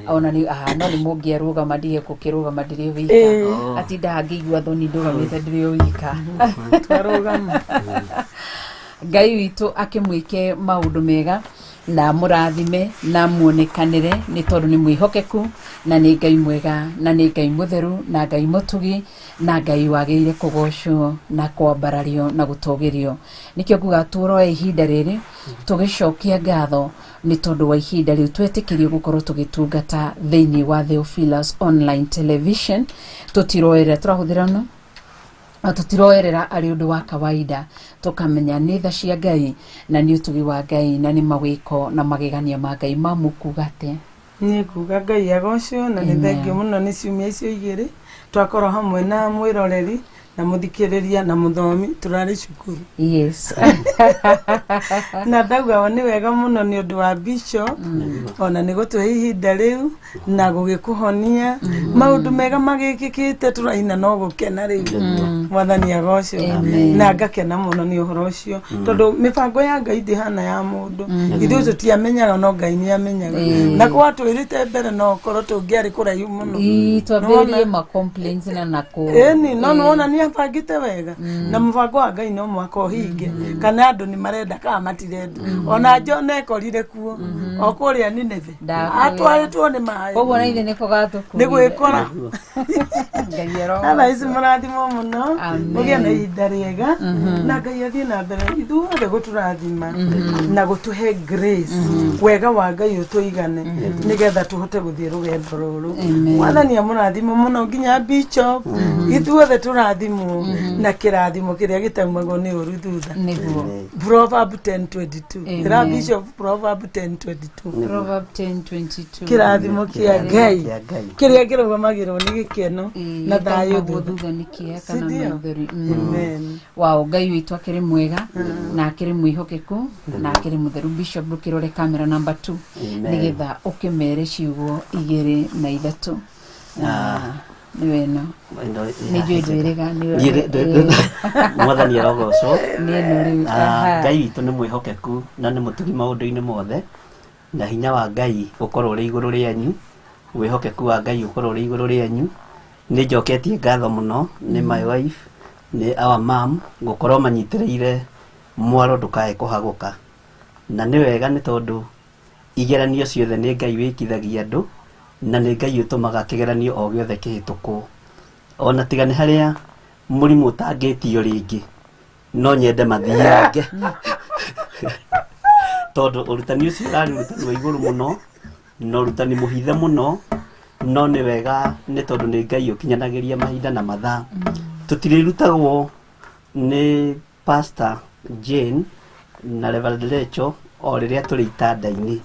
ona ni no ni mungiaruga madie kukiruga madire wika ati ndangigwa thoni ndugamite ndire wika twarugama Ngai witu akimwike maundu mega na murathime na muonekanire ni tondu ni mwihokeku na ni Ngai mwega na ni Ngai mutheru na Ngai mutugi na Ngai wageire kugocwo na kwambarario na gutogerio nikio nguga turoe ihinda riri tugicokia ngatho ni tondu wa ihinda riu twetikirio gukorwo tugitungata thiini wa Theophilus Online Television tutiroere turahuthira no tutiroerera ari undu wa kawaida tukamenya ni tha cia Ngai na ni utugi wa Ngai na ni mawiko na magegania ma Ngai mamukugate ni kuga Ngai agocwo na ni thengio muno ni ciumia icio igiri twakora hamwe na mwiroreri na muthikiriria na muthomi turari cukuru yes na ndauga ni wega muno ni undu wa bishop ona ni gutuhe ihinda riu na gugikuhonia maundu mega magikikite turaina no gukena riu mwathani agocwo na ngakena muno ni uhoro ucio tondu mibango ya Ngai ndihana ya mundu ithuĩ tutiamenyaga no Ngai ni amenyaga na kwa twirite mbere no korwo tungiari kuraihu muno twambirie ma complaints na nako ni no nona ni abangite wega na mubango wa Ngai no mwako hinge kana andu ni marenda ka matirenda ona Jona ekorire kuo okuria Nineve atwaritwo ni mai koguo na ithe ni kugatuku ni gwikora Ngai ero ana isi murathimo muno mugia na ihinda riega na Ngai athie na mbere ithuothe guturathima na gutuhe grace wega wa Ngai utuigane nigetha tuhote guthie rugendo ruru mwathani amurathimo muno nginya bishop ithuothe turathimo na kirathimo kiria gitaumagwo ni uru thutha niguo Proverb 10:22 ira bishop Proverb 10:22 Proverb 10:22 kirathimo kia Ngai kiria kirugamagirwo ni gikeno na thayo thutha ni kieka na maithori amen wow Ngai witu akiri mwega na akiri mwihokeku na akiri mutheru bishop bukirore camera number 2 nigetha ukimere ciugo 2 na 3 ni weno ni jwirega ni mwathani arogocwo ni nuri Ngai witu ni mwihokeku na ni mutugi maundu-ini mothe na hinya wa Ngai ukorwo ri iguru rianyu wihokeku wa Ngai ukorwo ri iguru rianyu ni njoketie ngatho muno ni my wife ni our mom gukorwo manyitireire mwaro ndukae kuhaguka na ni wega ni tondu igeranio ciothe ni Ngai wikithagia andu na ni Ngai utumaga kigeranio o giothe kihituku ona tigani haria murimu utangitio ringi no nyende mathiange tondu urutani ucio urari urutani wa iguru muno no urutani muhithe muno no ni wega ni tondu ni Ngai ukinyanagiria mahinda na mathaa tutirirutagwo ni Pastor Jane na Reverend Rachel o riria turi itanda-ini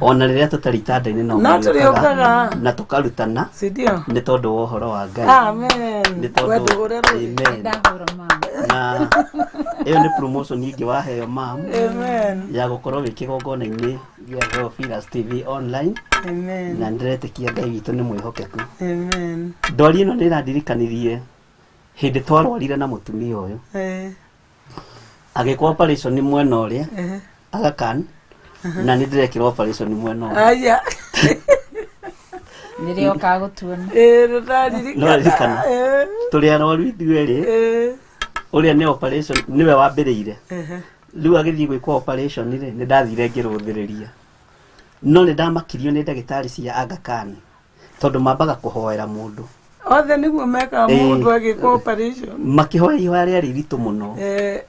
ona riria tutari itanda-ini no turiukaga na tukarutana sidio ni tondu wa uhoro wa Ngai amen ni tondu amen na iyo ni promotion ingi waheo mam amen ya gukorwo wikigongona-ini gĩa Theophilus TV Online amen na ndiretekia Ngai witu ni mwihokeku amen ndori ino ni randirikanirie hindi twarwarire na mutumia uyu agikwa operation ni mwena uria agakan na ni ndirekirwo operation ni mwena uria aya nirio kagutuona ndirikana turi arwaru ithueri uria ni operation niwe wambiriire riu agithii gwikwa operation ri ni ndathire ngiruthiriria no ni ndamakirio ni ndagitari cia agakan tondu mambaga kuhoera mundu othe niguo meka mundu agikwa operation makihoya ihoya ria riritu muno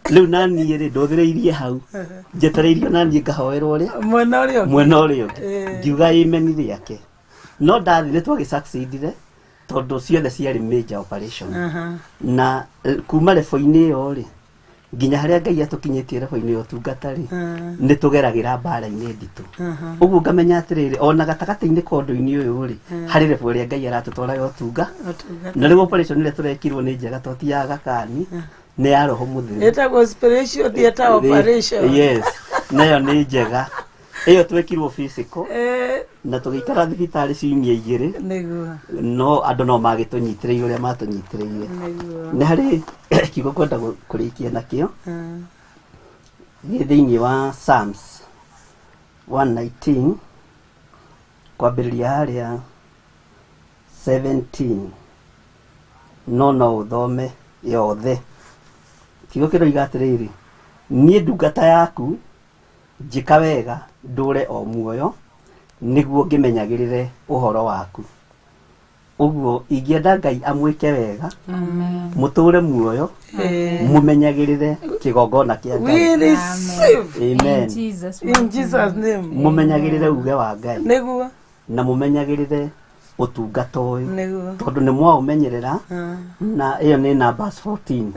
riu nanie ri nduthireirie hau njetereirio nanie ngahoerwo ri mwena uria ngiuga imeni riake no ndathi ni twagi succeedire tondu ciothe ciari major operation na kuma lebo-ini iyo ri nginya haria Ngai atukinyitie lebo-ini iyo tungatari ni tugeragira mbara-ini nditu uguo ngamenya atiriri ona gatagati-ini kondu-ini uyu ri hari lebo ria Ngai aratutwara yo tunga na riu operation ile turekirwo ni njega toti ya gakani ni ya roho mutheru etagwo spiritual theater operation yes nayo ni njega iyo twekirwo physical na tugikara thibitari ciumia igiri niguo no andu no magitunyitireire uria matunyitireire ni hari kigo kwenda kurikia nakio ni thiini wa Psalms 119 kwambĩrĩria harĩa 17 no ũthome yothe. Kiugo kĩroiga atĩrĩrĩ, niĩ ndungata yaku njĩka wega ndũre o muoyo nĩguo ngĩmenyagĩrĩre ũhoro waku. Ũguo ingĩenda Ngai amwĩke wega, mũtũre muoyo, mũmenyagĩrĩre kĩgongona kĩa Ngai. Amen. In Jesus name. Mũmenyagĩrĩre uge wa Ngai. Nĩguo. Na mũmenyagĩrĩre ũtungata ũyũ. Tondũ nĩ mwaũmenyerera na ĩyo nĩ Numbers 14.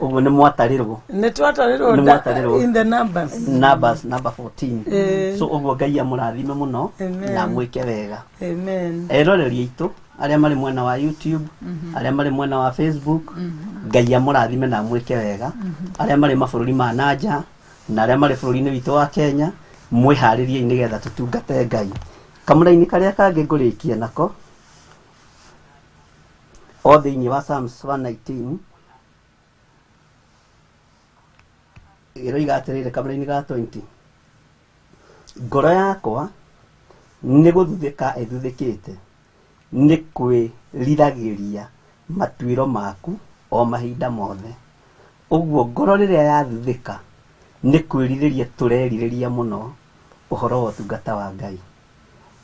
Ũguo nĩ mwatarĩrwo. Nĩ twatarĩrwo in the Numbers. Numbers number 14. So ũguo Ngai amũrathime mũno na mwĩke wega. Amen. Eroreri aitũ arĩa marĩ mwena wa YouTube, arĩa marĩ mwena wa Facebook, Ngai amũrathime na mwĩke wega. Arĩa marĩ mabũrũri ma nanja na arĩa marĩ bũrũri-inĩ witũ wa Kenya, mwĩharĩrie nĩgetha tũtungate Ngai. Kamũra-inĩ karĩa kangĩ ngũrĩkia nako o thĩinĩ wa Psalms 119 ĩroiga atĩrĩrĩ kamũra-inĩ ga 20, ngoro yakwa nĩ gũthuthĩka ĩthuthĩkĩte, nĩ kwĩriragĩria matuĩro maku o mahinda mothe. Ũguo ngoro rĩrĩa yathuthĩka nĩ kwĩrirĩria tũrerirĩria mũno ũhoro wa ũtungata wa Ngai.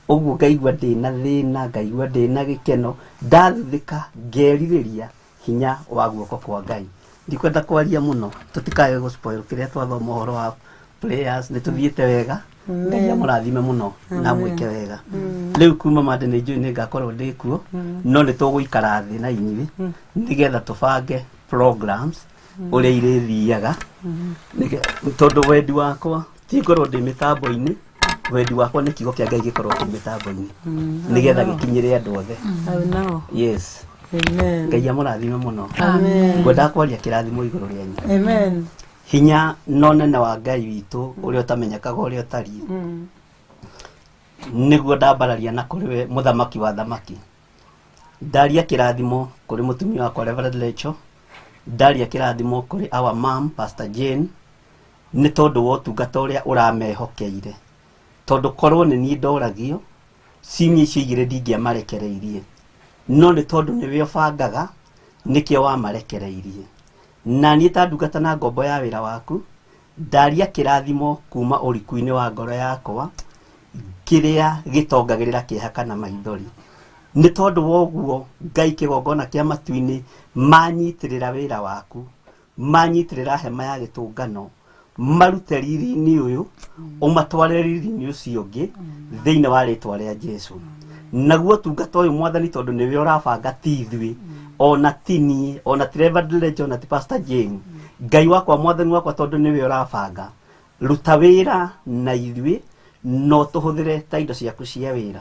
Ũguo ngaigua ndĩna thĩna, ngaigua ndĩna gĩkeno, ndathuthĩka ngerirĩria hinya wa guoko kwa Ngai. Ndikwenda kwaria mũno, tũtikae gũspoil kĩrĩa twathoma ũhoro wa prayers, nĩ tũthiĩte wega. Ngai amũrathime mũno na mwĩke wega. Rĩu kuma mande nĩ njũĩ nĩ ngakorwo ndĩ kuo, no nĩ tũgũikara thĩ na inyuĩ nĩgetha tũbange programs ũrĩa irĩthiaga, tondũ wendi wakwa ti ngorwo ndĩ mĩtambo-inĩ, wendi wakwa nĩ kiugo kĩa Ngai gĩkorwo kĩ mĩtambo-inĩ nĩgetha gĩkinyĩre andũ othe. Yes. Amen. Ngai amũrathime mũno. Amen. Ngwenda kwaria kĩrathimo igũrũ rĩanyu. Amen. Hinya no nene wa Ngai witũ ũrĩa ũtamenyekaga ũrĩa ũtariĩ. Nĩguo ndambararia na kũrĩ we mũthamaki wa thamaki. Ndaria kĩrathimo kũrĩ mũtumia wakwa Reverend Rachel. Ndaria kĩrathimo kũrĩ our mom Pastor Jane. Nĩ tondũ wa ũtungata ũrĩa ũramehokeire. Tondũ korwo nĩ niĩ ndoragio, ciumia icio igĩrĩ ndingĩamarekereirie. No nĩ tondũ nĩwe ũbangaga, nĩkĩo wamarekereirie. Na niĩ ta ndungata na ngombo ya wĩra waku, ndaria kĩrathimo kuma ũriku-inĩ wa ngoro yakwa, kĩrĩa gĩtongagĩrĩra kĩeha kana maithori. Nĩ tondũ wa ũguo Ngai kĩgongona kĩa matu-inĩ manyitĩrĩra wĩra waku, manyitĩrĩra hema ya gĩtũngano, marute riri-inĩ ũyũ, ũmatware riri-inĩ ũcio ũngĩ thĩinĩ wa rĩtwa rĩa Jesũ. Naguo ũtungata ũyũ Mwathani tondũ nĩwe ũrabanga ti ithuĩ, ona ti niĩ, ona ti Reverend Rachel, ona ti Pastor Jane. Ngai wakwa Mwathani wakwa tondũ nĩwe ũrabanga, ruta wĩra na ithuĩ no tũhũthĩre ta indo ciaku cia wĩra.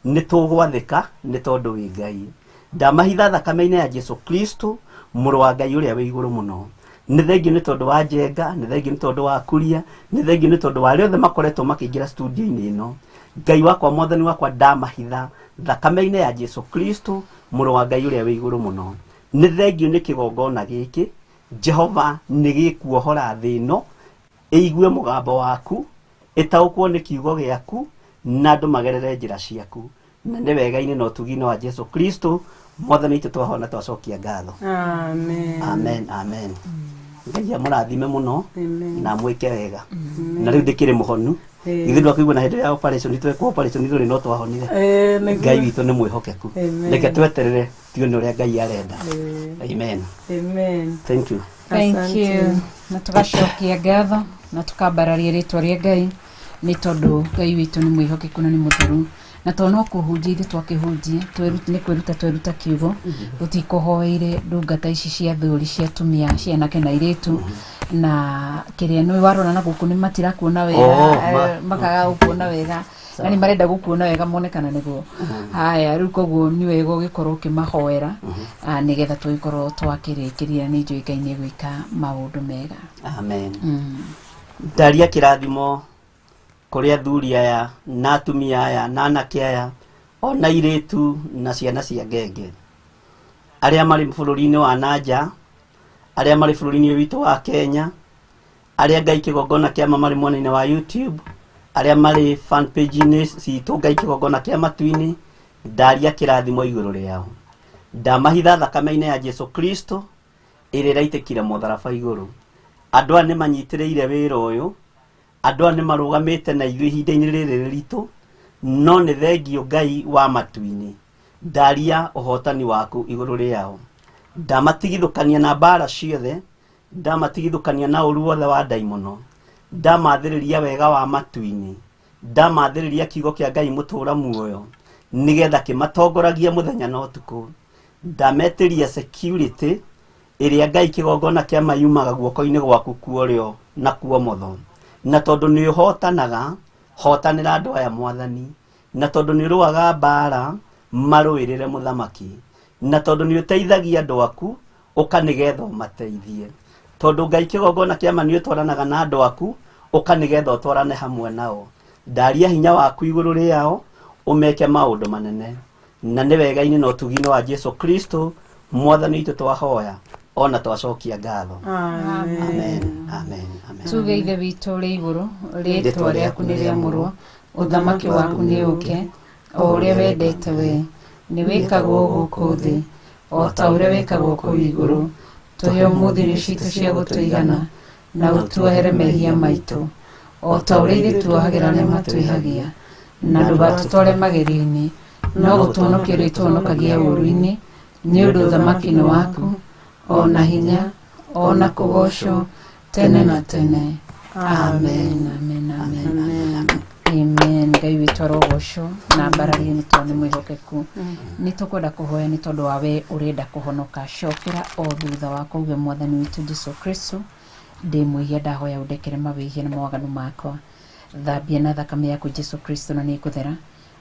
Nĩ tũgwathĩka nĩ tondũ wĩ Ngai. Ndamahitha thakame-inĩ ya Jesũ Kristo, mũrũ wa Ngai ũrĩa wĩ igũrũ mũno. Nĩ thengiũ nĩ tondũ wa Njenga, nĩ thengiũ nĩ tondũ wa Kuria, nĩ thengiũ nĩ tondũ wa arĩa othe makoretwo makĩingĩra studio-inĩ ĩno. Ngai wakwa Mwathani wakwa ndamahitha thakame-inĩ ya Jesũ Kristo, mũrũ wa Ngai ũrĩa wĩ igũrũ mũno. Nĩ thengiũ nĩ kĩgongona gĩkĩ, Jehova nĩ gĩkuohora thĩ ĩno, ĩigue mũgambo waku, ĩtaũkwo nĩ kiugo gĩaku, na andũ magerere njĩra ciaku. Na nĩ wega-inĩ na ũtugi-inĩ wa Jesũ Kristo, Mwathani witũ twahona twacokia ngatho. Amen. Amen, amen. Ngai amũrathime mũno na mwĩke wega. Na rĩu ndĩkĩrĩ mũhonu. Ithuĩ ndwakĩigua na hĩndĩ ya operation twekwo operation ithuĩ no twahonire. Ngai witũ nĩ mwĩhokeku. Reke tweterere tuone ũrĩa Ngai arenda. Amen. Amen. Thank you. Thank you. Na tugacokia ngatho na tukambararia rĩtwa rĩa Ngai nĩ tondũ Ngai witũ nĩ mwĩhokeku na nĩ mũtheru. Na to no kũhunjia ithuĩ twakĩhunjia nĩ kwĩruta tweruta kiugo tũtikũhoeire ndungata ici cia thũri cia atumia cianake na airĩtu na kĩrĩa nĩ warona na gũkũ nĩ matirakuona wega makaga gũkuona wega na nĩ marenda gũkuona wega monekana nĩguo. Haya rĩu koguo nĩ wega ũgĩkorwo ũkĩmahoera nĩgetha tũgĩkorwo twakĩrĩkĩria nĩ njũĩ Ngai nĩ gwĩka maũndũ mega. Amen. Ndaria kĩrathimo kũrĩ athuri aya na atumia aya na anake aya ona airĩtu na ciana cia ngenge, arĩa marĩ bũrũri-inĩ wa nanja, arĩa marĩ bũrũri-inĩ witũ wa Kenya, arĩa Ngai kĩgongona kĩama marĩ mwena-inĩ wa YouTube, aria mari fan page ni citu Ngai kigongona kia matu-ini ndaria kirathimo iguru riao ndamahitha thakame-ini ya Jesu Kristo iri raitikire mutharaba iguru andu ane manyitiriire wira uyu andu ane marugamite na ithu ihinda-ini riri ritu no ni thengio Ngai wa matu-ini ndaria uhotani waku iguru riao ndamatigithukania na mbara ciothe ndamatigithukania na uru wothe wa daimono ndamathiriria wega wa matu-ini ndamathiriria kiugo kia Ngai mutura muoyo nigetha kimatongoragia muthenya na utuku ndametiria security iria Ngai kigongona kia mayumaga guoko-ini gwaku kuorio na kuo motho na tondu ni uhotanaga hotanira andu aya mwathani na tondu ni ruaga mbara maruirire muthamaki na tondu ni uteithagia andu aku ukanigetha umateithie tondu Ngai kigongona kia ma ni utwaranaga na andu aku ukanigetha utwarane hamwe nao ndaria hinya waku iguru riao umeke maundu manene na ni wega-ini no tugino wa Jesu Kristo mwathani itu twahoya ona twacokia ngatho amen amen amen tuge ithe witu ri iguru ritwa riaku ni riamurwo uthamaki waku ni uke o uria wendete we ni wikagwo guku thi o ta uria wikagwo ku iguru tuhe umuthiri citu cia gutuigana na utuohere mehia maitu o ta uria ithe tuohagira aria matwihagia na ndugatutware magerio-ini no gutuonokia uria ituonokagia uru-ini ni undu uthamaki ni waku ona hinya ona kugocwo tene na tene amen amen amen amen Ngai witu arogocwo na mbaragia ni tondu mwihokeku ni tukwenda kuhoya ni tondu wawe urenda kuhonoka cokera o thutha wa kuuga mwathani witu Jesu Kristo ndi mwihia ndahoya undekere mawihia na mawaganu makwa thambia na thakame yaku Jesu Kristo na ni kuthera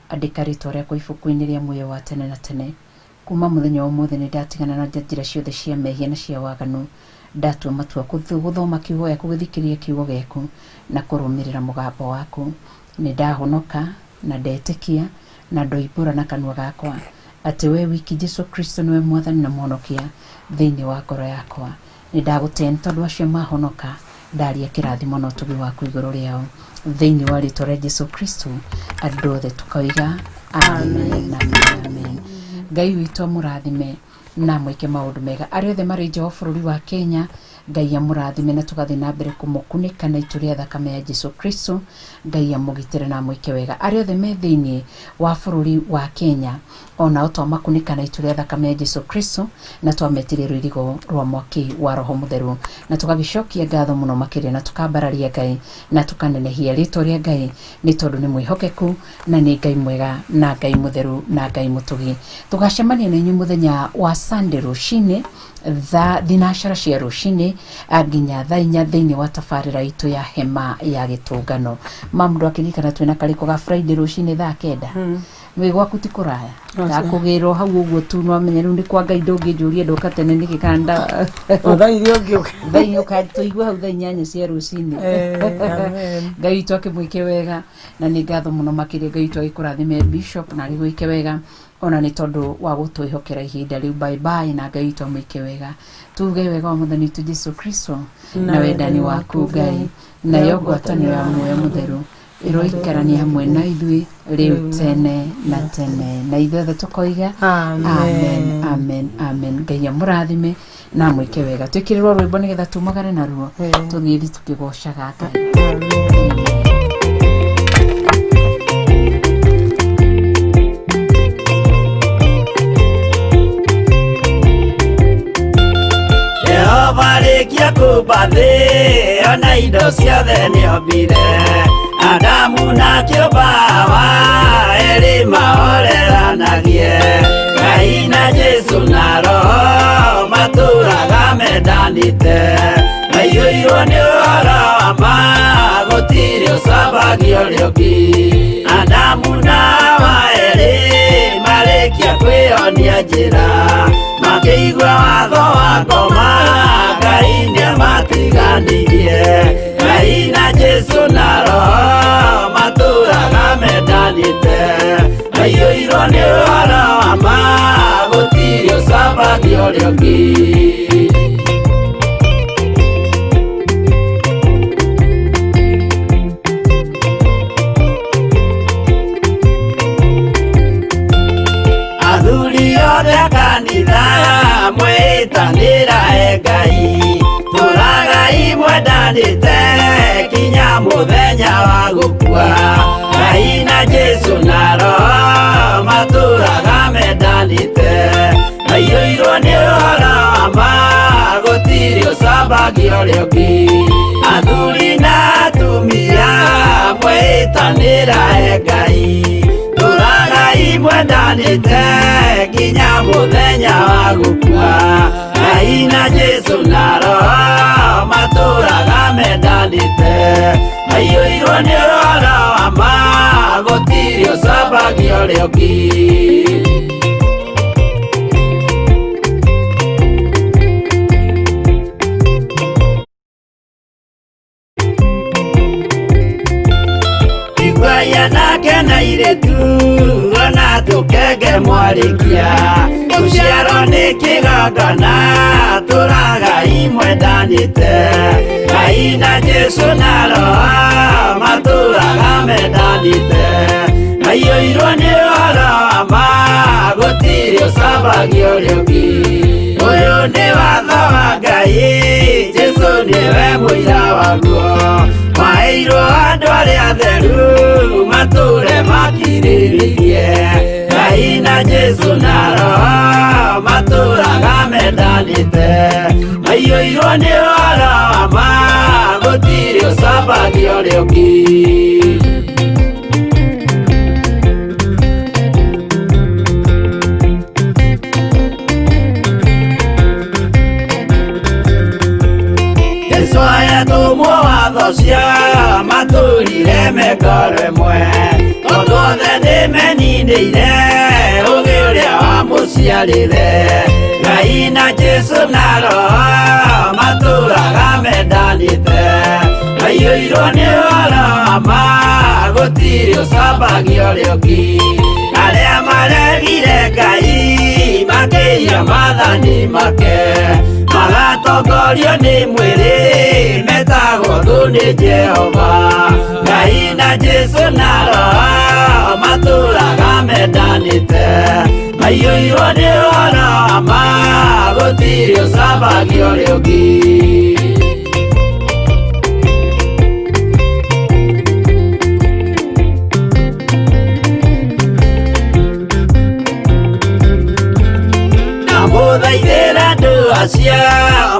andika ritwa riakwa ibuku-ini ria muoyo wa tene na tene kuma muthenya wa umuthi ni ndatigana na njira ciothe cia mehia na cia waganu ndatua matua guthoma kiugo giaku guthikiria kiugo giaku na kurumirira mugambo waku ni ndahonoka na ndetikia na ndoimbura na kanua gakwa ati we wiki Jesu Kristo niwe mwathani na muhonokia thiini wa ngoro yakwa ni ndagutena tondu acio mahonoka ndaria kirathimo na utugi waku iguru riao thiini wa ritwa ria Jesu Kristo andu othe tukoiga amen amen Ngai witu amurathime na mwike maundu mega ari othe mari nja wa bururi wa Kenya Ngai amurathime na tugathi na mbere kumukunika na itu ria thakame ya Jesu Kristo Ngai amugitire na mwike wega ari othe me thiini wa bururi wa Kenya ona o twamakunika na itu ria thakame ya Jesu Kristo na twametire rwirigo rwa mwaki wa roho mutheru na tugagicokia ngatho muno makiria na tukambararia Ngai na tukanenehia ritwa ria Ngai ni tondu ni mwihokeku na ni Ngai mwega na Ngai mutheru na Ngai mutugi tugacemania na inyu muthenya wa Sunday rucini thinashara cia rucini nginya thaa 4 thiini wa tabarira itu ya hema ya gitungano mamndu akiririkana twina kariko ga Friday rucini thaa 9 we gwaku ti kuraya ndakugirwo hau uguo tu no amenye ru ndi kwa Ngai ndungijuria ndoka tene nikikanda thaa irio ngioka thaa irio tuigua hau thaa 8 cia rucini Ngai witu akimwike wega na ni ngatho muno makiria Ngai witu agikurathime bishop na rigwike wega ona ni tondu wa gutwihokera ihinda riu bye bye na Ngai witu amwike wega tuge wega wa muthani witu Jesu Kristo na wendani waku Ngai na yogwatani ya muoyo mutheru iroikarania hamwe na ithui riu tene na tene na ithuothe tukoiga amen amen amen Ngai amurathime na mwike wega twikirirwo rwimbo nigetha tumagare naruo tuthithi tukigocaga Ngai Marikia kubathi ona indo ciothe niombire Adamu na kĩũmba eri mahoreranagie Ngai na Jesu na Roho matũraga mendanĩte maiyũirwo nĩ ũhoro wa ma gũtirĩ ũcambagio ũrĩa ũngĩ Adamu na Hawa eri marĩkia kwĩonia njĩra makĩigua watho wa ngoma Ngai nĩamatiganirie Ngai na Jesu na Roho matũraga mendanĩte maiyũirwo nĩ ũhoro wa ma gũtirĩ ũcambagio ũrĩa ũngĩ kanitha mwitanira Ngai turagai mwendanite kinya muthenya wa gukua Ngai na Jesu na Roho maturaga mendanite aiyũirwo nĩ ũhoro wa ma gũtirĩ ũcambagia ũrĩa ũngĩ athuri na atumia mwĩtanĩra Ngai tũragai mwendanĩte nginya mũthenya wa gũkua Ngai na Jesu na Roho matũraga mendanĩte aiyũirwo nĩ ũhoro wa ma gũtirĩ ũcambagia ũrĩa ũngĩ nake na iretu ona tukenge mwarikia tuciarwo nĩ kĩgongona tũragai mwendanĩte Ngai na Jesu na Roho matũraga mendanĩte aiyũirwo nĩ ũhoro wa ma gũtirĩ ũcambagia ũrĩa ũngĩ ũyũ nĩ watho wa Ngai Jesu nĩwe mũira waguo maheirwo andũ arĩa atheru matũre makirĩrĩirie Ngai na Jesu na Roho matũraga mendanĩte aiyũirwo nĩ ũhoro wa ma gũtirĩ ũcambagia ũrĩa ũngĩ tũmwo watho cia matũrire mekoro ĩmwe tondũ othe nĩmeninĩire ũgĩ ũrĩa wamũciarire Ngai na Jesu na Roho matũraga mendanĩte aiyũirwo nĩ ũhoro wa ma gũtirĩ ũcambagia ũrĩa ũngĩ arĩa maregire Ngai makĩiya maathani make magatongorio nĩ mwĩrĩ metagwo thũ nĩ Jehova Ngai na Jesu na Roho matũraga mendanĩte aiyũirwo nĩ ũhoro wa ma gũtirĩ ũcambagia ũrĩa ũngĩ mũthaithĩra andũ acio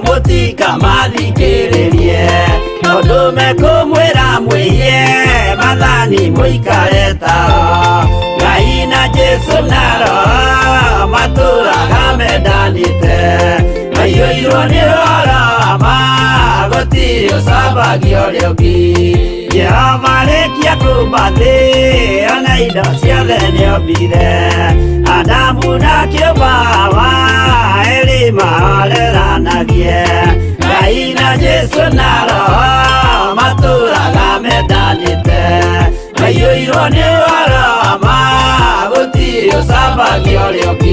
mũtikamathikĩrĩrie tondũ mekũmwĩra mwĩhie maathani mũikare tao Ngai na Jesu na Roho matũraga mendanĩte aiyũirwo nĩ ũhoro wa ma gũtirĩ ũcambagia ũrĩa ũngĩ Jehova rĩkia kũmba thĩ ona indo ciothe nĩombire Adamu na kĩũmba Hawa erĩ mahoreranagie Ngai na Jesu na Roho matũraga mendanĩte aiyũirwo nĩ ũhoro wa ma gũtirĩ ũcambagia ũrĩa ũngĩ